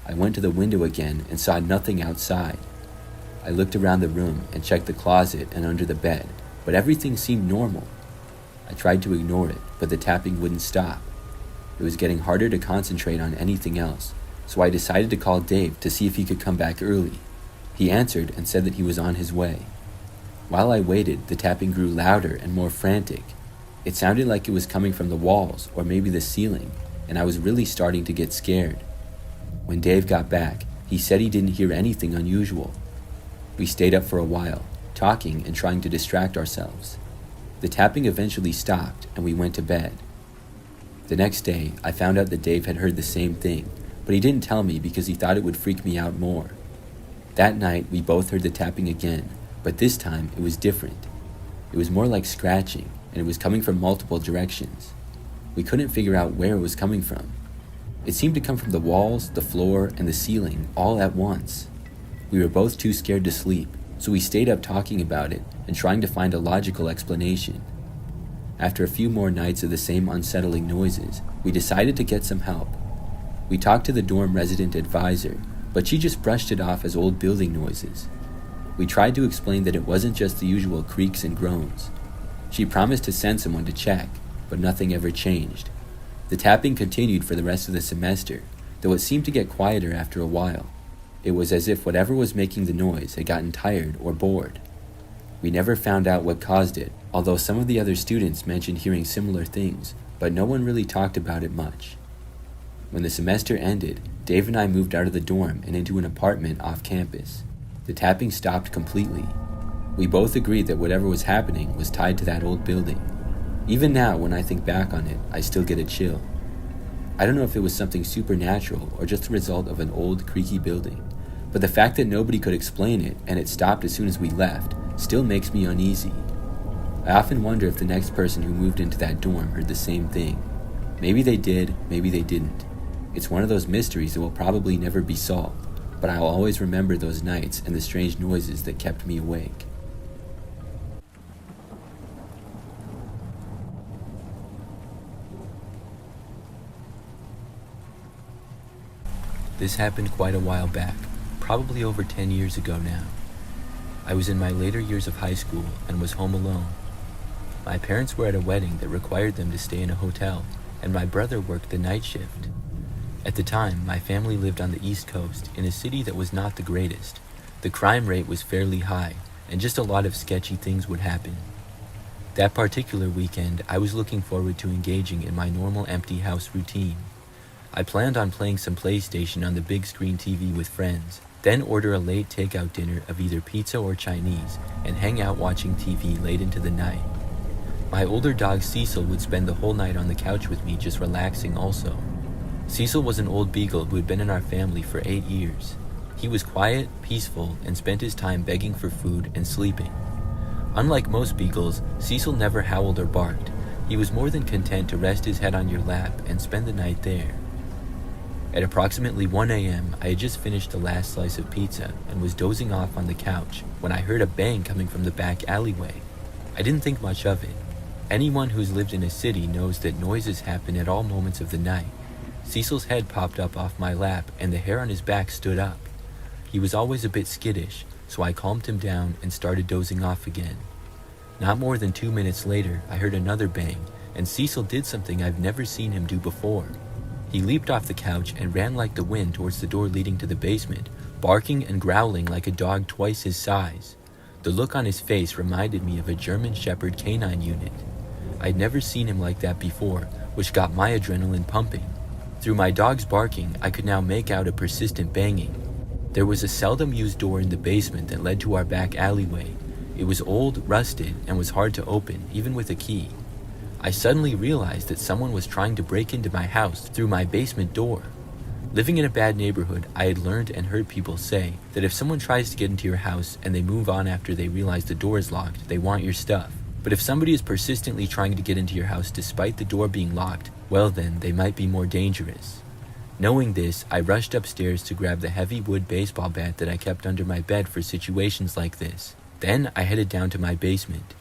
I went to the window again and saw nothing outside. I looked around the room and checked the closet and under the bed, but everything seemed normal. I tried to ignore it, but the tapping wouldn't stop. It was getting harder to concentrate on anything else, so I decided to call Dave to see if he could come back early. He answered and said that he was on his way. While I waited, the tapping grew louder and more frantic. It sounded like it was coming from the walls or maybe the ceiling, and I was really starting to get scared. When Dave got back, he said he didn't hear anything unusual. We stayed up for a while, talking and trying to distract ourselves. The tapping eventually stopped and we went to bed. The next day, I found out that Dave had heard the same thing, but he didn't tell me because he thought it would freak me out more. That night, we both heard the tapping again, but this time it was different. It was more like scratching, and it was coming from multiple directions. We couldn't figure out where it was coming from. It seemed to come from the walls, the floor, and the ceiling all at once. We were both too scared to sleep, so we stayed up talking about it and trying to find a logical explanation. After a few more nights of the same unsettling noises, we decided to get some help. We talked to the dorm resident advisor, but she just brushed it off as old building noises. We tried to explain that it wasn't just the usual creaks and groans. She promised to send someone to check, but nothing ever changed. The tapping continued for the rest of the semester, though it seemed to get quieter after a while. It was as if whatever was making the noise had gotten tired or bored. We never found out what caused it, although some of the other students mentioned hearing similar things, but no one really talked about it much. When the semester ended, Dave and I moved out of the dorm and into an apartment off campus. The tapping stopped completely. We both agreed that whatever was happening was tied to that old building. Even now, when I think back on it, I still get a chill. I don't know if it was something supernatural or just the result of an old, creaky building, but the fact that nobody could explain it and it stopped as soon as we left still makes me uneasy. I often wonder if the next person who moved into that dorm heard the same thing. Maybe they did, maybe they didn't. It's one of those mysteries that will probably never be solved, but I'll always remember those nights and the strange noises that kept me awake. This happened quite a while back, probably over 10 years ago now. I was in my later years of high school and was home alone. My parents were at a wedding that required them to stay in a hotel, and my brother worked the night shift. At the time, my family lived on the East Coast in a city that was not the greatest. The crime rate was fairly high, and just a lot of sketchy things would happen. That particular weekend, I was looking forward to engaging in my normal empty house routine. I planned on playing some PlayStation on the big screen TV with friends, then order a late takeout dinner of either pizza or Chinese, and hang out watching TV late into the night. My older dog Cecil would spend the whole night on the couch with me just relaxing also. Cecil was an old beagle who had been in our family for 8 years. He was quiet, peaceful, and spent his time begging for food and sleeping. Unlike most beagles, Cecil never howled or barked. He was more than content to rest his head on your lap and spend the night there. At approximately 1 a.m., I had just finished the last slice of pizza and was dozing off on the couch when I heard a bang coming from the back alleyway. I didn't think much of it. Anyone who's lived in a city knows that noises happen at all moments of the night. Cecil's head popped up off my lap and the hair on his back stood up. He was always a bit skittish, so I calmed him down and started dozing off again. Not more than 2 minutes later, I heard another bang, and Cecil did something I've never seen him do before. He leaped off the couch and ran like the wind towards the door leading to the basement, barking and growling like a dog twice his size. The look on his face reminded me of a German Shepherd canine unit. I'd never seen him like that before, which got my adrenaline pumping. Through my dog's barking, I could now make out a persistent banging. There was a seldom used door in the basement that led to our back alleyway. It was old, rusted, and was hard to open, even with a key. I suddenly realized that someone was trying to break into my house through my basement door. Living in a bad neighborhood, I had learned and heard people say that if someone tries to get into your house and they move on after they realize the door is locked, they want your stuff. But if somebody is persistently trying to get into your house despite the door being locked, well then, they might be more dangerous. Knowing this, I rushed upstairs to grab the heavy wood baseball bat that I kept under my bed for situations like this. Then I headed down to my basement.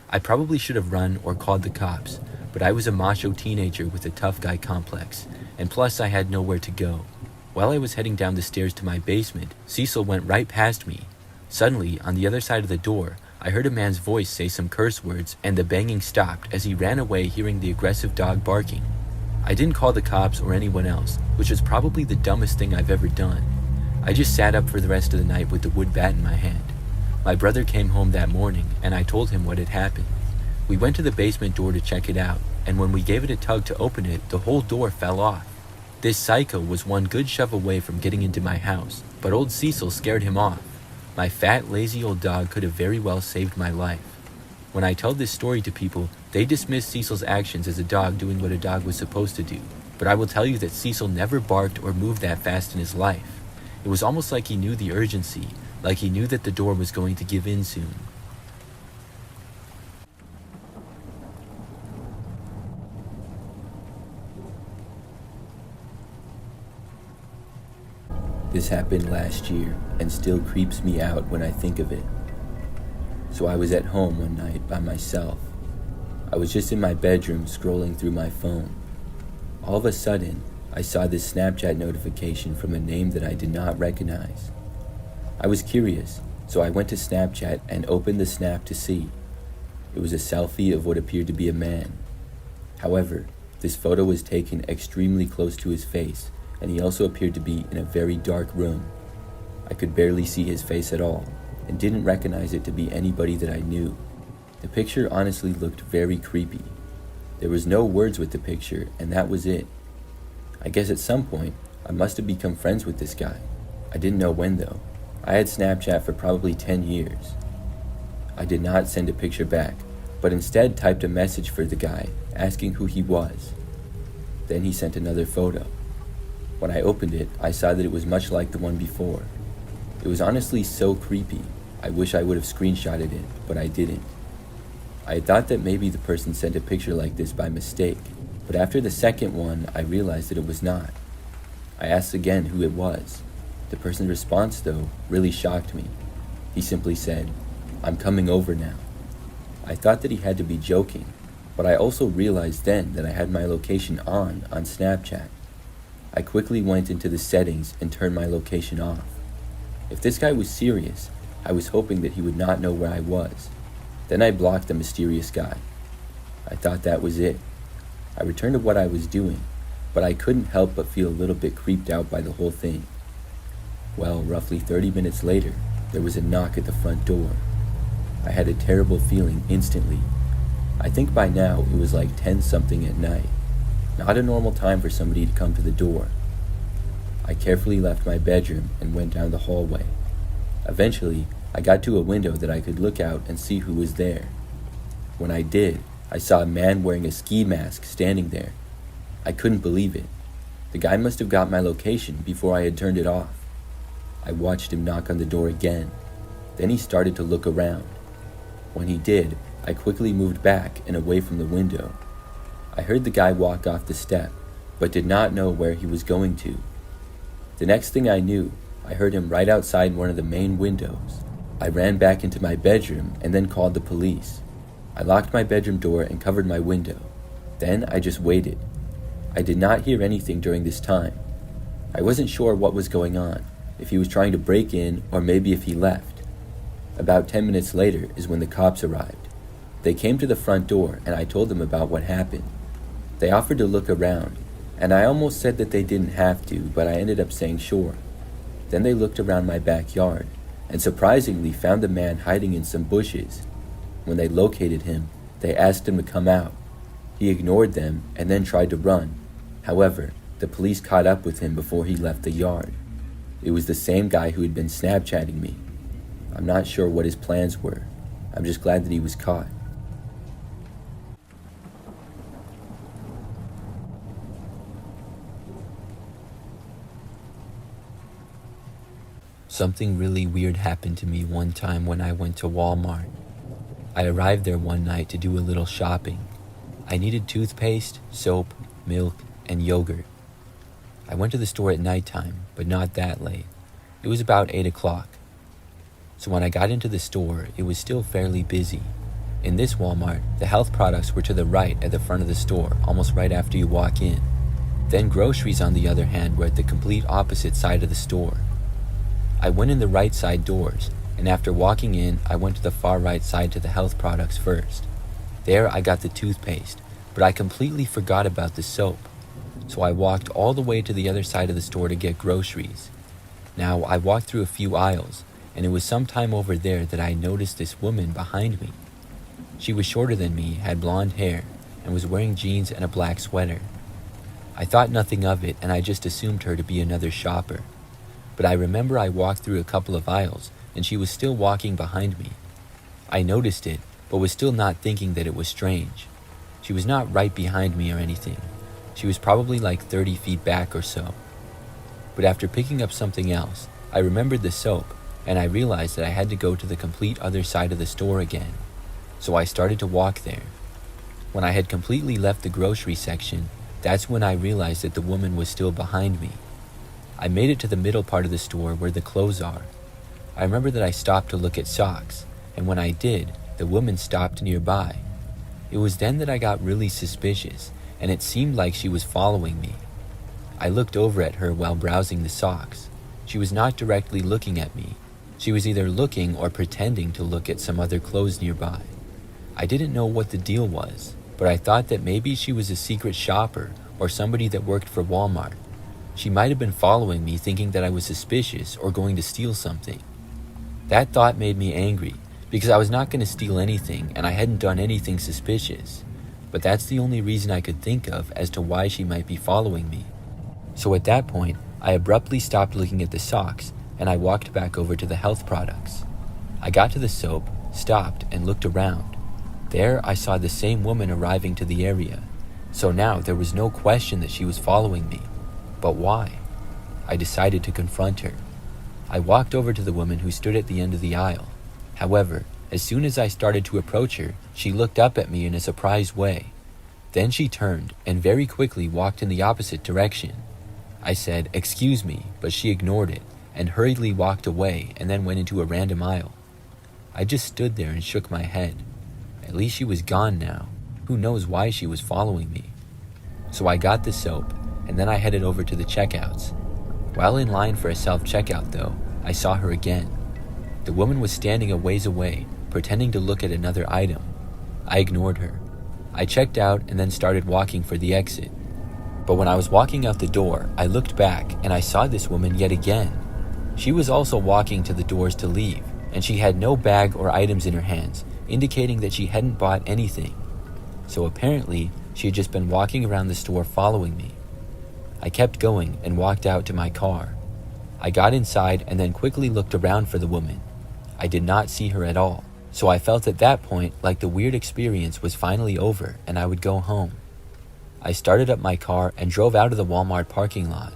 I probably should have run or called the cops, but I was a macho teenager with a tough guy complex, and plus I had nowhere to go. While I was heading down the stairs to my basement, Cecil went right past me. Suddenly, on the other side of the door, I heard a man's voice say some curse words, and the banging stopped as he ran away, hearing the aggressive dog barking. I didn't call the cops or anyone else, which was probably the dumbest thing I've ever done. I just sat up for the rest of the night with the wood bat in my hand. My brother came home that morning, and I told him what had happened. We went to the basement door to check it out, and when we gave it a tug to open it, the whole door fell off. This psycho was one good shove away from getting into my house, but old Cecil scared him off. My fat, lazy old dog could have very well saved my life. When I tell this story to people, they dismiss Cecil's actions as a dog doing what a dog was supposed to do. But I will tell you that Cecil never barked or moved that fast in his life. It was almost like he knew the urgency, like he knew that the door was going to give in soon. This happened last year and still creeps me out when I think of it. So I was at home one night by myself. I was just in my bedroom scrolling through my phone. All of a sudden, I saw this Snapchat notification from a name that I did not recognize. I was curious, so I went to Snapchat and opened the snap to see. It was a selfie of what appeared to be a man. However, this photo was taken extremely close to his face, and he also appeared to be in a very dark room. I could barely see his face at all, and didn't recognize it to be anybody that I knew. The picture honestly looked very creepy. There was no words with the picture, and that was it. I guess at some point, I must have become friends with this guy. I didn't know when though. I had Snapchat for probably 10 years. I did not send a picture back, but instead typed a message for the guy, asking who he was. Then he sent another photo. When I opened it, I saw that it was much like the one before. It was honestly so creepy. I wish I would have screenshotted it, but I didn't. I had thought that maybe the person sent a picture like this by mistake, but after the second one, I realized that it was not. I asked again who it was. The person's response, though, really shocked me. He simply said, "I'm coming over now." I thought that he had to be joking, but I also realized then that I had my location on Snapchat. I quickly went into the settings and turned my location off. If this guy was serious, I was hoping that he would not know where I was. Then I blocked the mysterious guy. I thought that was it. I returned to what I was doing, but I couldn't help but feel a little bit creeped out by the whole thing. Well, roughly 30 minutes later, there was a knock at the front door. I had a terrible feeling instantly. I think by now it was like 10-something at night. Not a normal time for somebody to come to the door. I carefully left my bedroom and went down the hallway. Eventually, I got to a window that I could look out and see who was there. When I did, I saw a man wearing a ski mask standing there. I couldn't believe it. The guy must have got my location before I had turned it off. I watched him knock on the door again. Then he started to look around. When he did, I quickly moved back and away from the window. I heard the guy walk off the step, but did not know where he was going to. The next thing I knew, I heard him right outside one of the main windows. I ran back into my bedroom and then called the police. I locked my bedroom door and covered my window. Then I just waited. I did not hear anything during this time. I wasn't sure what was going on, if he was trying to break in or maybe if he left. About 10 minutes later is when the cops arrived. They came to the front door and I told them about what happened. They offered to look around, and I almost said that they didn't have to, but I ended up saying sure. Then they looked around my backyard, and surprisingly found the man hiding in some bushes. When they located him, they asked him to come out. He ignored them and then tried to run. However, the police caught up with him before he left the yard. It was the same guy who had been Snapchatting me. I'm not sure what his plans were. I'm just glad that he was caught. Something really weird happened to me one time when I went to Walmart. I arrived there one night to do a little shopping. I needed toothpaste, soap, milk, and yogurt. I went to the store at nighttime, but not that late. It was about 8 o'clock. So when I got into the store, it was still fairly busy. In this Walmart, the health products were to the right at the front of the store, almost right after you walk in. Then groceries, on the other hand, were at the complete opposite side of the store. I went in the right side doors, and after walking in, I went to the far right side to the health products first. There I got the toothpaste, but I completely forgot about the soap. So I walked all the way to the other side of the store to get groceries. Now I walked through a few aisles, and it was sometime over there that I noticed this woman behind me. She was shorter than me, had blonde hair, and was wearing jeans and a black sweater. I thought nothing of it, and I just assumed her to be another shopper. But I remember I walked through a couple of aisles, and she was still walking behind me. I noticed it, but was still not thinking that it was strange. She was not right behind me or anything. She was probably like 30 feet back or so. But after picking up something else, I remembered the soap, and I realized that I had to go to the complete other side of the store again. So I started to walk there. When I had completely left the grocery section, that's when I realized that the woman was still behind me. I made it to the middle part of the store where the clothes are. I remember that I stopped to look at socks, and when I did, the woman stopped nearby. It was then that I got really suspicious, and it seemed like she was following me. I looked over at her while browsing the socks. She was not directly looking at me. She was either looking or pretending to look at some other clothes nearby. I didn't know what the deal was, but I thought that maybe she was a secret shopper or somebody that worked for Walmart. She might have been following me, thinking that I was suspicious or going to steal something. That thought made me angry, because I was not going to steal anything and I hadn't done anything suspicious. But that's the only reason I could think of as to why she might be following me. So at that point, I abruptly stopped looking at the socks and I walked back over to the health products. I got to the soap, stopped, and looked around. There I saw the same woman arriving to the area. So now there was no question that she was following me. But why? I decided to confront her. I walked over to the woman who stood at the end of the aisle. However, as soon as I started to approach her, she looked up at me in a surprised way. Then she turned and very quickly walked in the opposite direction. I said, "Excuse me," but she ignored it and hurriedly walked away and then went into a random aisle. I just stood there and shook my head. At least she was gone now. Who knows why she was following me? So I got the soap, and then I headed over to the checkouts. While in line for a self-checkout though, I saw her again. The woman was standing a ways away, pretending to look at another item. I ignored her. I checked out and then started walking for the exit. But when I was walking out the door, I looked back and I saw this woman yet again. She was also walking to the doors to leave, and she had no bag or items in her hands, indicating that she hadn't bought anything. So apparently, she had just been walking around the store following me. I kept going and walked out to my car. I got inside and then quickly looked around for the woman. I did not see her at all, so I felt at that point like the weird experience was finally over and I would go home. I started up my car and drove out of the Walmart parking lot.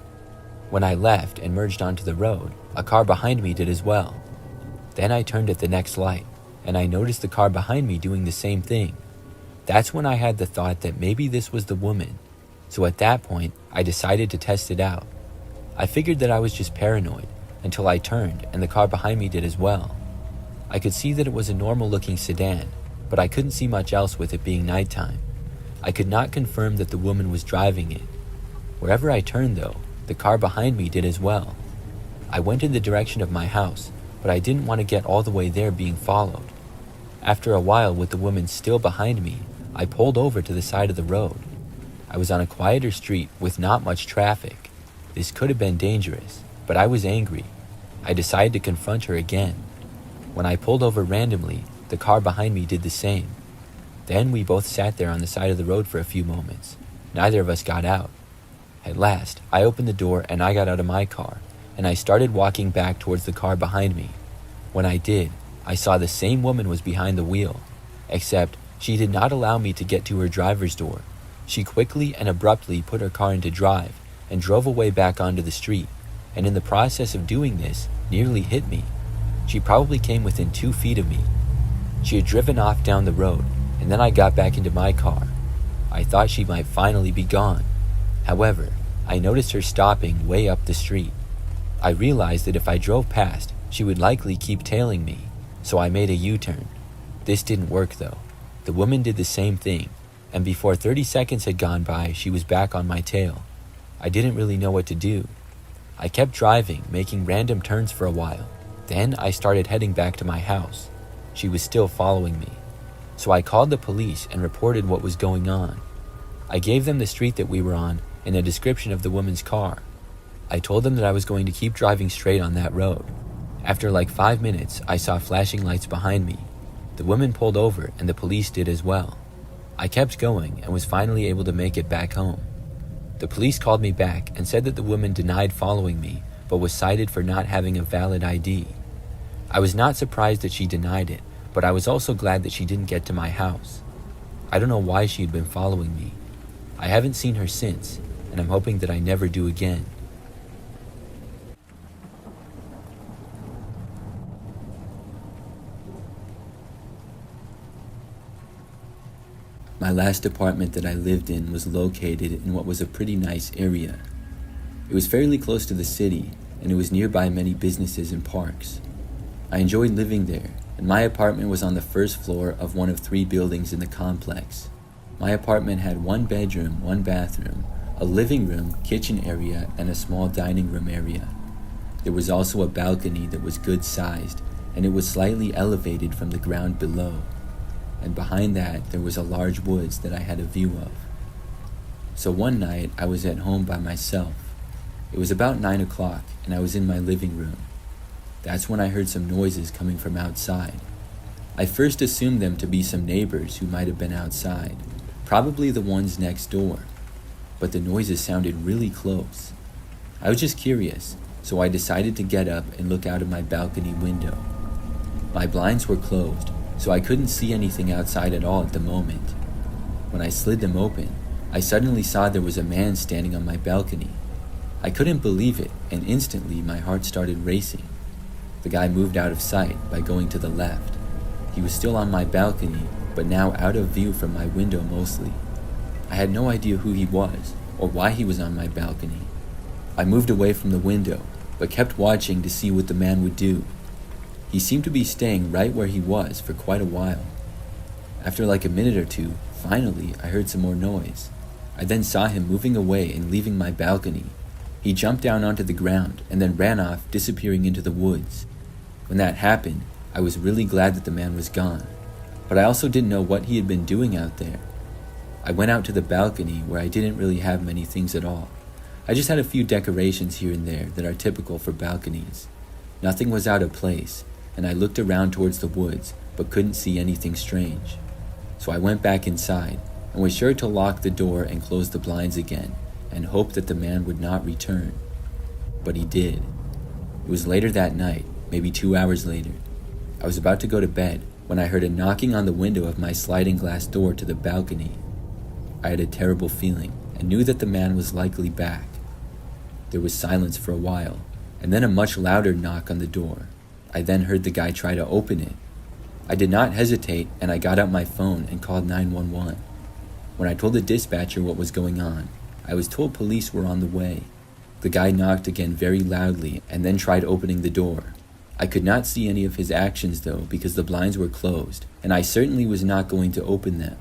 When I left and merged onto the road, a car behind me did as well. Then I turned at the next light, and I noticed the car behind me doing the same thing. That's when I had the thought that maybe this was the woman. So at that point, I decided to test it out. I figured that I was just paranoid until I turned and the car behind me did as well. I could see that it was a normal-looking sedan, but I couldn't see much else with it being nighttime. I could not confirm that the woman was driving it. Wherever I turned though, the car behind me did as well. I went in the direction of my house, but I didn't want to get all the way there being followed. After a while, with the woman still behind me, I pulled over to the side of the road. I was on a quieter street with not much traffic. This could have been dangerous, but I was angry. I decided to confront her again. When I pulled over randomly, the car behind me did the same. Then we both sat there on the side of the road for a few moments. Neither of us got out. At last, I opened the door and I got out of my car, and I started walking back towards the car behind me. When I did, I saw the same woman was behind the wheel, except she did not allow me to get to her driver's door. She quickly and abruptly put her car into drive and drove away back onto the street, and in the process of doing this, nearly hit me. She probably came within 2 feet of me. She had driven off down the road, and then I got back into my car. I thought she might finally be gone. However, I noticed her stopping way up the street. I realized that if I drove past, she would likely keep tailing me, so I made a U-turn. This didn't work though. The woman did the same thing, and before 30 seconds had gone by, she was back on my tail. I didn't really know what to do. I kept driving, making random turns for a while. Then I started heading back to my house. She was still following me. So I called the police and reported what was going on. I gave them the street that we were on and a description of the woman's car. I told them that I was going to keep driving straight on that road. After like 5 minutes, I saw flashing lights behind me. The woman pulled over and the police did as well. I kept going and was finally able to make it back home. The police called me back and said that the woman denied following me, but was cited for not having a valid ID. I was not surprised that she denied it, but I was also glad that she didn't get to my house. I don't know why she had been following me. I haven't seen her since, and I'm hoping that I never do again. My last apartment that I lived in was located in what was a pretty nice area. It was fairly close to the city, and it was nearby many businesses and parks. I enjoyed living there, and my apartment was on the first floor of one of 3 buildings in the complex. My apartment had 1 bedroom, 1 bathroom, a living room, kitchen area, and a small dining room area. There was also a balcony that was good sized, and it was slightly elevated from the ground below. And behind that, there was a large woods that I had a view of. So one night, I was at home by myself. It was about 9 o'clock, and I was in my living room. That's when I heard some noises coming from outside. I first assumed them to be some neighbors who might have been outside, probably the ones next door. But the noises sounded really close. I was just curious, so I decided to get up and look out of my balcony window. My blinds were closed, so I couldn't see anything outside at all at the moment. When I slid them open, I suddenly saw there was a man standing on my balcony. I couldn't believe it, and instantly my heart started racing. The guy moved out of sight by going to the left. He was still on my balcony, but now out of view from my window mostly. I had no idea who he was, or why he was on my balcony. I moved away from the window, but kept watching to see what the man would do. He seemed to be staying right where he was for quite a while. After like a minute or two, finally, I heard some more noise. I then saw him moving away and leaving my balcony. He jumped down onto the ground and then ran off, disappearing into the woods. When that happened, I was really glad that the man was gone, but I also didn't know what he had been doing out there. I went out to the balcony where I didn't really have many things at all. I just had a few decorations here and there that are typical for balconies. Nothing was out of place, and I looked around towards the woods, but couldn't see anything strange. So I went back inside, and was sure to lock the door and close the blinds again, and hope that the man would not return. But he did. It was later that night, maybe 2 hours later. I was about to go to bed when I heard a knocking on the window of my sliding glass door to the balcony. I had a terrible feeling, and knew that the man was likely back. There was silence for a while, and then a much louder knock on the door. I then heard the guy try to open it. I did not hesitate, and I got out my phone and called 911. When I told the dispatcher what was going on, I was told police were on the way. The guy knocked again very loudly and then tried opening the door. I could not see any of his actions though, because the blinds were closed, and I certainly was not going to open them.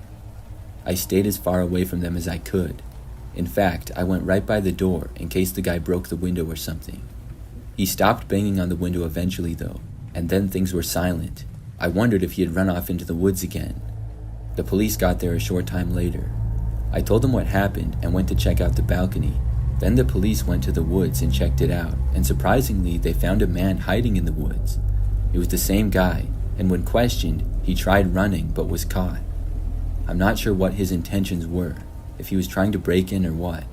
I stayed as far away from them as I could. In fact, I went right by the door in case the guy broke the window or something. He stopped banging on the window eventually though, and then things were silent. I wondered if he had run off into the woods again. The police got there a short time later. I told them what happened and went to check out the balcony. Then the police went to the woods and checked it out, and surprisingly, they found a man hiding in the woods. It was the same guy, and when questioned, he tried running but was caught. I'm not sure what his intentions were, if he was trying to break in or what,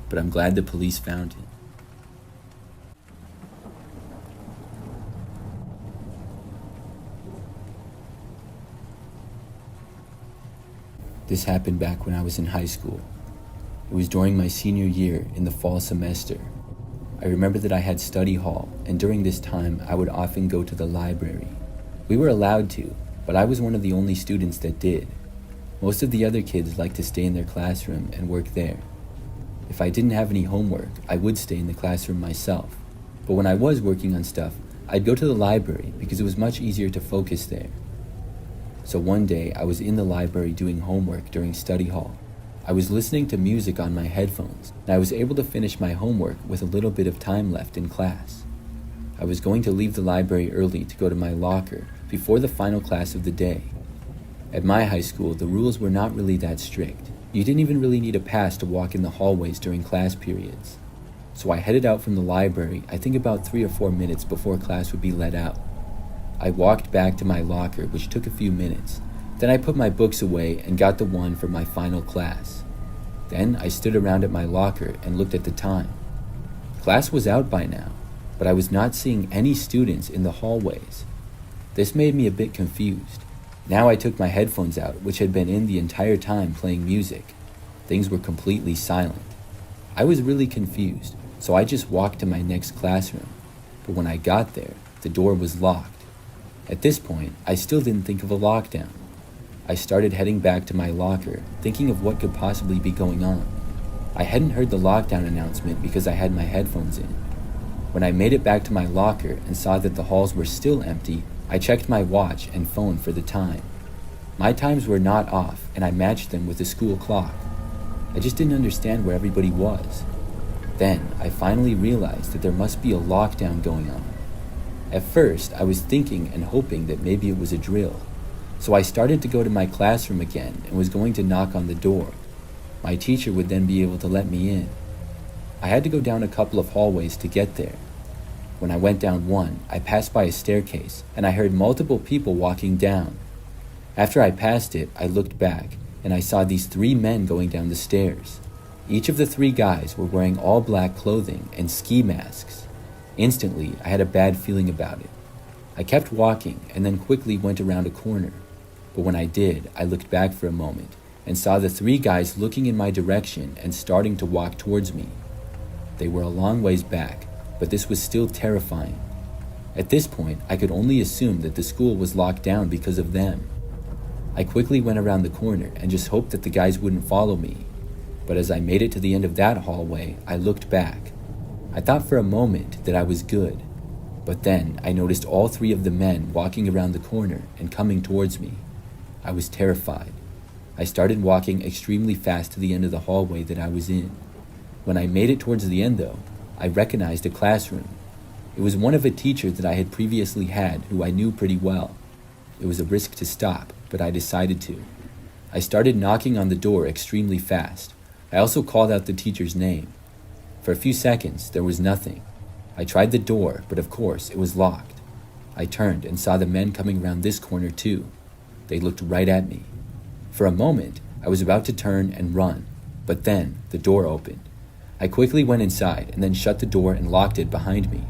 but I'm glad the police found him. This happened back when I was in high school. It was during my senior year in the fall semester. I remember that I had study hall, and during this time I would often go to the library. We were allowed to, but I was one of the only students that did. Most of the other kids liked to stay in their classroom and work there. If I didn't have any homework, I would stay in the classroom myself. But when I was working on stuff, I'd go to the library because it was much easier to focus there. So one day, I was in the library doing homework during study hall. I was listening to music on my headphones, and I was able to finish my homework with a little bit of time left in class. I was going to leave the library early to go to my locker before the final class of the day. At my high school, the rules were not really that strict. You didn't even really need a pass to walk in the hallways during class periods. So I headed out from the library, I think about 3 or 4 minutes before class would be let out. I walked back to my locker, which took a few minutes. Then I put my books away and got the one for my final class. Then I stood around at my locker and looked at the time. Class was out by now, but I was not seeing any students in the hallways. This made me a bit confused. Now I took my headphones out, which had been in the entire time playing music. Things were completely silent. I was really confused, so I just walked to my next classroom. But when I got there, the door was locked. At this point, I still didn't think of a lockdown. I started heading back to my locker, thinking of what could possibly be going on. I hadn't heard the lockdown announcement because I had my headphones in. When I made it back to my locker and saw that the halls were still empty, I checked my watch and phone for the time. My times were not off, and I matched them with the school clock. I just didn't understand where everybody was. Then, I finally realized that there must be a lockdown going on. At first, I was thinking and hoping that maybe it was a drill. So I started to go to my classroom again and was going to knock on the door. My teacher would then be able to let me in. I had to go down a couple of hallways to get there. When I went down one, I passed by a staircase and I heard multiple people walking down. After I passed it, I looked back and I saw these 3 men going down the stairs. Each of the 3 guys were wearing all black clothing and ski masks. Instantly, I had a bad feeling about it. I kept walking and then quickly went around a corner. But when I did, I looked back for a moment and saw the 3 guys looking in my direction and starting to walk towards me. They were a long ways back, but this was still terrifying. At this point, I could only assume that the school was locked down because of them. I quickly went around the corner and just hoped that the guys wouldn't follow me. But as I made it to the end of that hallway, I looked back. I thought for a moment that I was good, but then I noticed all 3 of the men walking around the corner and coming towards me. I was terrified. I started walking extremely fast to the end of the hallway that I was in. When I made it towards the end though, I recognized a classroom. It was one of a teacher that I had previously had who I knew pretty well. It was a risk to stop, but I decided to. I started knocking on the door extremely fast. I also called out the teacher's name. For a few seconds, there was nothing. I tried the door, but of course, it was locked. I turned and saw the men coming around this corner too. They looked right at me. For a moment, I was about to turn and run, but then the door opened. I quickly went inside and then shut the door and locked it behind me.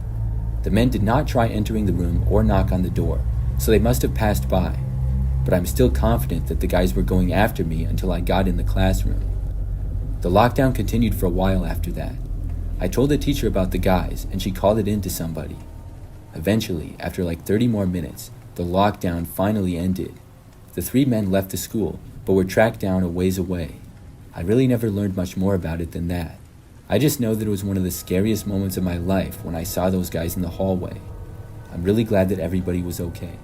The men did not try entering the room or knock on the door, so they must have passed by. But I'm still confident that the guys were going after me until I got in the classroom. The lockdown continued for a while after that. I told the teacher about the guys, and she called it in to somebody. Eventually, after like 30 more minutes, the lockdown finally ended. The 3 men left the school, but were tracked down a ways away. I really never learned much more about it than that. I just know that it was one of the scariest moments of my life when I saw those guys in the hallway. I'm really glad that everybody was okay.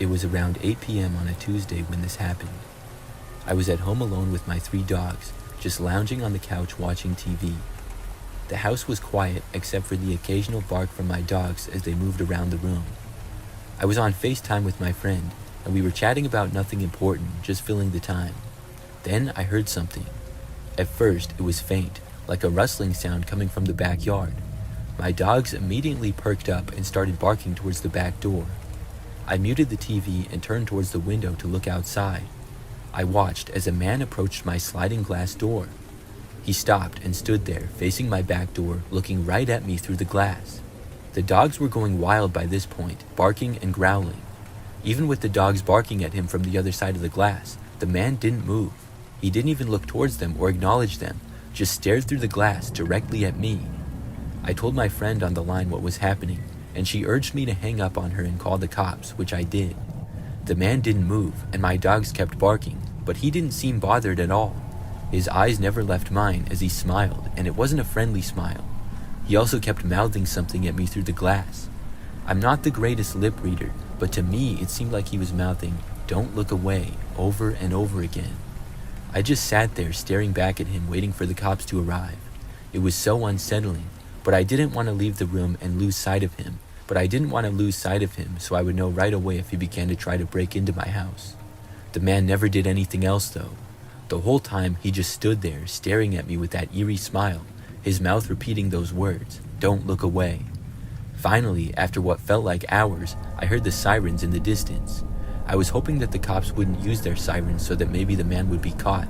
It was around 8 p.m. on a Tuesday when this happened. I was at home alone with my 3 dogs, just lounging on the couch watching TV. The house was quiet except for the occasional bark from my dogs as they moved around the room. I was on FaceTime with my friend, and we were chatting about nothing important, just filling the time. Then I heard something. At first, it was faint, like a rustling sound coming from the backyard. My dogs immediately perked up and started barking towards the back door. I muted the TV and turned towards the window to look outside. I watched as a man approached my sliding glass door. He stopped and stood there, facing my back door, looking right at me through the glass. The dogs were going wild by this point, barking and growling. Even with the dogs barking at him from the other side of the glass, the man didn't move. He didn't even look towards them or acknowledge them, just stared through the glass directly at me. I told my friend on the line what was happening, and she urged me to hang up on her and call the cops, which I did. The man didn't move, and my dogs kept barking, but he didn't seem bothered at all. His eyes never left mine as he smiled, and it wasn't a friendly smile. He also kept mouthing something at me through the glass. I'm not the greatest lip reader, but to me it seemed like he was mouthing, "Don't look away," over and over again. I just sat there staring back at him, waiting for the cops to arrive. It was so unsettling, but I didn't want to leave the room and lose sight of him. So I would know right away if he began to try to break into my house. The man never did anything else though. The whole time he just stood there staring at me with that eerie smile, his mouth repeating those words, "Don't look away." Finally, after what felt like hours, I heard the sirens in the distance. I was hoping that the cops wouldn't use their sirens so that maybe the man would be caught.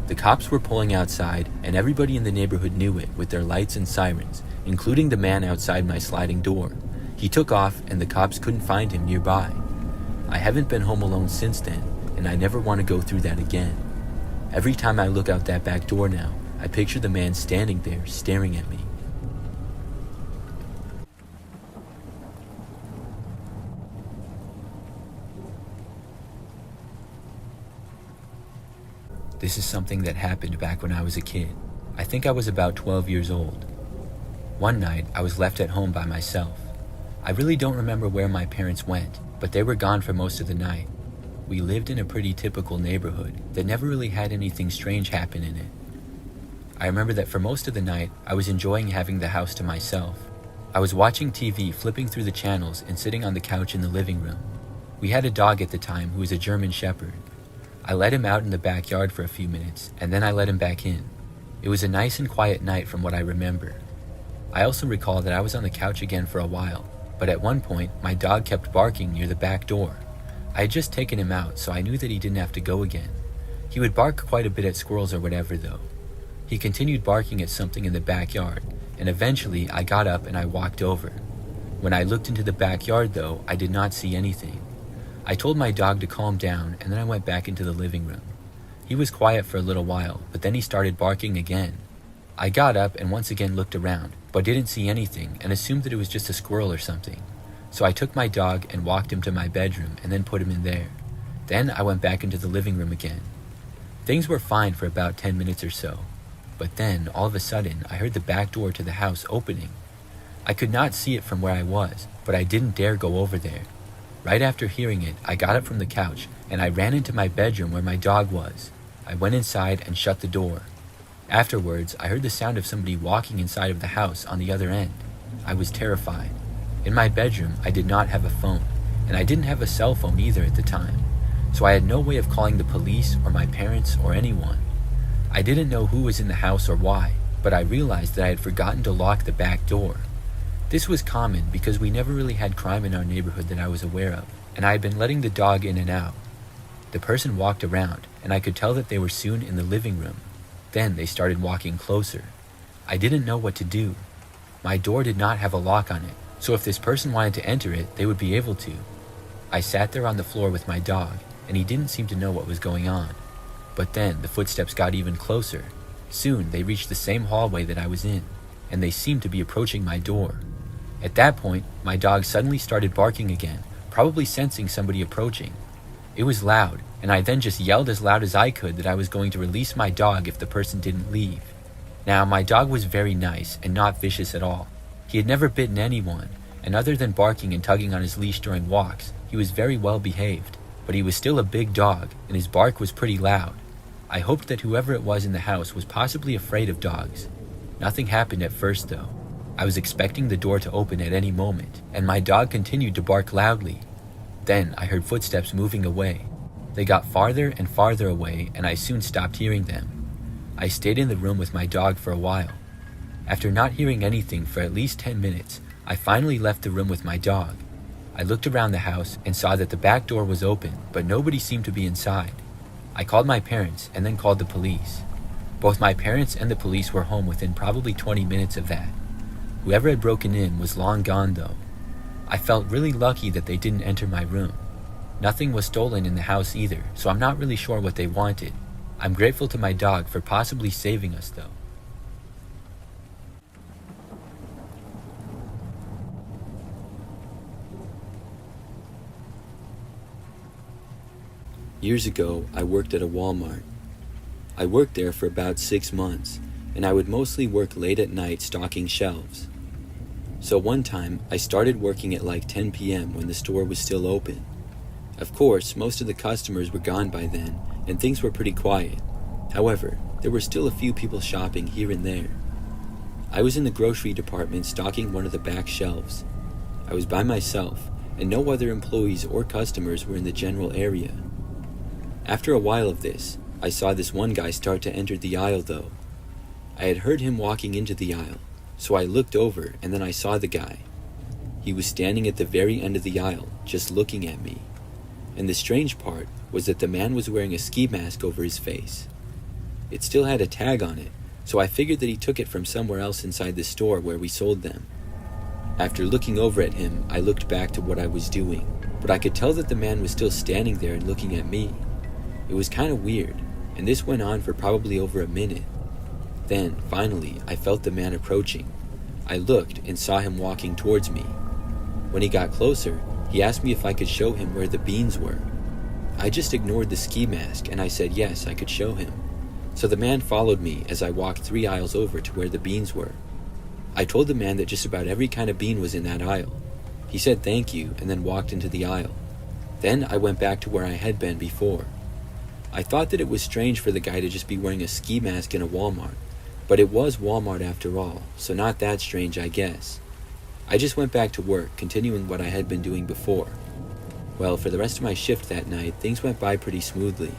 The cops were pulling outside, and everybody in the neighborhood knew it with their lights and sirens, including the man outside my sliding door. He took off, and the cops couldn't find him nearby. I haven't been home alone since then, and I never want to go through that again. Every time I look out that back door now, I picture the man standing there staring at me. This is something that happened back when I was a kid. I think I was about 12 years old. One night, I was left at home by myself. I really don't remember where my parents went, but they were gone for most of the night. We lived in a pretty typical neighborhood that never really had anything strange happen in it. I remember that for most of the night, I was enjoying having the house to myself. I was watching TV, flipping through the channels, and sitting on the couch in the living room. We had a dog at the time who was a German Shepherd. I let him out in the backyard for a few minutes, and then I let him back in. It was a nice and quiet night from what I remember. I also recall that I was on the couch again for a while, but at one point, my dog kept barking near the back door. I had just taken him out, so I knew that he didn't have to go again. He would bark quite a bit at squirrels or whatever, though. He continued barking at something in the backyard, and eventually I got up and I walked over. When I looked into the backyard, though, I did not see anything. I told my dog to calm down, and then I went back into the living room. He was quiet for a little while, but then he started barking again. I got up and once again looked around, but didn't see anything and assumed that it was just a squirrel or something. So I took my dog and walked him to my bedroom and then put him in there. Then I went back into the living room again. Things were fine for about 10 minutes or so, but then all of a sudden I heard the back door to the house opening. I could not see it from where I was, but I didn't dare go over there. Right after hearing it, I got up from the couch and I ran into my bedroom where my dog was. I went inside and shut the door. Afterwards, I heard the sound of somebody walking inside of the house on the other end. I was terrified. In my bedroom, I did not have a phone, and I didn't have a cell phone either at the time, so I had no way of calling the police or my parents or anyone. I didn't know who was in the house or why, but I realized that I had forgotten to lock the back door. This was common because we never really had crime in our neighborhood that I was aware of, and I had been letting the dog in and out. The person walked around, and I could tell that they were soon in the living room. Then they started walking closer. I didn't know what to do. My door did not have a lock on it, so if this person wanted to enter it, they would be able to. I sat there on the floor with my dog, and he didn't seem to know what was going on. But then the footsteps got even closer. Soon they reached the same hallway that I was in, and they seemed to be approaching my door. At that point, my dog suddenly started barking again, probably sensing somebody approaching. It was loud, and I then just yelled as loud as I could that I was going to release my dog if the person didn't leave. Now, my dog was very nice and not vicious at all. He had never bitten anyone, and other than barking and tugging on his leash during walks, he was very well behaved. But he was still a big dog, and his bark was pretty loud. I hoped that whoever it was in the house was possibly afraid of dogs. Nothing happened at first, though. I was expecting the door to open at any moment, and my dog continued to bark loudly. Then I heard footsteps moving away. They got farther and farther away, and I soon stopped hearing them. I stayed in the room with my dog for a while. After not hearing anything for at least 10 minutes, I finally left the room with my dog. I looked around the house and saw that the back door was open, but nobody seemed to be inside. I called my parents and then called the police. Both my parents and the police were home within probably 20 minutes of that. Whoever had broken in was long gone though. I felt really lucky that they didn't enter my room. Nothing was stolen in the house either, so I'm not really sure what they wanted. I'm grateful to my dog for possibly saving us though. Years ago, I worked at a Walmart. I worked there for about 6 months, and I would mostly work late at night stocking shelves. So one time, I started working at like 10 p.m. when the store was still open. Of course, most of the customers were gone by then, and things were pretty quiet. However, there were still a few people shopping here and there. I was in the grocery department stocking one of the back shelves. I was by myself, and no other employees or customers were in the general area. After a while of this, I saw this one guy start to enter the aisle though. I had heard him walking into the aisle, so I looked over and then I saw the guy. He was standing at the very end of the aisle, just looking at me. And the strange part was that the man was wearing a ski mask over his face. It still had a tag on it, so I figured that he took it from somewhere else inside the store where we sold them. After looking over at him, I looked back to what I was doing, but I could tell that the man was still standing there and looking at me. It was kind of weird, and this went on for probably over a minute. Then, finally, I felt the man approaching. I looked and saw him walking towards me. When he got closer, he asked me if I could show him where the beans were. I just ignored the ski mask and I said yes, I could show him. So the man followed me as I walked 3 aisles over to where the beans were. I told the man that just about every kind of bean was in that aisle. He said thank you and then walked into the aisle. Then I went back to where I had been before. I thought that it was strange for the guy to just be wearing a ski mask in a Walmart, but it was Walmart after all, so not that strange, I guess. I just went back to work, continuing what I had been doing before. Well, for the rest of my shift that night, things went by pretty smoothly.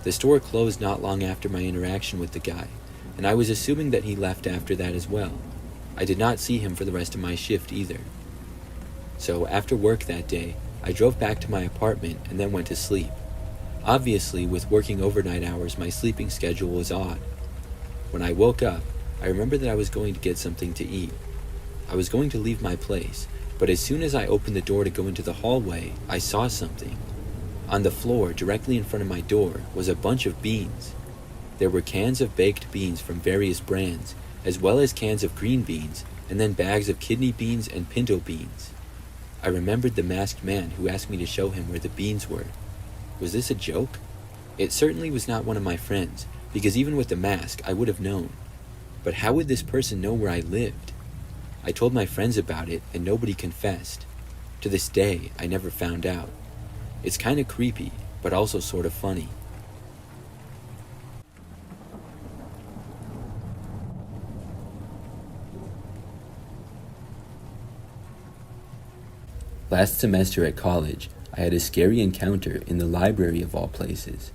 The store closed not long after my interaction with the guy, and I was assuming that he left after that as well. I did not see him for the rest of my shift either. So after work that day, I drove back to my apartment and then went to sleep. Obviously, with working overnight hours, my sleeping schedule was odd. When I woke up, I remembered that I was going to get something to eat. I was going to leave my place, but as soon as I opened the door to go into the hallway, I saw something. On the floor, directly in front of my door, was a bunch of beans. There were cans of baked beans from various brands, as well as cans of green beans, and then bags of kidney beans and pinto beans. I remembered the masked man who asked me to show him where the beans were. Was this a joke? It certainly was not one of my friends, because even with the mask, I would have known. But how would this person know where I lived? I told my friends about it, and nobody confessed. To this day, I never found out. It's kind of creepy, but also sort of funny. Last semester at college, I had a scary encounter in the library of all places.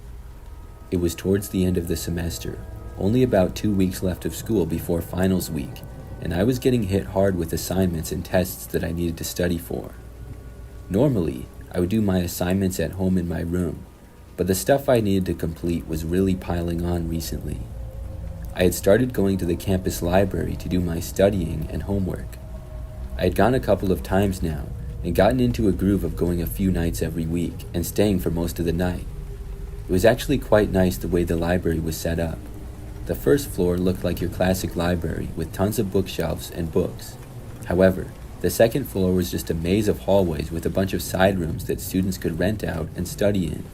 It was towards the end of the semester, only about 2 weeks left of school before finals week, and I was getting hit hard with assignments and tests that I needed to study for. Normally, I would do my assignments at home in my room, but the stuff I needed to complete was really piling on recently. I had started going to the campus library to do my studying and homework. I had gone a couple of times now, and gotten into a groove of going a few nights every week and staying for most of the night. It was actually quite nice the way the library was set up. The first floor looked like your classic library with tons of bookshelves and books. However, the second floor was just a maze of hallways with a bunch of side rooms that students could rent out and study in.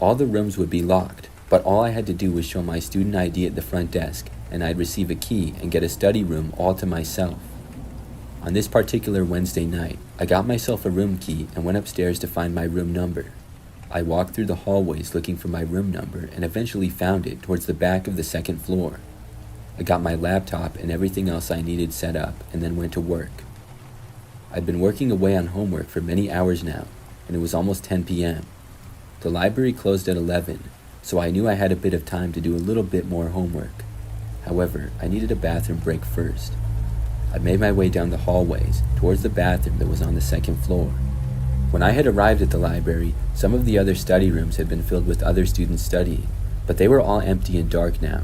All the rooms would be locked, but all I had to do was show my student ID at the front desk, and I'd receive a key and get a study room all to myself. On this particular Wednesday night, I got myself a room key and went upstairs to find my room number. I walked through the hallways looking for my room number and eventually found it towards the back of the second floor. I got my laptop and everything else I needed set up and then went to work. I'd been working away on homework for many hours now, and it was almost 10 p.m. The library closed at 11, so I knew I had a bit of time to do a little bit more homework. However, I needed a bathroom break first. I made my way down the hallways towards the bathroom that was on the second floor. When I had arrived at the library, some of the other study rooms had been filled with other students studying, but they were all empty and dark now.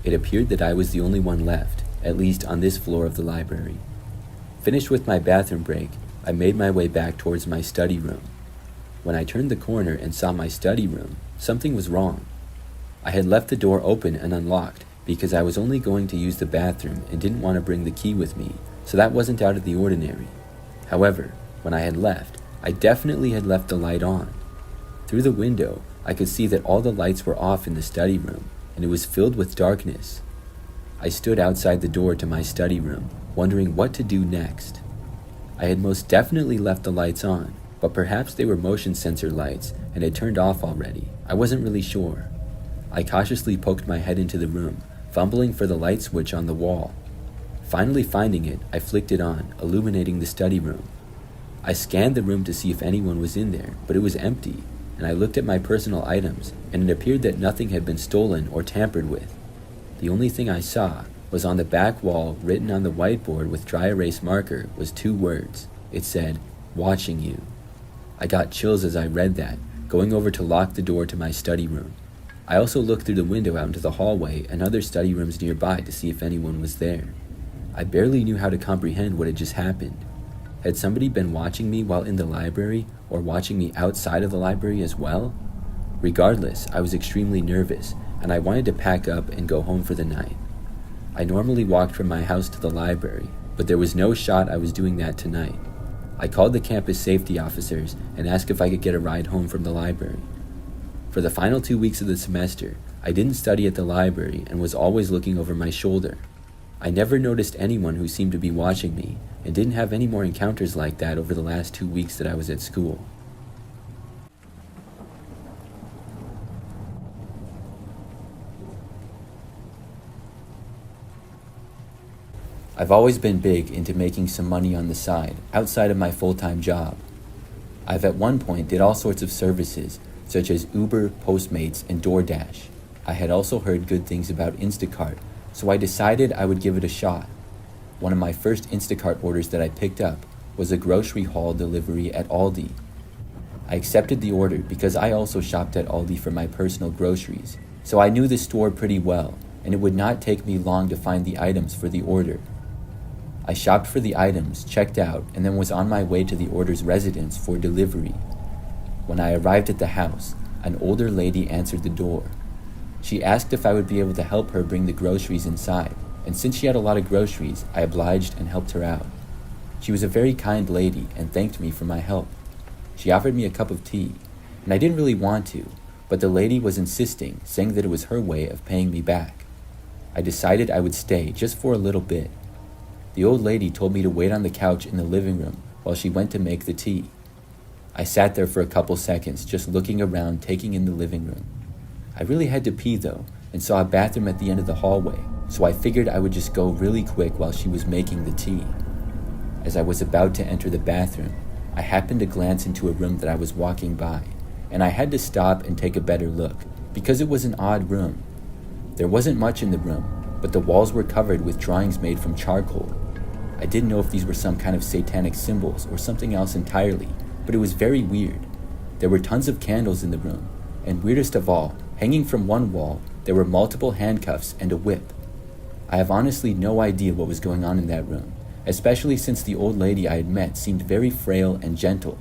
It appeared that I was the only one left, at least on this floor of the library. Finished with my bathroom break, I made my way back towards my study room. When I turned the corner and saw my study room, something was wrong. I had left the door open and unlocked because I was only going to use the bathroom and didn't want to bring the key with me, so that wasn't out of the ordinary. However, when I had left, I definitely had left the light on. Through the window, I could see that all the lights were off in the study room, and it was filled with darkness. I stood outside the door to my study room, wondering what to do next. I had most definitely left the lights on, but perhaps they were motion sensor lights and had turned off already. I wasn't really sure. I cautiously poked my head into the room, fumbling for the light switch on the wall. Finally finding it, I flicked it on, illuminating the study room. I scanned the room to see if anyone was in there, but it was empty, and I looked at my personal items, and it appeared that nothing had been stolen or tampered with. The only thing I saw was on the back wall, written on the whiteboard with dry erase marker, was 2 words. It said, "Watching you." I got chills as I read that, going over to lock the door to my study room. I also looked through the window out into the hallway and other study rooms nearby to see if anyone was there. I barely knew how to comprehend what had just happened. Had somebody been watching me while in the library, or watching me outside of the library as well? Regardless, I was extremely nervous, and I wanted to pack up and go home for the night. I normally walked from my house to the library, but there was no shot I was doing that tonight. I called the campus safety officers and asked if I could get a ride home from the library. For the final 2 weeks of the semester, I didn't study at the library and was always looking over my shoulder. I never noticed anyone who seemed to be watching me, and didn't have any more encounters like that over the last 2 weeks that I was at school. I've always been big into making some money on the side, outside of my full-time job. I've at one point did all sorts of services, such as Uber, Postmates, and DoorDash. I had also heard good things about Instacart, so I decided I would give it a shot. One of my first Instacart orders that I picked up was a grocery haul delivery at Aldi. I accepted the order because I also shopped at Aldi for my personal groceries, so I knew the store pretty well, and it would not take me long to find the items for the order. I shopped for the items, checked out, and then was on my way to the order's residence for delivery. When I arrived at the house, an older lady answered the door. She asked if I would be able to help her bring the groceries inside, and since she had a lot of groceries, I obliged and helped her out. She was a very kind lady and thanked me for my help. She offered me a cup of tea, and I didn't really want to, but the lady was insisting, saying that it was her way of paying me back. I decided I would stay just for a little bit. The old lady told me to wait on the couch in the living room while she went to make the tea. I sat there for a couple seconds, just looking around, taking in the living room. I really had to pee though, and saw a bathroom at the end of the hallway, so I figured I would just go really quick while she was making the tea. As I was about to enter the bathroom, I happened to glance into a room that I was walking by, and I had to stop and take a better look, because it was an odd room. There wasn't much in the room, but the walls were covered with drawings made from charcoal. I didn't know if these were some kind of satanic symbols or something else entirely, but it was very weird. There were tons of candles in the room, and weirdest of all, hanging from one wall, there were multiple handcuffs and a whip. I have honestly no idea what was going on in that room, especially since the old lady I had met seemed very frail and gentle.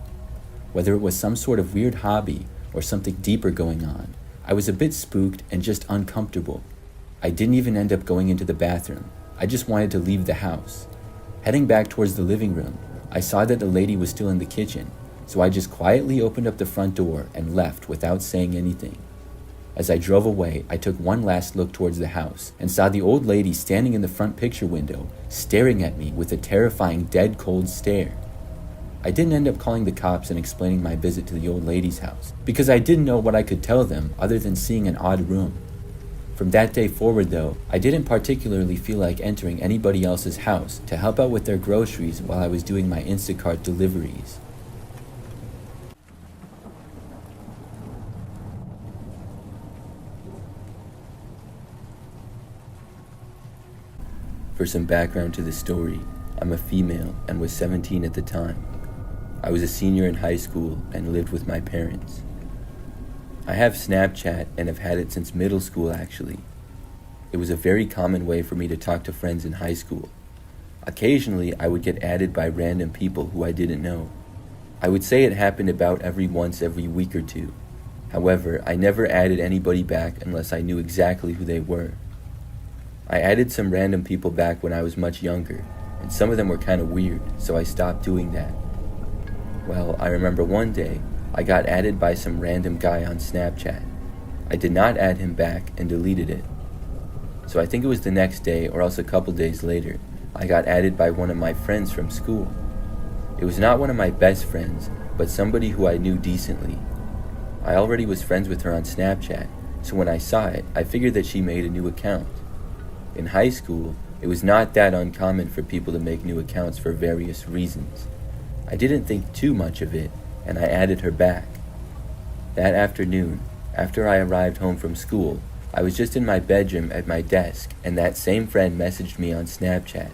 Whether it was some sort of weird hobby or something deeper going on, I was a bit spooked and just uncomfortable. I didn't even end up going into the bathroom. I just wanted to leave the house. Heading back towards the living room, I saw that the lady was still in the kitchen, so I just quietly opened up the front door and left without saying anything. As I drove away, I took one last look towards the house and saw the old lady standing in the front picture window, staring at me with a terrifying dead cold stare. I didn't end up calling the cops and explaining my visit to the old lady's house, because I didn't know what I could tell them other than seeing an odd room. From that day forward though, I didn't particularly feel like entering anybody else's house to help out with their groceries while I was doing my Instacart deliveries. For some background to the story, I'm a female and was 17 at the time. I was a senior in high school and lived with my parents. I have Snapchat and have had it since middle school actually. It was a very common way for me to talk to friends in high school. Occasionally, I would get added by random people who I didn't know. I would say it happened about every week or two. However, I never added anybody back unless I knew exactly who they were. I added some random people back when I was much younger, and some of them were kind of weird, so I stopped doing that. Well, I remember one day, I got added by some random guy on Snapchat. I did not add him back and deleted it. So I think it was the next day or else a couple days later, I got added by one of my friends from school. It was not one of my best friends, but somebody who I knew decently. I already was friends with her on Snapchat, so when I saw it, I figured that she made a new account. In high school, it was not that uncommon for people to make new accounts for various reasons. I didn't think too much of it, and I added her back. That afternoon, after I arrived home from school, I was just in my bedroom at my desk, and that same friend messaged me on Snapchat.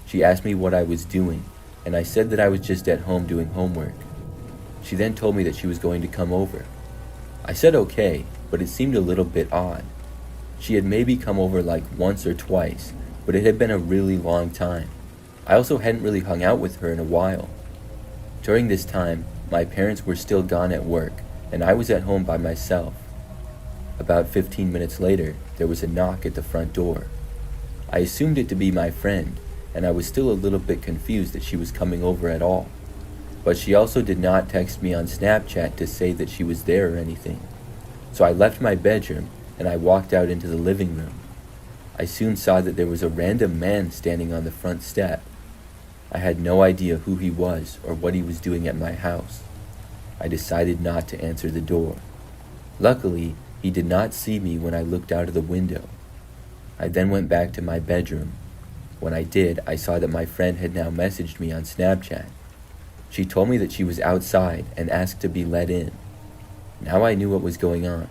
She asked me what I was doing, and I said that I was just at home doing homework. She then told me that she was going to come over. I said okay, but it seemed a little bit odd. She had maybe come over like once or twice, but it had been a really long time. I also hadn't really hung out with her in a while. During this time, my parents were still gone at work, and I was at home by myself. About 15 minutes later, there was a knock at the front door. I assumed it to be my friend, and I was still a little bit confused that she was coming over at all. But she also did not text me on Snapchat to say that she was there or anything. So I left my bedroom, and I walked out into the living room. I soon saw that there was a random man standing on the front step. I had no idea who he was or what he was doing at my house. I decided not to answer the door. Luckily, he did not see me when I looked out of the window. I then went back to my bedroom. When I did, I saw that my friend had now messaged me on Snapchat. She told me that she was outside and asked to be let in. Now I knew what was going on.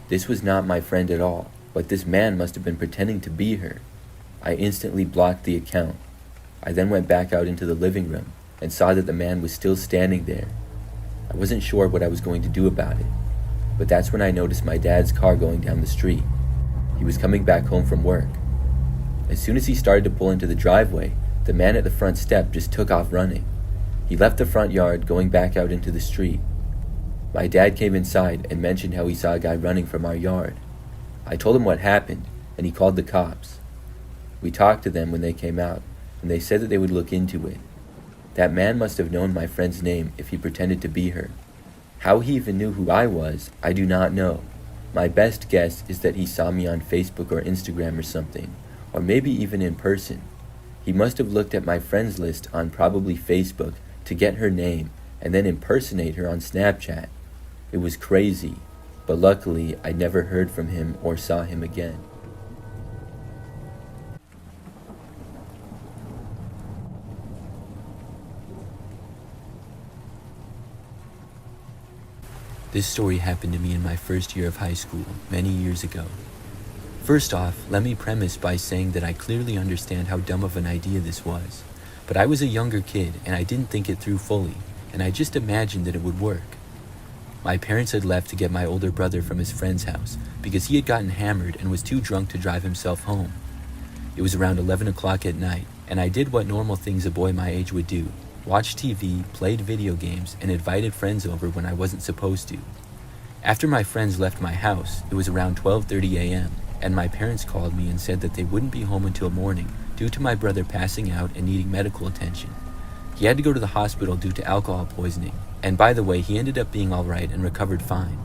This was not my friend at all, but this man must have been pretending to be her. I instantly blocked the account. I then went back out into the living room and saw that the man was still standing there. I wasn't sure what I was going to do about it, but that's when I noticed my dad's car going down the street. He was coming back home from work. As soon as he started to pull into the driveway, the man at the front step just took off running. He left the front yard, going back out into the street. My dad came inside and mentioned how he saw a guy running from our yard. I told him what happened, and he called the cops. We talked to them when they came out, and they said that they would look into it. That man must have known my friend's name if he pretended to be her. How he even knew who I was, I do not know. My best guess is that he saw me on Facebook or Instagram or something, or maybe even in person. He must have looked at my friends list on probably Facebook to get her name and then impersonate her on Snapchat. It was crazy, but luckily I never heard from him or saw him again. This story happened to me in my first year of high school, many years ago. First off, let me premise by saying that I clearly understand how dumb of an idea this was. But I was a younger kid, and I didn't think it through fully, and I just imagined that it would work. My parents had left to get my older brother from his friend's house because he had gotten hammered and was too drunk to drive himself home. It was around 11 o'clock at night, and I did what normal things a boy my age would do: watched TV, played video games, and invited friends over when I wasn't supposed to. After my friends left my house, it was around 12:30 a.m., and my parents called me and said that they wouldn't be home until morning due to my brother passing out and needing medical attention. He had to go to the hospital due to alcohol poisoning, and by the way, he ended up being alright and recovered fine.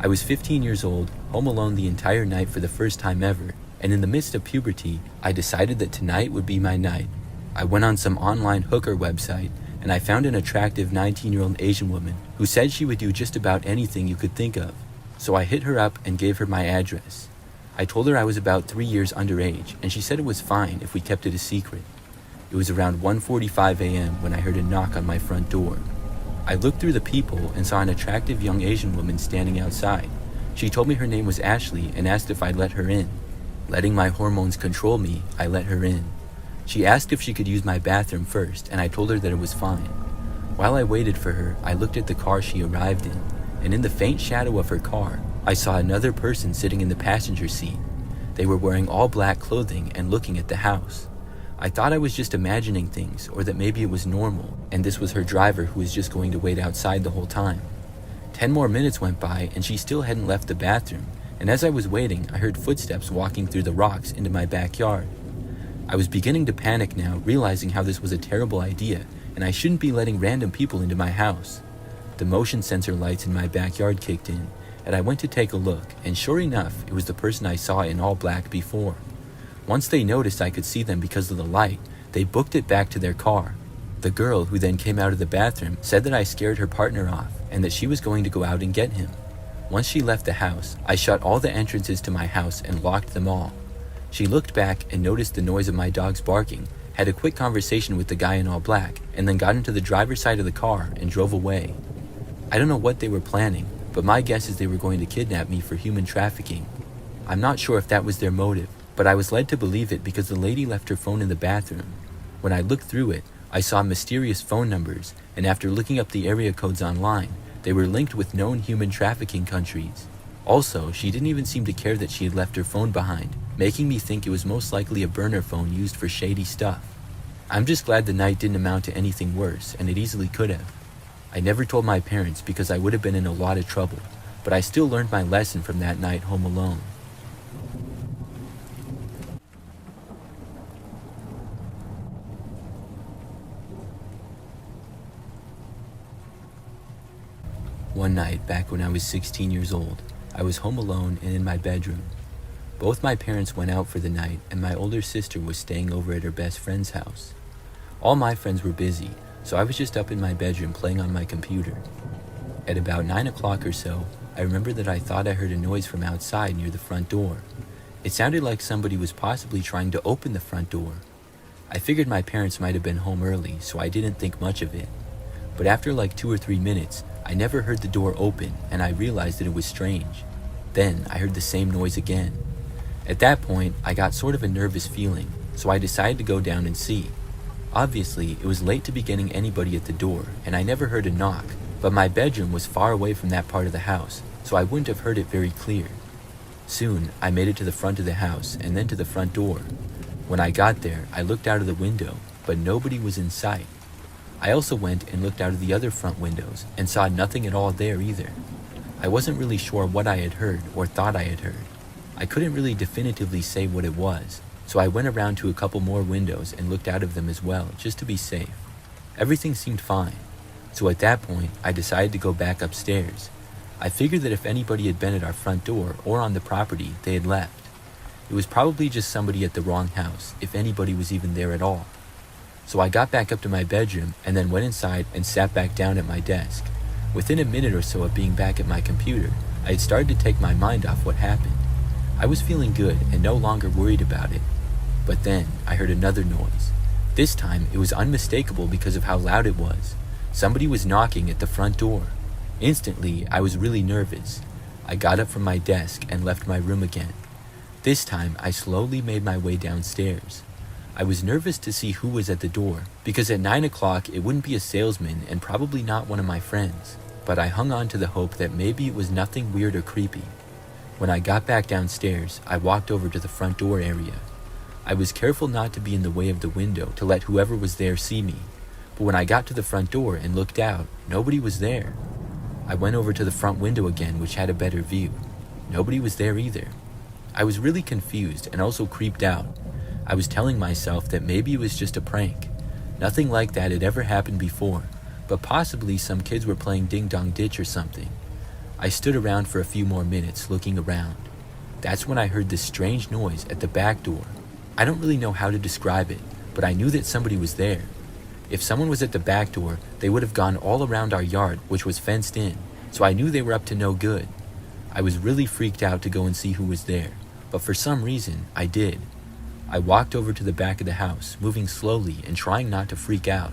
I was 15 years old, home alone the entire night for the first time ever, and in the midst of puberty, I decided that tonight would be my night. I went on some online hooker website, and I found an attractive 19-year-old Asian woman who said she would do just about anything you could think of. So I hit her up and gave her my address. I told her I was about 3 years underage, and she said it was fine if we kept it a secret. It was around 1:45 a.m. when I heard a knock on my front door. I looked through the peephole and saw an attractive young Asian woman standing outside. She told me her name was Ashley and asked if I'd let her in. Letting my hormones control me, I let her in. She asked if she could use my bathroom first, and I told her that it was fine. While I waited for her, I looked at the car she arrived in, and in the faint shadow of her car, I saw another person sitting in the passenger seat. They were wearing all black clothing and looking at the house. I thought I was just imagining things, or that maybe it was normal, and this was her driver who was just going to wait outside the whole time. 10 more minutes went by, and she still hadn't left the bathroom, and as I was waiting, I heard footsteps walking through the rocks into my backyard. I was beginning to panic now, realizing how this was a terrible idea, and I shouldn't be letting random people into my house. The motion sensor lights in my backyard kicked in, and I went to take a look, and sure enough, it was the person I saw in all black before. Once they noticed I could see them because of the light, they booked it back to their car. The girl, who then came out of the bathroom, said that I scared her partner off, and that she was going to go out and get him. Once she left the house, I shut all the entrances to my house and locked them all. She looked back and noticed the noise of my dogs barking, had a quick conversation with the guy in all black, and then got into the driver's side of the car and drove away. I don't know what they were planning, but my guess is they were going to kidnap me for human trafficking. I'm not sure if that was their motive, but I was led to believe it because the lady left her phone in the bathroom. When I looked through it, I saw mysterious phone numbers, and after looking up the area codes online, they were linked with known human trafficking countries. Also, she didn't even seem to care that she had left her phone behind, making me think it was most likely a burner phone used for shady stuff. I'm just glad the night didn't amount to anything worse, and it easily could have. I never told my parents because I would have been in a lot of trouble, but I still learned my lesson from that night home alone. One night, back when I was 16 years old, I was home alone and in my bedroom. Both my parents went out for the night, and my older sister was staying over at her best friend's house. All my friends were busy, so I was just up in my bedroom playing on my computer. At about 9 o'clock or so, I remember that I thought I heard a noise from outside near the front door. It sounded like somebody was possibly trying to open the front door. I figured my parents might have been home early, so I didn't think much of it. But after like 2 or 3 minutes, I never heard the door open, and I realized that it was strange. Then I heard the same noise again. At that point, I got sort of a nervous feeling, so I decided to go down and see. Obviously, it was late to be getting anybody at the door, and I never heard a knock, but my bedroom was far away from that part of the house, so I wouldn't have heard it very clear. Soon, I made it to the front of the house, and then to the front door. When I got there, I looked out of the window, but nobody was in sight. I also went and looked out of the other front windows and saw nothing at all there either. I wasn't really sure what I had heard or thought I had heard. I couldn't really definitively say what it was, so I went around to a couple more windows and looked out of them as well, just to be safe. Everything seemed fine, so at that point, I decided to go back upstairs. I figured that if anybody had been at our front door or on the property, they had left. It was probably just somebody at the wrong house, if anybody was even there at all. So I got back up to my bedroom and then went inside and sat back down at my desk. Within a minute or so of being back at my computer, I had started to take my mind off what happened. I was feeling good and no longer worried about it. But then I heard another noise. This time it was unmistakable because of how loud it was. Somebody was knocking at the front door. Instantly, I was really nervous. I got up from my desk and left my room again. This time, I slowly made my way downstairs. I was nervous to see who was at the door, because at 9 o'clock it wouldn't be a salesman and probably not one of my friends, but I hung on to the hope that maybe it was nothing weird or creepy. When I got back downstairs, I walked over to the front door area. I was careful not to be in the way of the window to let whoever was there see me, but when I got to the front door and looked out, nobody was there. I went over to the front window again, which had a better view. Nobody was there either. I was really confused and also creeped out. I was telling myself that maybe it was just a prank. Nothing like that had ever happened before, but possibly some kids were playing Ding Dong Ditch or something. I stood around for a few more minutes looking around. That's when I heard this strange noise at the back door. I don't really know how to describe it, but I knew that somebody was there. If someone was at the back door, they would have gone all around our yard, which was fenced in, so I knew they were up to no good. I was really freaked out to go and see who was there, but for some reason, I did. I walked over to the back of the house, moving slowly and trying not to freak out.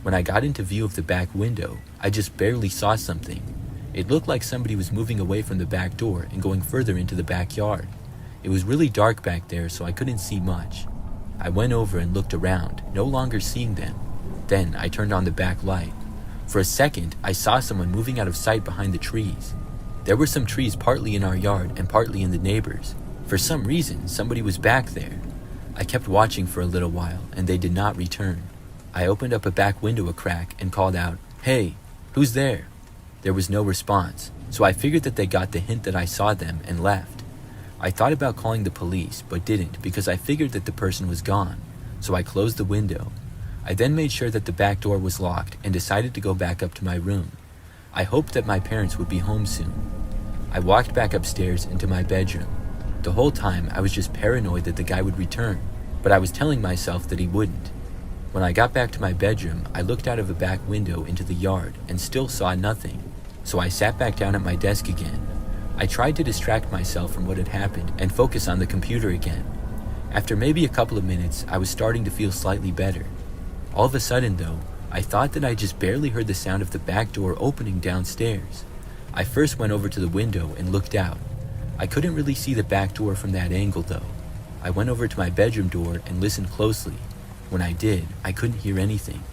When I got into view of the back window, I just barely saw something. It looked like somebody was moving away from the back door and going further into the backyard. It was really dark back there, so I couldn't see much. I went over and looked around, no longer seeing them. Then I turned on the back light. For a second, I saw someone moving out of sight behind the trees. There were some trees partly in our yard and partly in the neighbors. For some reason, somebody was back there. I kept watching for a little while, and they did not return. I opened up a back window a crack and called out, "Hey, who's there?" There was no response, so I figured that they got the hint that I saw them and left. I thought about calling the police, but didn't because I figured that the person was gone, so I closed the window. I then made sure that the back door was locked and decided to go back up to my room. I hoped that my parents would be home soon. I walked back upstairs into my bedroom. The whole time I was just paranoid that the guy would return, but I was telling myself that he wouldn't. When I got back to my bedroom, I looked out of a back window into the yard and still saw nothing, so I sat back down at my desk again. I tried to distract myself from what had happened and focus on the computer again. After maybe a couple of minutes, I was starting to feel slightly better. All of a sudden though, I thought that I just barely heard the sound of the back door opening downstairs. I first went over to the window and looked out. I couldn't really see the back door from that angle though. I went over to my bedroom door and listened closely. When I did, I couldn't hear anything.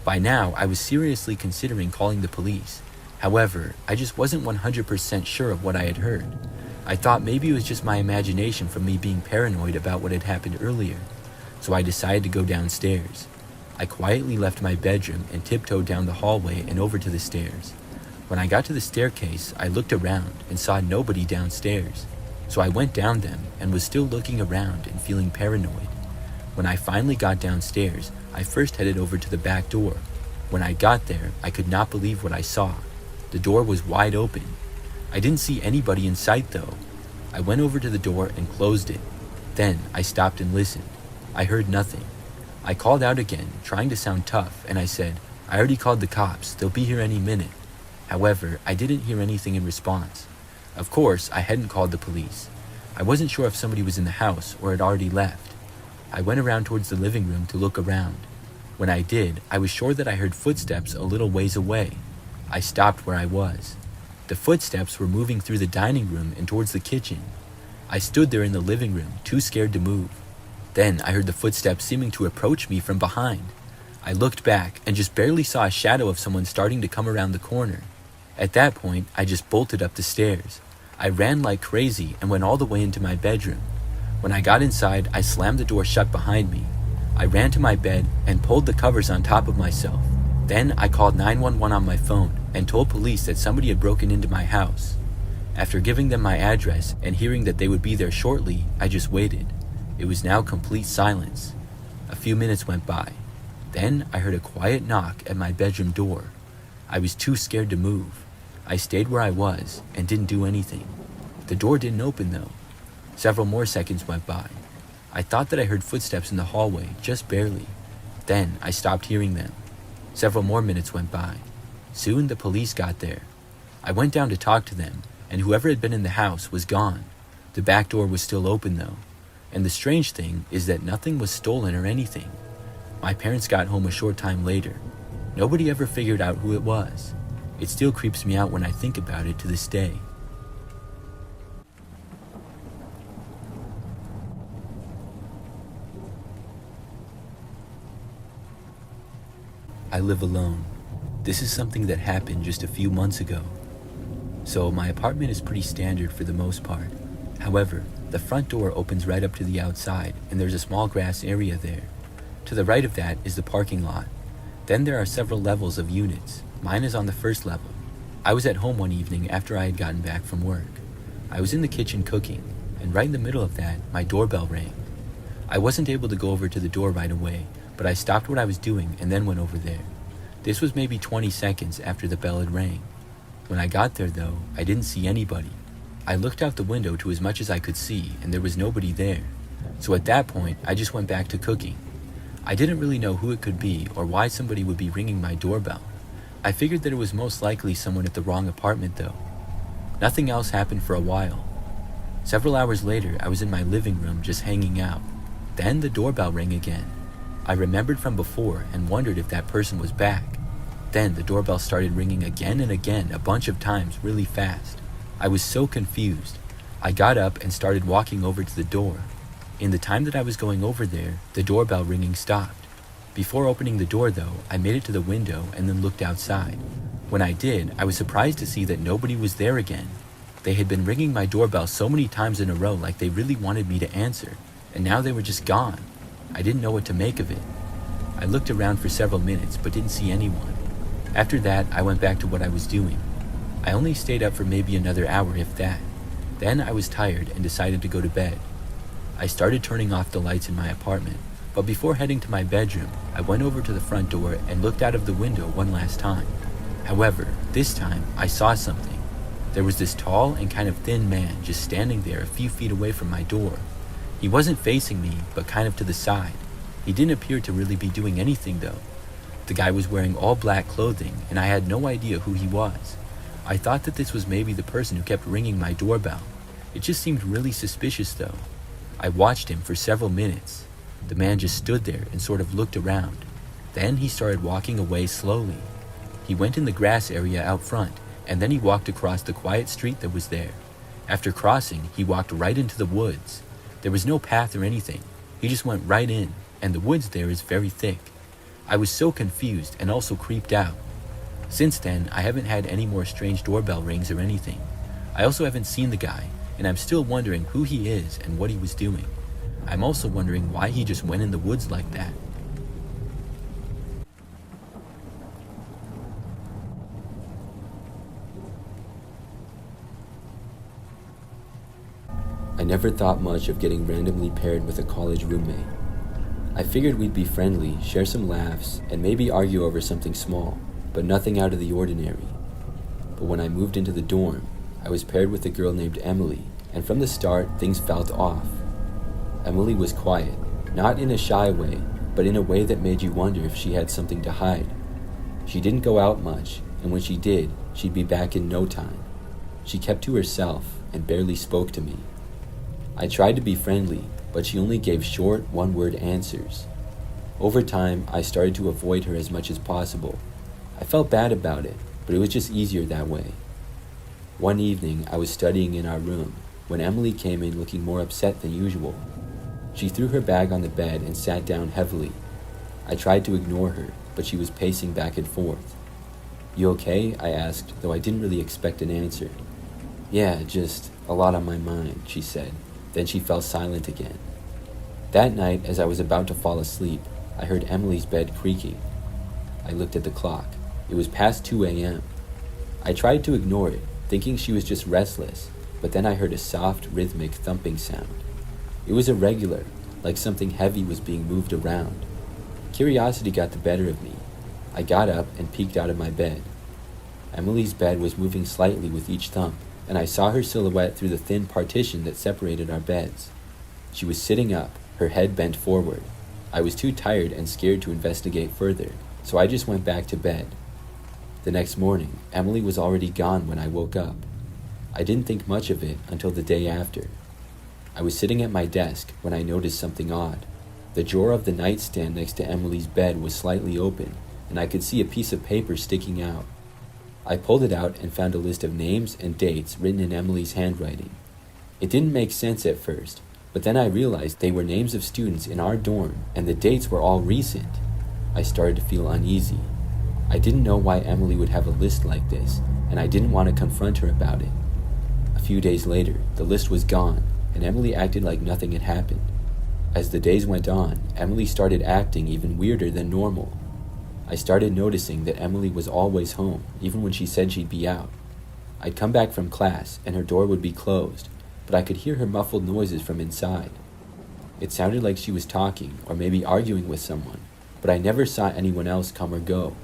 By now, I was seriously considering calling the police. However, I just wasn't 100% sure of what I had heard. I thought maybe it was just my imagination from me being paranoid about what had happened earlier, so I decided to go downstairs. I quietly left my bedroom and tiptoed down the hallway and over to the stairs. When I got to the staircase, I looked around and saw nobody downstairs, so I went down them and was still looking around and feeling paranoid. When I finally got downstairs, I first headed over to the back door. When I got there, I could not believe what I saw. The door was wide open. I didn't see anybody in sight though. I went over to the door and closed it. Then I stopped and listened. I heard nothing. I called out again, trying to sound tough, and I said, "I already called the cops. They'll be here any minute." However, I didn't hear anything in response. Of course, I hadn't called the police. I wasn't sure if somebody was in the house or had already left. I went around towards the living room to look around. When I did, I was sure that I heard footsteps a little ways away. I stopped where I was. The footsteps were moving through the dining room and towards the kitchen. I stood there in the living room, too scared to move. Then I heard the footsteps seeming to approach me from behind. I looked back and just barely saw a shadow of someone starting to come around the corner. At that point, I just bolted up the stairs. I ran like crazy and went all the way into my bedroom. When I got inside, I slammed the door shut behind me. I ran to my bed and pulled the covers on top of myself. Then I called 911 on my phone and told police that somebody had broken into my house. After giving them my address and hearing that they would be there shortly, I just waited. It was now complete silence. A few minutes went by. Then I heard a quiet knock at my bedroom door. I was too scared to move. I stayed where I was and didn't do anything. The door didn't open though. Several more seconds went by. I thought that I heard footsteps in the hallway, just barely. Then I stopped hearing them. Several more minutes went by. Soon the police got there. I went down to talk to them, and whoever had been in the house was gone. The back door was still open though. And the strange thing is that nothing was stolen or anything. My parents got home a short time later. Nobody ever figured out who it was. It still creeps me out when I think about it to this day. I live alone. This is something that happened just a few months ago. So my apartment is pretty standard for the most part. However, the front door opens right up to the outside and there's a small grass area there. To the right of that is the parking lot. Then there are several levels of units. Mine is on the first level. I was at home one evening after I had gotten back from work. I was in the kitchen cooking, and right in the middle of that, my doorbell rang. I wasn't able to go over to the door right away, but I stopped what I was doing and then went over there. This was maybe 20 seconds after the bell had rang. When I got there though, I didn't see anybody. I looked out the window to as much as I could see and there was nobody there. So at that point, I just went back to cooking. I didn't really know who it could be or why somebody would be ringing my doorbell. I figured that it was most likely someone at the wrong apartment though. Nothing else happened for a while. Several hours later, I was in my living room just hanging out. Then the doorbell rang again. I remembered from before and wondered if that person was back. Then the doorbell started ringing again and again, a bunch of times, really fast. I was so confused. I got up and started walking over to the door. In the time that I was going over there, the doorbell ringing stopped. Before opening the door though, I made it to the window and then looked outside. When I did, I was surprised to see that nobody was there again. They had been ringing my doorbell so many times in a row like they really wanted me to answer, and now they were just gone. I didn't know what to make of it. I looked around for several minutes but didn't see anyone. After that, I went back to what I was doing. I only stayed up for maybe another hour if that. Then I was tired and decided to go to bed. I started turning off the lights in my apartment, but before heading to my bedroom, I went over to the front door and looked out of the window one last time. However, this time I saw something. There was this tall and kind of thin man just standing there a few feet away from my door. He wasn't facing me, but kind of to the side. He didn't appear to really be doing anything though. The guy was wearing all black clothing and I had no idea who he was. I thought that this was maybe the person who kept ringing my doorbell. It just seemed really suspicious though. I watched him for several minutes. The man just stood there and sort of looked around. Then he started walking away slowly. He went in the grass area out front, and then he walked across the quiet street that was there. After crossing, he walked right into the woods. There was no path or anything. He just went right in, and the woods there is very thick. I was so confused and also creeped out. Since then, I haven't had any more strange doorbell rings or anything. I also haven't seen the guy, and I'm still wondering who he is and what he was doing. I'm also wondering why he just went in the woods like that. I never thought much of getting randomly paired with a college roommate. I figured we'd be friendly, share some laughs, and maybe argue over something small, but nothing out of the ordinary. But when I moved into the dorm, I was paired with a girl named Emily, and from the start, things felt off. Emily was quiet, not in a shy way, but in a way that made you wonder if she had something to hide. She didn't go out much, and when she did, she'd be back in no time. She kept to herself and barely spoke to me. I tried to be friendly, but she only gave short, one-word answers. Over time, I started to avoid her as much as possible. I felt bad about it, but it was just easier that way. One evening, I was studying in our room when Emily came in looking more upset than usual. She threw her bag on the bed and sat down heavily. I tried to ignore her, but she was pacing back and forth. "You okay?" I asked, though I didn't really expect an answer. "Yeah, just a lot on my mind," she said. Then she fell silent again. That night, as I was about to fall asleep, I heard Emily's bed creaking. I looked at the clock. It was past 2 a.m. I tried to ignore it, thinking she was just restless, but then I heard a soft, rhythmic thumping sound. It was irregular, like something heavy was being moved around. Curiosity got the better of me. I got up and peeked out of my bed. Emily's bed was moving slightly with each thump, and I saw her silhouette through the thin partition that separated our beds. She was sitting up, her head bent forward. I was too tired and scared to investigate further, so I just went back to bed. The next morning, Emily was already gone when I woke up. I didn't think much of it until the day after. I was sitting at my desk when I noticed something odd. The drawer of the nightstand next to Emily's bed was slightly open, and I could see a piece of paper sticking out. I pulled it out and found a list of names and dates written in Emily's handwriting. It didn't make sense at first, but then I realized they were names of students in our dorm, and the dates were all recent. I started to feel uneasy. I didn't know why Emily would have a list like this, and I didn't want to confront her about it. A few days later, the list was gone, and Emily acted like nothing had happened. As the days went on, Emily started acting even weirder than normal. I started noticing that Emily was always home, even when she said she'd be out. I'd come back from class, and her door would be closed, but I could hear her muffled noises from inside. It sounded like she was talking, or maybe arguing with someone, but I never saw anyone else come or go.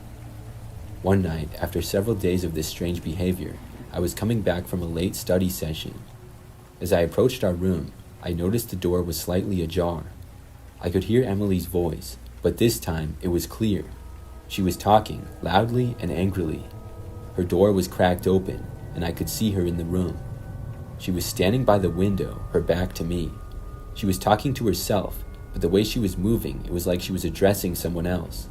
One night, after several days of this strange behavior, I was coming back from a late study session. As I approached our room, I noticed the door was slightly ajar. I could hear Emily's voice, but this time it was clear. She was talking, loudly and angrily. Her door was cracked open, and I could see her in the room. She was standing by the window, her back to me. She was talking to herself, but the way she was moving, it was like she was addressing someone else.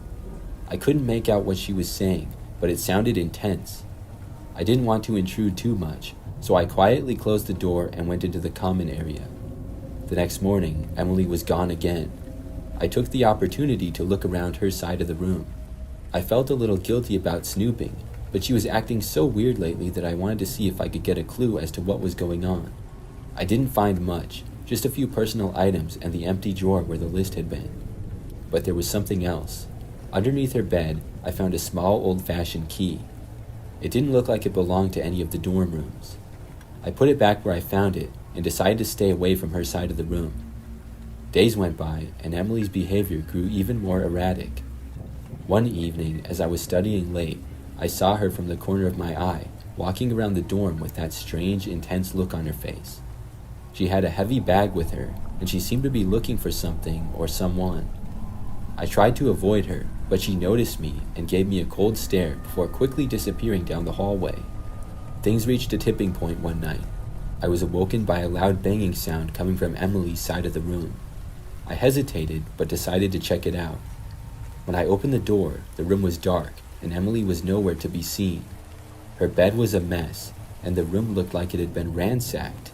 I couldn't make out what she was saying, but it sounded intense. I didn't want to intrude too much, So I quietly closed the door and went into the common area. The next morning, Emily was gone again. I took the opportunity to look around her side of the room. I felt a little guilty about snooping, but she was acting so weird lately that I wanted to see if I could get a clue as to what was going on. I didn't find much, just a few personal items and the empty drawer where the list had been. But there was something else. Underneath her bed, I found a small old-fashioned key. It didn't look like it belonged to any of the dorm rooms. I put it back where I found it and decided to stay away from her side of the room. Days went by, and Emily's behavior grew even more erratic. One evening, as I was studying late, I saw her from the corner of my eye, walking around the dorm with that strange, intense look on her face. She had a heavy bag with her, and she seemed to be looking for something or someone. I tried to avoid her, but she noticed me and gave me a cold stare before quickly disappearing down the hallway. Things reached a tipping point one night. I was awoken by a loud banging sound coming from Emily's side of the room. I hesitated, but decided to check it out. When I opened the door, the room was dark, and Emily was nowhere to be seen. Her bed was a mess, and the room looked like it had been ransacked.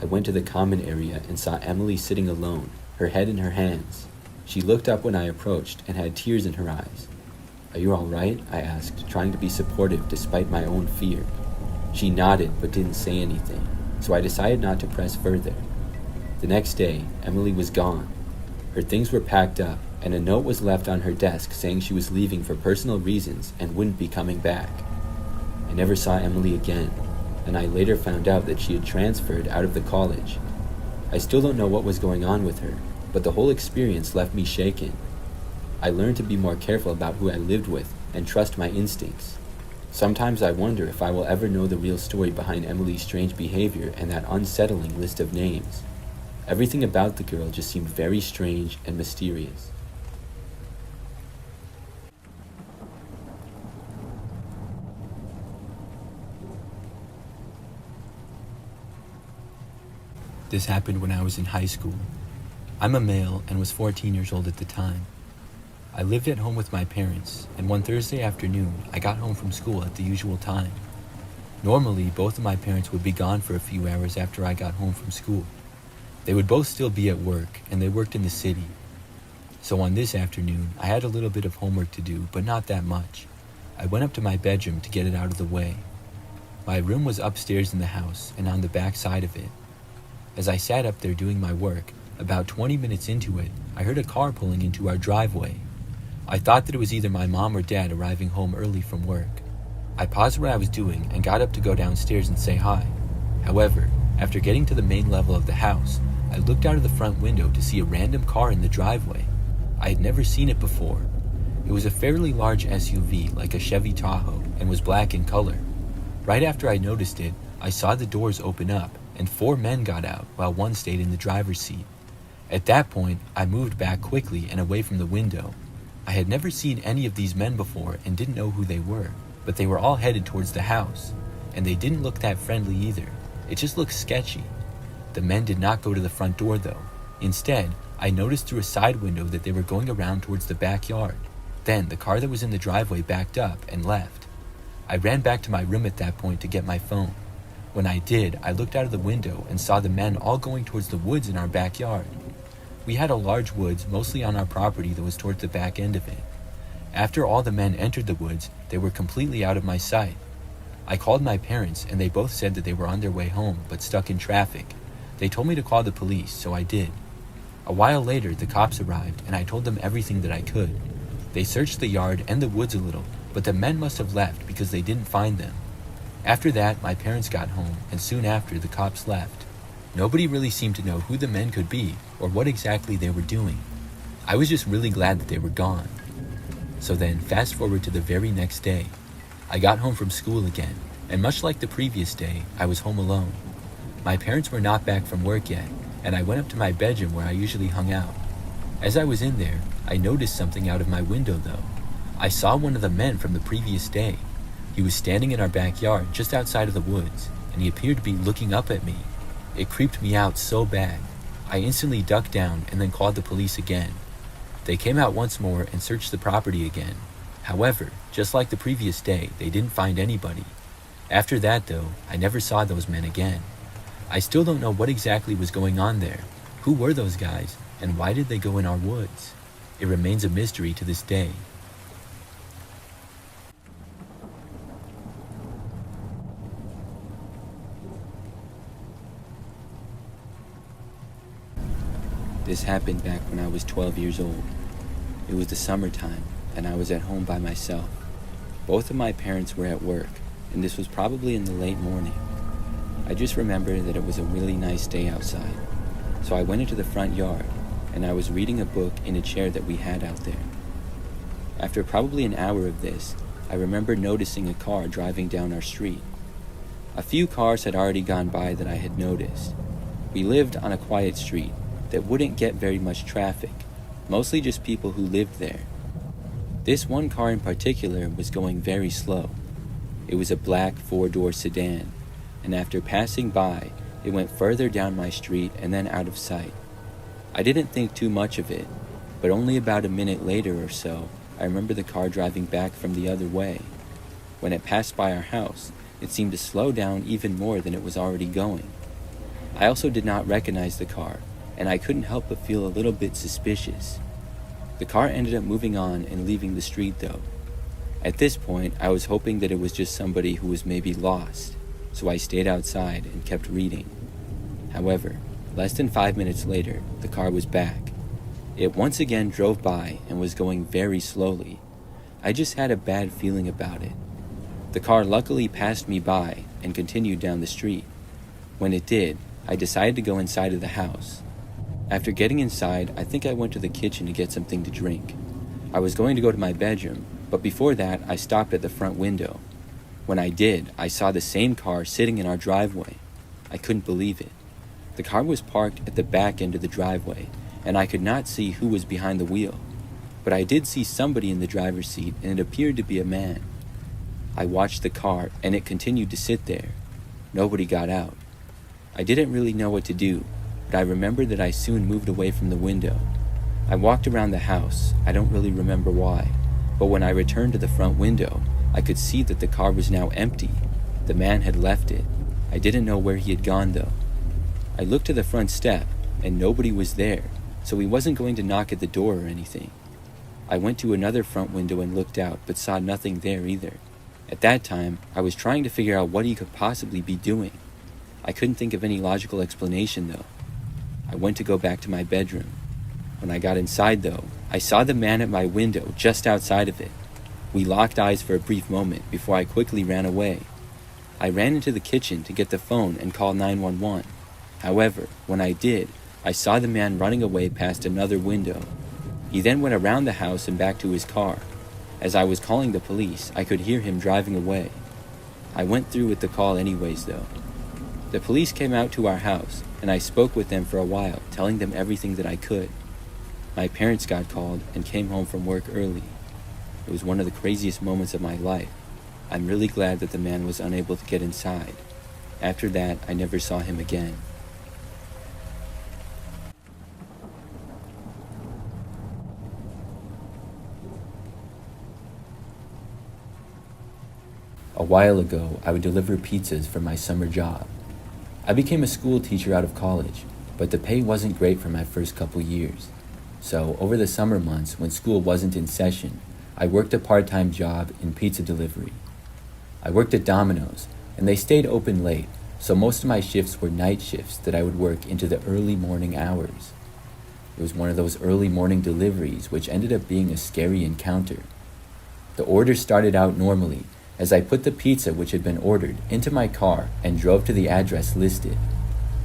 I went to the common area and saw Emily sitting alone, her head in her hands. She looked up when I approached and had tears in her eyes. "Are you all right?" I asked, trying to be supportive despite my own fear. She nodded but didn't say anything, so I decided not to press further. The next day, Emily was gone. Her things were packed up, and a note was left on her desk saying she was leaving for personal reasons and wouldn't be coming back. I never saw Emily again, and I later found out that she had transferred out of the college. I still don't know what was going on with her, but the whole experience left me shaken. I learned to be more careful about who I lived with and trust my instincts. Sometimes I wonder if I will ever know the real story behind Emily's strange behavior and that unsettling list of names. Everything about the girl just seemed very strange and mysterious. This happened when I was in high school. I'm a male and was 14 years old at the time. I lived at home with my parents, and one Thursday afternoon, I got home from school at the usual time. Normally, both of my parents would be gone for a few hours after I got home from school. They would both still be at work, and they worked in the city. So on this afternoon, I had a little bit of homework to do, but not that much. I went up to my bedroom to get it out of the way. My room was upstairs in the house and on the back side of it. As I sat up there doing my work, about 20 minutes into it, I heard a car pulling into our driveway. I thought that it was either my mom or dad arriving home early from work. I paused what I was doing and got up to go downstairs and say hi. However, after getting to the main level of the house, I looked out of the front window to see a random car in the driveway. I had never seen it before. It was a fairly large SUV like a Chevy Tahoe and was black in color. Right after I noticed it, I saw the doors open up and 4 men got out while one stayed in the driver's seat. At that point, I moved back quickly and away from the window. I had never seen any of these men before and didn't know who they were, but they were all headed towards the house, and they didn't look that friendly either. It just looked sketchy. The men did not go to the front door though. Instead, I noticed through a side window that they were going around towards the backyard. Then the car that was in the driveway backed up and left. I ran back to my room at that point to get my phone. When I did, I looked out of the window and saw the men all going towards the woods in our backyard. We had a large woods mostly on our property that was towards the back end of it. After all the men entered the woods, they were completely out of my sight. I called my parents and they both said that they were on their way home but stuck in traffic. They told me to call the police, so I did. A while later, the cops arrived and I told them everything that I could. They searched the yard and the woods a little, but the men must have left because they didn't find them. After that, my parents got home, and soon after, the cops left. Nobody really seemed to know who the men could be or what exactly they were doing. I was just really glad that they were gone. So then, fast forward to the very next day. I got home from school again, and much like the previous day, I was home alone. My parents were not back from work yet, and I went up to my bedroom where I usually hung out. As I was in there, I noticed something out of my window though. I saw one of the men from the previous day. He was standing in our backyard just outside of the woods, and he appeared to be looking up at me. It creeped me out so bad. I instantly ducked down and then called the police again. They came out once more and searched the property again. However, just like the previous day, they didn't find anybody. After that, though, I never saw those men again. I still don't know what exactly was going on there. Who were those guys, and why did they go in our woods? It remains a mystery to this day. This happened back when I was 12 years old. It was the summertime, and I was at home by myself. Both of my parents were at work, and this was probably in the late morning. I just remember that it was a really nice day outside. So I went into the front yard, and I was reading a book in a chair that we had out there. After probably an hour of this, I remember noticing a car driving down our street. A few cars had already gone by that I had noticed. We lived on a quiet street that wouldn't get very much traffic, mostly just people who lived there. This one car in particular was going very slow. It was a black 4-door sedan, and after passing by, it went further down my street and then out of sight. I didn't think too much of it, but only about a minute later or so, I remember the car driving back from the other way. When it passed by our house, it seemed to slow down even more than it was already going. I also did not recognize the car, and I couldn't help but feel a little bit suspicious. The car ended up moving on and leaving the street though. At this point, I was hoping that it was just somebody who was maybe lost, so I stayed outside and kept reading. However, less than 5 minutes later, the car was back. It once again drove by and was going very slowly. I just had a bad feeling about it. The car luckily passed me by and continued down the street. When it did, I decided to go inside of the house. After getting inside, I think I went to the kitchen to get something to drink. I was going to go to my bedroom, but before that, I stopped at the front window. When I did, I saw the same car sitting in our driveway. I couldn't believe it. The car was parked at the back end of the driveway, and I could not see who was behind the wheel. But I did see somebody in the driver's seat, and it appeared to be a man. I watched the car, and it continued to sit there. Nobody got out. I didn't really know what to do, but I remember that I soon moved away from the window. I walked around the house. I don't really remember why, but when I returned to the front window, I could see that the car was now empty. The man had left it. I didn't know where he had gone though. I looked to the front step, and nobody was there, so he wasn't going to knock at the door or anything. I went to another front window and looked out, but saw nothing there either. At that time, I was trying to figure out what he could possibly be doing. I couldn't think of any logical explanation though. I went to go back to my bedroom. When I got inside though, I saw the man at my window just outside of it. We locked eyes for a brief moment before I quickly ran away. I ran into the kitchen to get the phone and call 911. However, when I did, I saw the man running away past another window. He then went around the house and back to his car. As I was calling the police, I could hear him driving away. I went through with the call anyways though. The police came out to our house, and I spoke with them for a while, telling them everything that I could. My parents got called and came home from work early. It was one of the craziest moments of my life. I'm really glad that the man was unable to get inside. After that, I never saw him again. A while ago, I would deliver pizzas for my summer job. I became a school teacher out of college, but the pay wasn't great for my first couple years. So, over the summer months, when school wasn't in session, I worked a part-time job in pizza delivery. I worked at Domino's, and they stayed open late, so most of my shifts were night shifts that I would work into the early morning hours. It was one of those early morning deliveries which ended up being a scary encounter. The order started out normally, as I put the pizza which had been ordered into my car and drove to the address listed.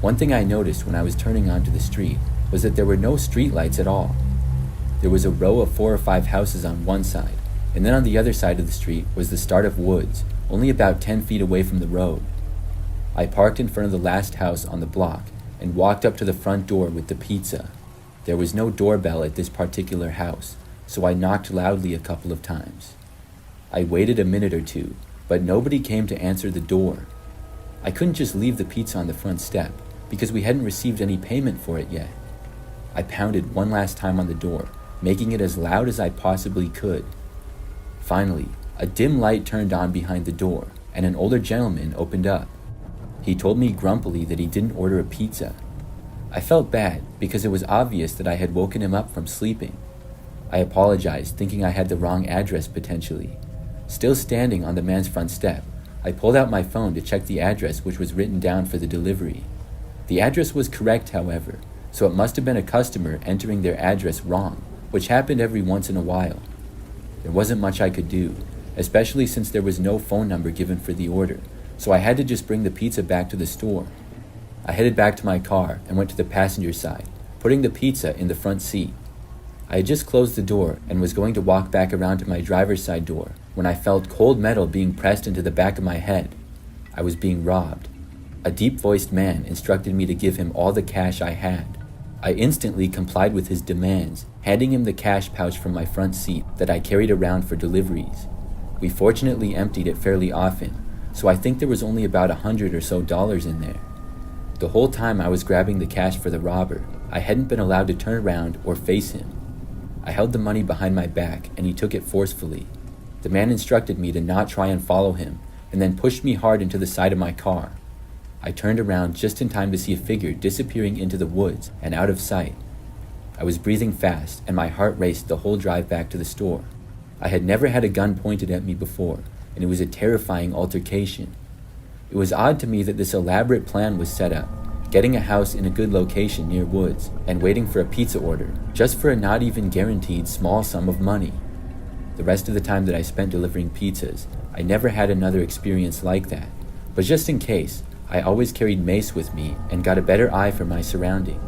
One thing I noticed when I was turning onto the street was that there were no streetlights at all. There was a row of 4 or 5 houses on one side, and then on the other side of the street was the start of woods, only about 10 feet away from the road. I parked in front of the last house on the block and walked up to the front door with the pizza. There was no doorbell at this particular house, so I knocked loudly a couple of times. I waited a minute or two, but nobody came to answer the door. I couldn't just leave the pizza on the front step, because we hadn't received any payment for it yet. I pounded one last time on the door, making it as loud as I possibly could. Finally, a dim light turned on behind the door, and an older gentleman opened up. He told me grumpily that he didn't order a pizza. I felt bad because it was obvious that I had woken him up from sleeping. I apologized, thinking I had the wrong address potentially. Still standing on the man's front step, I pulled out my phone to check the address which was written down for the delivery. The address was correct, however, so it must have been a customer entering their address wrong, which happened every once in a while. There wasn't much I could do, especially since there was no phone number given for the order, so I had to just bring the pizza back to the store. I headed back to my car and went to the passenger side, putting the pizza in the front seat. I had just closed the door and was going to walk back around to my driver's side door when I felt cold metal being pressed into the back of my head. I was being robbed. A deep-voiced man instructed me to give him all the cash I had. I instantly complied with his demands, handing him the cash pouch from my front seat that I carried around for deliveries. We fortunately emptied it fairly often, so I think there was only about $100 or so in there. The whole time I was grabbing the cash for the robber, I hadn't been allowed to turn around or face him. I held the money behind my back and he took it forcefully. The man instructed me to not try and follow him and then pushed me hard into the side of my car. I turned around just in time to see a figure disappearing into the woods and out of sight. I was breathing fast and my heart raced the whole drive back to the store. I had never had a gun pointed at me before, and it was a terrifying altercation. It was odd to me that this elaborate plan was set up, getting a house in a good location near woods and waiting for a pizza order, just for a not even guaranteed small sum of money. The rest of the time that I spent delivering pizzas, I never had another experience like that, but just in case, I always carried mace with me and got a better eye for my surroundings.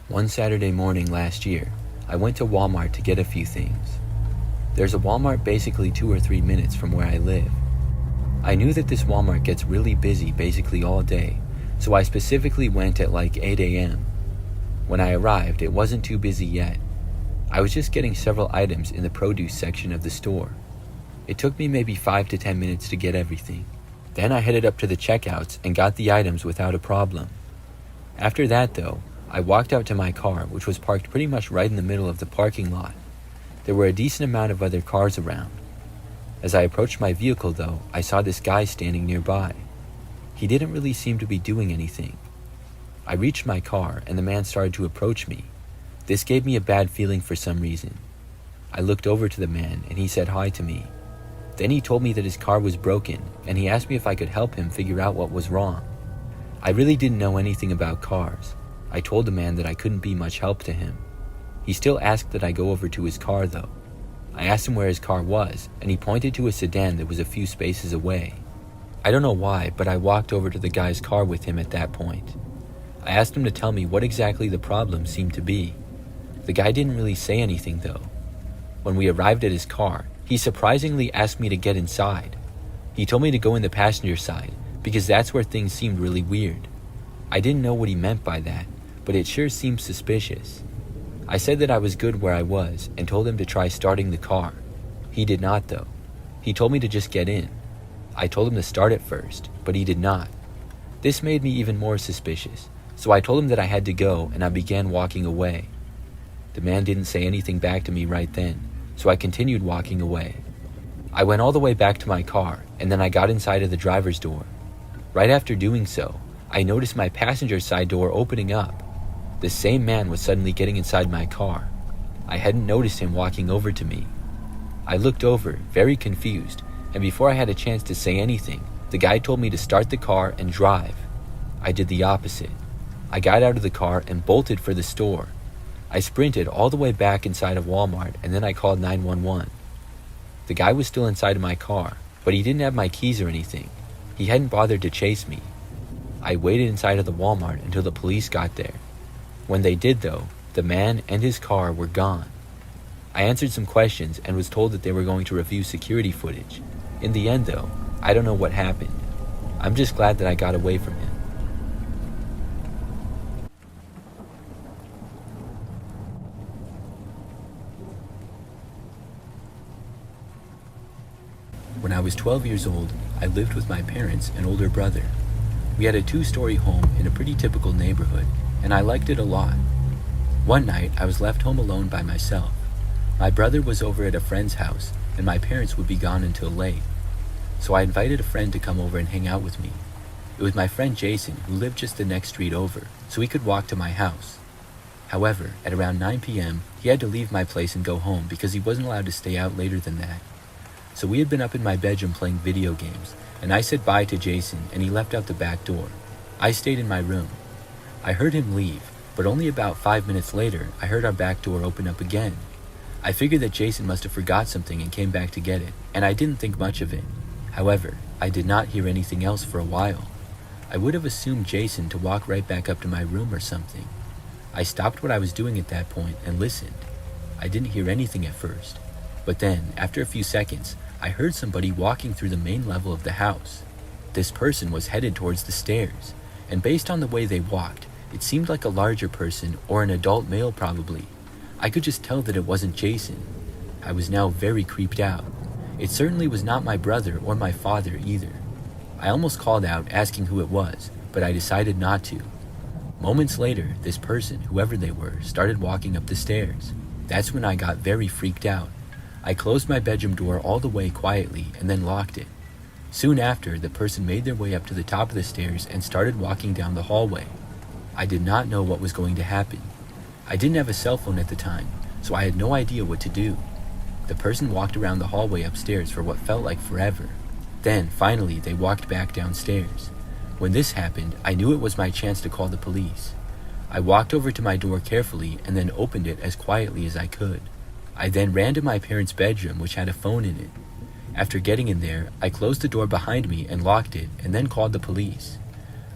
One Saturday morning last year, I went to Walmart to get a few things. There's a Walmart basically 2 or 3 minutes from where I live. I knew that this Walmart gets really busy basically all day, so I specifically went at like 8 a.m. When I arrived, it wasn't too busy yet. I was just getting several items in the produce section of the store. It took me maybe 5 to 10 minutes to get everything. Then I headed up to the checkouts and got the items without a problem. After that though, I walked out to my car, which was parked pretty much right in the middle of the parking lot. There were a decent amount of other cars around. As I approached my vehicle though, I saw this guy standing nearby. He didn't really seem to be doing anything. I reached my car and the man started to approach me. This gave me a bad feeling for some reason. I looked over to the man and he said hi to me. Then he told me that his car was broken and he asked me if I could help him figure out what was wrong. I really didn't know anything about cars. I told the man that I couldn't be much help to him. He still asked that I go over to his car though. I asked him where his car was, and he pointed to a sedan that was a few spaces away. I don't know why, but I walked over to the guy's car with him at that point. I asked him to tell me what exactly the problem seemed to be. The guy didn't really say anything though. When we arrived at his car, he surprisingly asked me to get inside. He told me to go in the passenger side, because that's where things seemed really weird. I didn't know what he meant by that, but it sure seemed suspicious. I said that I was good where I was and told him to try starting the car. He did not though. He told me to just get in. I told him to start it first, but he did not. This made me even more suspicious, so I told him that I had to go and I began walking away. The man didn't say anything back to me right then, so I continued walking away. I went all the way back to my car and then I got inside of the driver's door. Right after doing so, I noticed my passenger side door opening up. The same man was suddenly getting inside my car. I hadn't noticed him walking over to me. I looked over, very confused, and before I had a chance to say anything, the guy told me to start the car and drive. I did the opposite. I got out of the car and bolted for the store. I sprinted all the way back inside of Walmart and then I called 911. The guy was still inside of my car, but he didn't have my keys or anything. He hadn't bothered to chase me. I waited inside of the Walmart until the police got there. When they did though, the man and his car were gone. I answered some questions and was told that they were going to review security footage. In the end though, I don't know what happened. I'm just glad that I got away from him. When I was 12 years old, I lived with my parents and older brother. We had a 2-story home in a pretty typical neighborhood, and I liked it a lot. One night, I was left home alone by myself. My brother was over at a friend's house, and my parents would be gone until late. So I invited a friend to come over and hang out with me. It was my friend Jason, who lived just the next street over, so he could walk to my house. However, at around 9 p.m., he had to leave my place and go home because he wasn't allowed to stay out later than that. So we had been up in my bedroom playing video games, and I said bye to Jason and he left out the back door. I stayed in my room. I heard him leave, but only about 5 minutes later, I heard our back door open up again. I figured that Jason must have forgot something and came back to get it, and I didn't think much of it. However, I did not hear anything else for a while. I would have assumed Jason to walk right back up to my room or something. I stopped what I was doing at that point and listened. I didn't hear anything at first, but then, after a few seconds, I heard somebody walking through the main level of the house. This person was headed towards the stairs, and based on the way they walked, it seemed like a larger person or an adult male probably. I could just tell that it wasn't Jason. I was now very creeped out. It certainly was not my brother or my father either. I almost called out asking who it was, but I decided not to. Moments later, this person, whoever they were, started walking up the stairs. That's when I got very freaked out. I closed my bedroom door all the way quietly and then locked it. Soon after, the person made their way up to the top of the stairs and started walking down the hallway. I did not know what was going to happen. I didn't have a cell phone at the time, so I had no idea what to do. The person walked around the hallway upstairs for what felt like forever. Then, finally, they walked back downstairs. When this happened, I knew it was my chance to call the police. I walked over to my door carefully and then opened it as quietly as I could. I then ran to my parents' bedroom, which had a phone in it. After getting in there, I closed the door behind me and locked it and then called the police.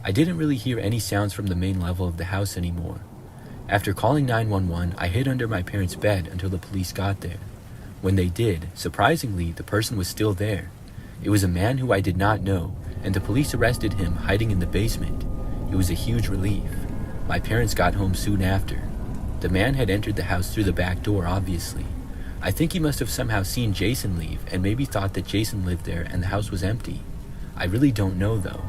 I didn't really hear any sounds from the main level of the house anymore. After calling 911, I hid under my parents' bed until the police got there. When they did, surprisingly, the person was still there. It was a man who I did not know, and the police arrested him hiding in the basement. It was a huge relief. My parents got home soon after. The man had entered the house through the back door, obviously. I think he must have somehow seen Jason leave and maybe thought that Jason lived there and the house was empty. I really don't know though.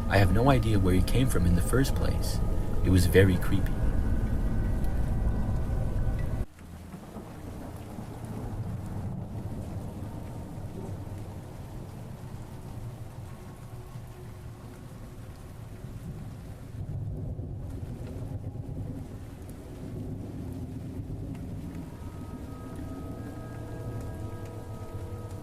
I have no idea where he came from in the first place. It was very creepy.